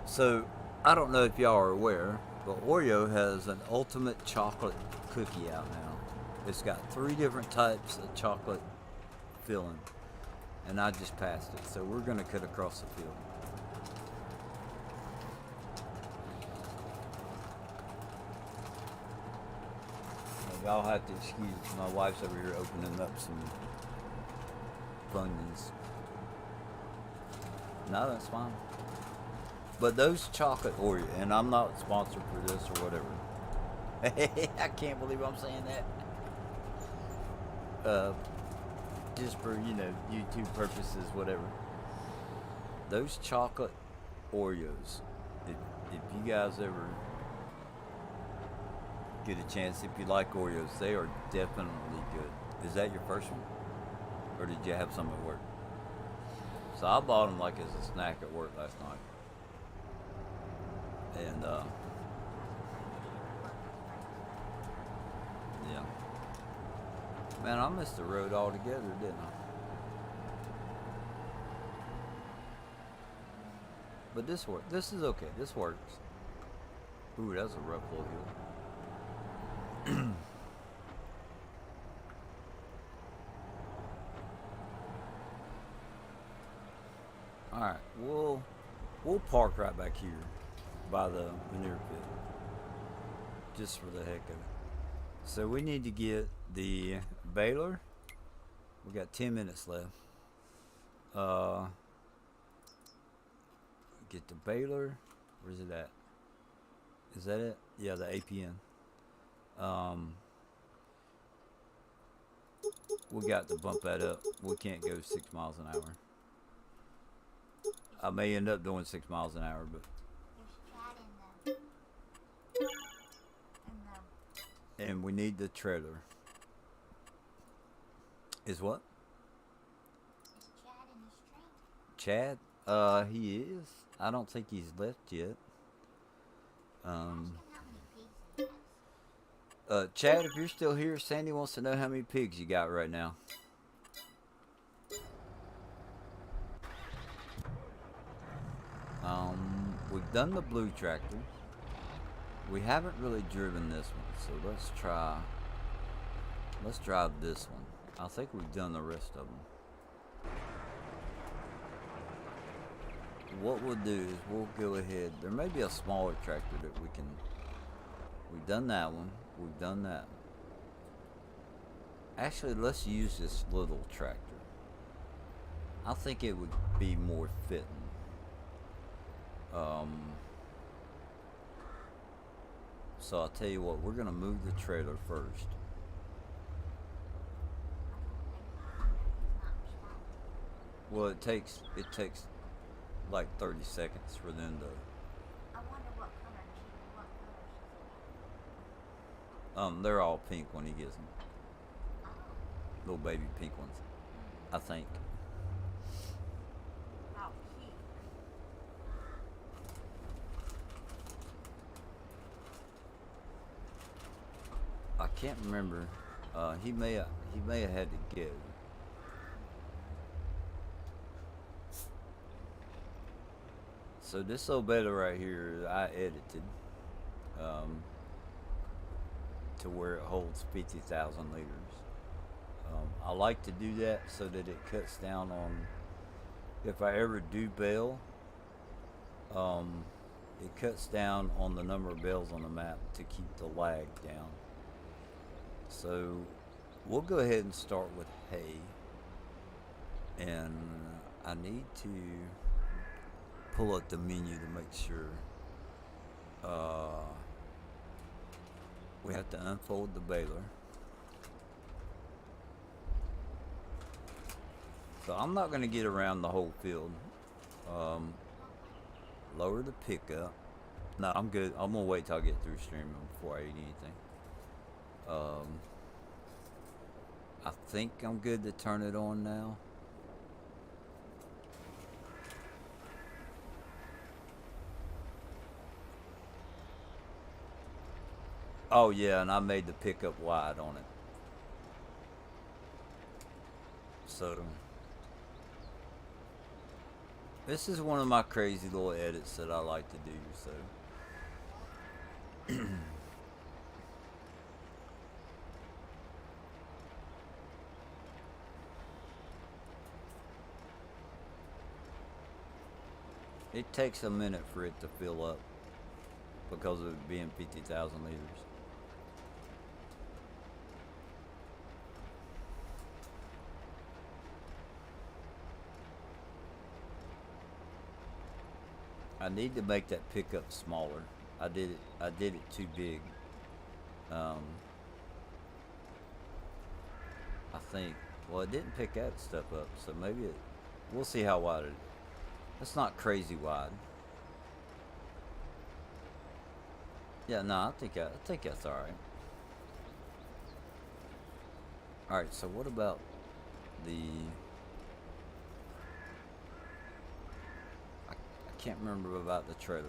So, I don't know if y'all are aware, but Oreo has an ultimate chocolate cookie out now. It's got 3 different types of chocolate filling, and I just passed it. So we're gonna cut across the field. Y'all have to excuse my wife's over here opening up some Funyuns. No, that's fine. But those chocolate Oreo, and I'm not sponsored for this or whatever. I can't believe I'm saying that. Just for, YouTube purposes, whatever. Those chocolate Oreos, if you guys ever get a chance, if you like Oreos, they are definitely good. Is that your first one? Or did you have some at work? So I bought them like as a snack at work last night. And, yeah. Man, I missed the road altogether, didn't I? But this works. This is okay. This works. Ooh, that's a rough little hill. Alright, we'll park right back here by the manure pit. Just for the heck of it. So we need to get the baler. We got 10 minutes left. Get the baler. Where's it at? Is that it? Yeah, the APN. We got to bump that up. We can't go 6 miles an hour. I may end up doing 6 miles an hour, but. And we need the trailer. Is what? Is Chad in the stream? Chad? He is. I don't think he's left yet. Chad, if you're still here, Sandy wants to know how many pigs you got right now. We've done the blue tractor. We haven't really driven this one, so let's drive this one. I think we've done the rest of them. What we'll do is we'll go ahead. There may be a smaller tractor that we can. We've done that one. We've done that. Actually, let's use this little tractor. I think it would be more fitting. So I'll tell you what, we're gonna move the trailer first. Well, it takes like 30 seconds for them to. I wonder what color They're all pink when he gets them. Little baby pink ones, I think. how cute. I can't remember. He may have had to go. So this little baler right here, I edited um, to where it holds 50,000 liters. I like to do that so that it cuts down on, if I ever do bale, um, it cuts down on the number of bales on the map to keep the lag down. So we'll go ahead and start with hay. And I need to pull up the menu to make sure. We have to unfold the baler. So I'm not going to get around the whole field. Lower the pickup. No, I'm good. I'm going to wait till I get through streaming before I eat anything. I think I'm good to turn it on now. Oh yeah, and I made the pickup wide on it. So this is one of my crazy little edits that I like to do. So it takes a minute for it to fill up because of it being 50,000 liters. I need to make that pickup smaller. I did it too big. I think. Well, it didn't pick that stuff up, so maybe it. We'll see how wide it is. It's not crazy wide. Yeah, no, I think that's all right. All right. So what about the? I can't remember about the trailer.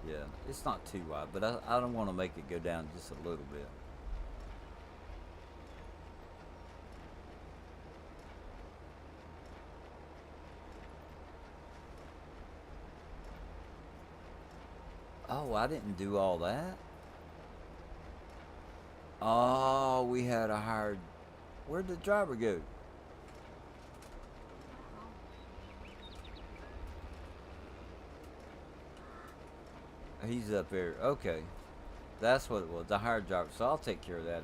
Yeah, it's not too wide, but I don't want to make it go down just a little bit. Oh, I didn't do all that. Oh, we had a hired. Where'd the driver go? He's up there. Okay, that's what it was. The hired driver. So I'll take care of that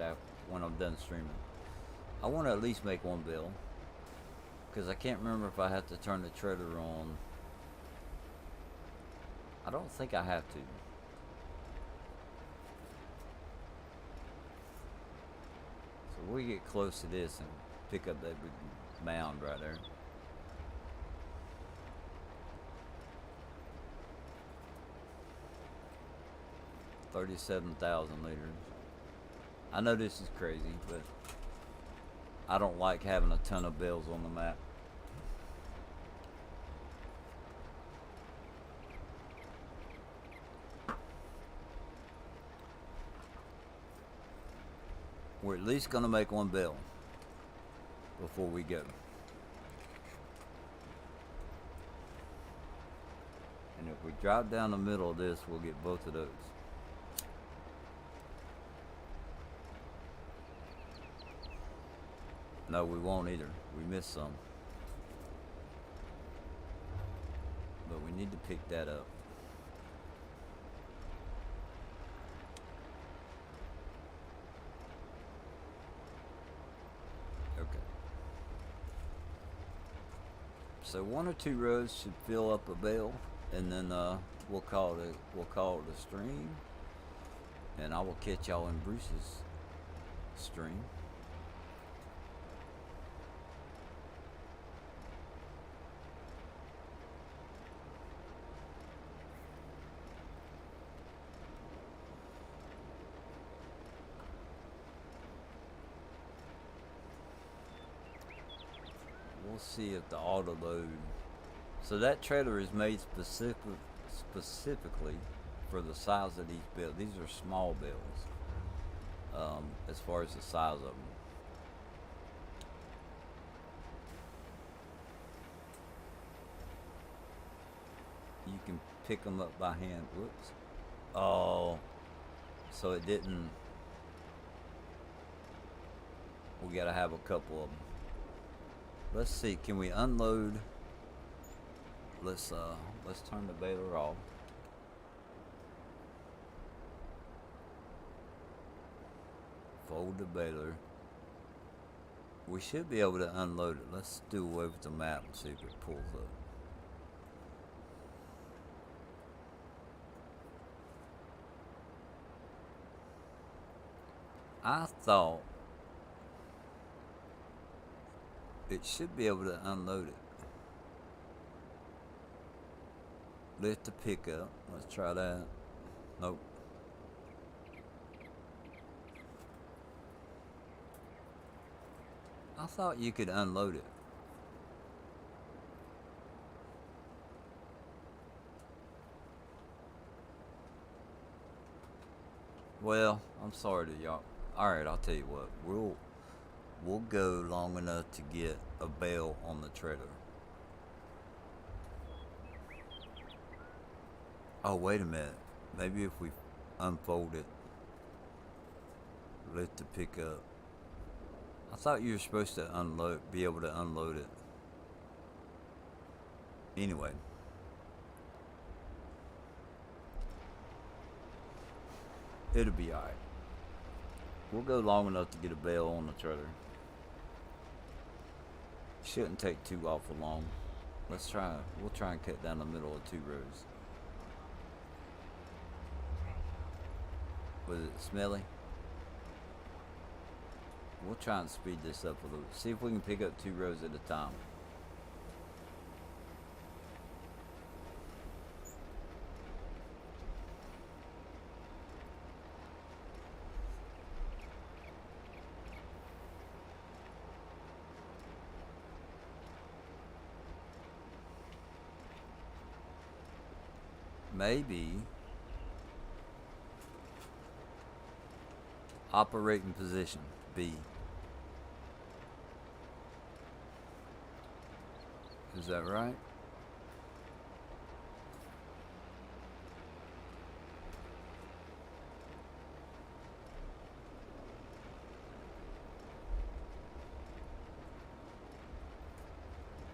when I'm done streaming. I want to at least make one bill because I can't remember if I have to turn the trailer on. I don't think I have to. So we get close to this and pick up that big mound right there. $37,000 liters. I know this is crazy, but I don't like having a ton of bales on the map. We're at least going to make one bale before we go. And if we drive down the middle of this, we'll get both of those. No, we won't either. We missed some. But we need to pick that up. Okay. So 1 or 2 rows should fill up a bale, and then we'll call it a stream. And I will catch y'all in Bruce's stream. We'll see if the auto load. So that trailer is made specifically for the size of these bales. These are small bales, as far as the size of them. can pick them up by hand. Whoops. Oh, so it didn't. We gotta have a couple of them. Let's see. Can we unload? Let's turn the baler off. Fold the baler. We should be able to unload it. Let's do away with the map and see if it pulls up. I thought it should be able to unload it. Lift the pickup. Let's try that. Nope. I thought you could unload it. Well, I'm sorry to y'all. Alright, I'll tell you what. We'll go long enough to get a bale on the trailer. Oh, wait a minute. Maybe if we unfold it, lift the pickup. I thought you were supposed to be able to unload it. Anyway. It'll be alright. We'll go long enough to get a bale on the trailer. Shouldn't take too awful long. We'll try and cut down the middle of 2 rows. Was it smelly? We'll try and speed this up a little. See if we can pick up 2 rows at a time. Maybe operating position B. Is that right?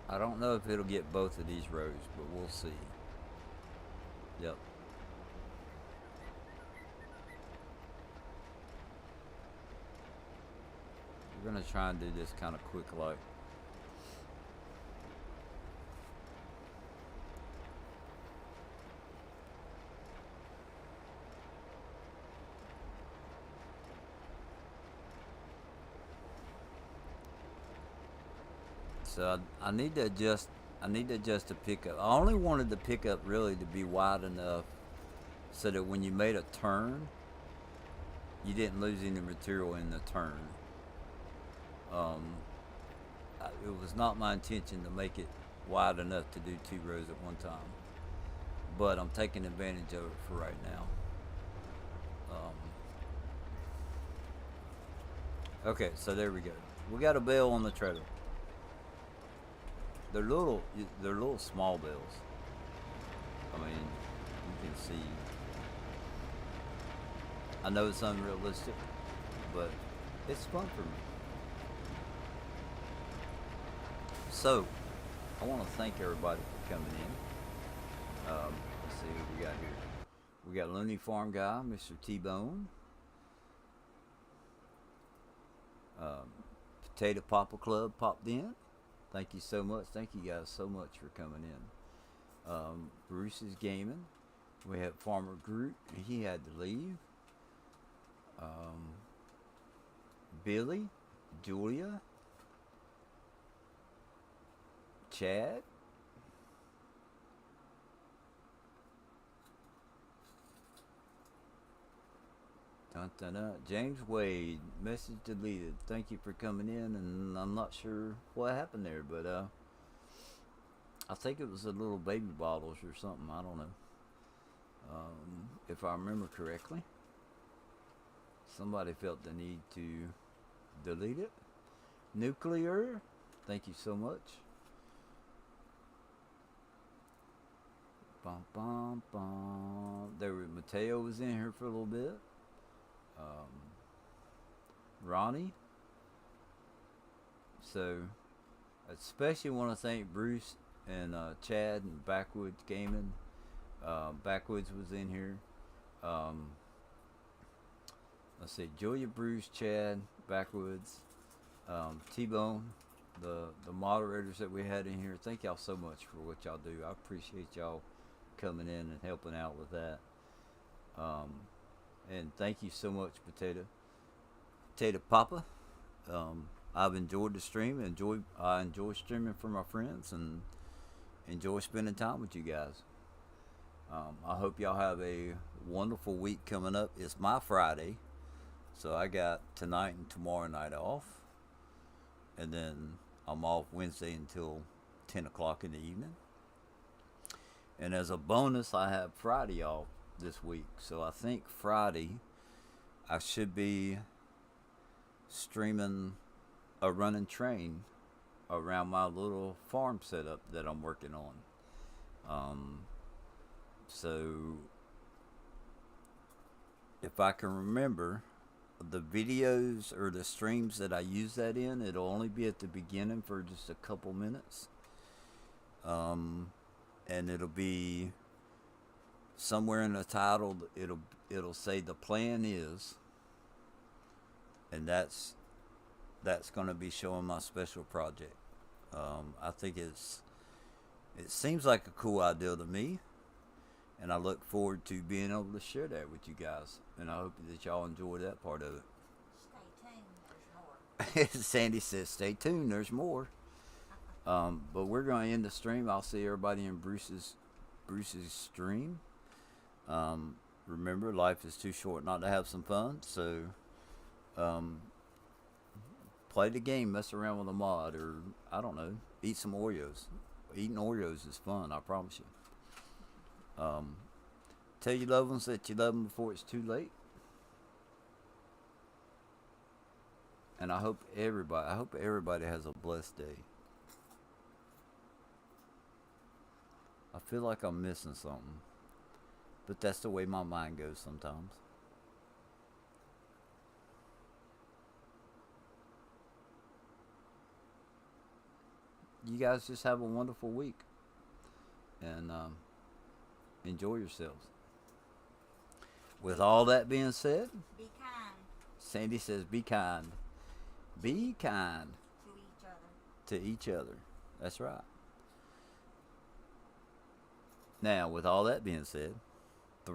I don't know if it'll get both of these rows, but we'll see. Yep. We're gonna try and do this kind of quick like. So I need to adjust the pickup. I only wanted the pickup really to be wide enough so that when you made a turn, you didn't lose any material in the turn. It was not my intention to make it wide enough to do 2 rows at one time, but I'm taking advantage of it for right now. Okay, so there we go. We got a bale on the trailer. They're little small bales. I mean, you can see. I know it's unrealistic, but it's fun for me. So, I want to thank everybody for coming in. Let's see what we got here. We got Looney Farm Guy, Mr. T-Bone. Potato Papa Club popped in. Thank you so much. Thank you guys so much for coming in. Bruce is gaming. We have Farmer Groot. He had to leave. Billy, Julia, Chad, dun, dun, dun. James Wade, message deleted. Thank you for coming in, and I'm not sure what happened there, but I think it was a little baby bottles or something. I don't know. If I remember correctly, somebody felt the need to delete it. Nuclear, thank you so much. Bum, bum, bum. Mateo was in here for a little bit. Ronnie. So, especially want to thank Bruce and Chad and Backwoods Gaming. Backwoods was in here. Let's see, Julia, Bruce, Chad, Backwoods, T-Bone, the moderators that we had in here. Thank y'all so much for what y'all do. I appreciate y'all coming in and helping out with that. And thank you so much, Potato Papa. I've enjoyed the stream. I enjoy streaming for my friends and enjoy spending time with you guys. I hope y'all have a wonderful week coming up. It's my Friday, so I got tonight and tomorrow night off, and then I'm off Wednesday until 10 o'clock in the evening. And as a bonus, I have Friday off this week, so I think Friday I should be streaming a running train around my little farm setup that I'm working on. So if I can remember the videos or the streams that I use that in, it'll only be at the beginning for just a couple minutes. And it'll be somewhere in the title. It'll say the plan is, and that's going to be showing my special project. I think it seems like a cool idea to me, and I look forward to being able to share that with you guys. And I hope that y'all enjoy that part of it. Stay tuned, there's more. Sandy says, "Stay tuned, there's more." But we're going to end the stream. I'll see everybody in Bruce's stream. Remember, life is too short not to have some fun. So, play the game, mess around with a mod, or I don't know, eat some Oreos. Eating Oreos is fun, I promise you. Tell your loved ones that you love them before it's too late. And I hope everybody has a blessed day. I feel like I'm missing something, but that's the way my mind goes sometimes. You guys just have a wonderful week, and enjoy yourselves. With all that being said, Be kind Sandy says, be kind. Be kind to each other. to each other. That's right. Now, with all that being said,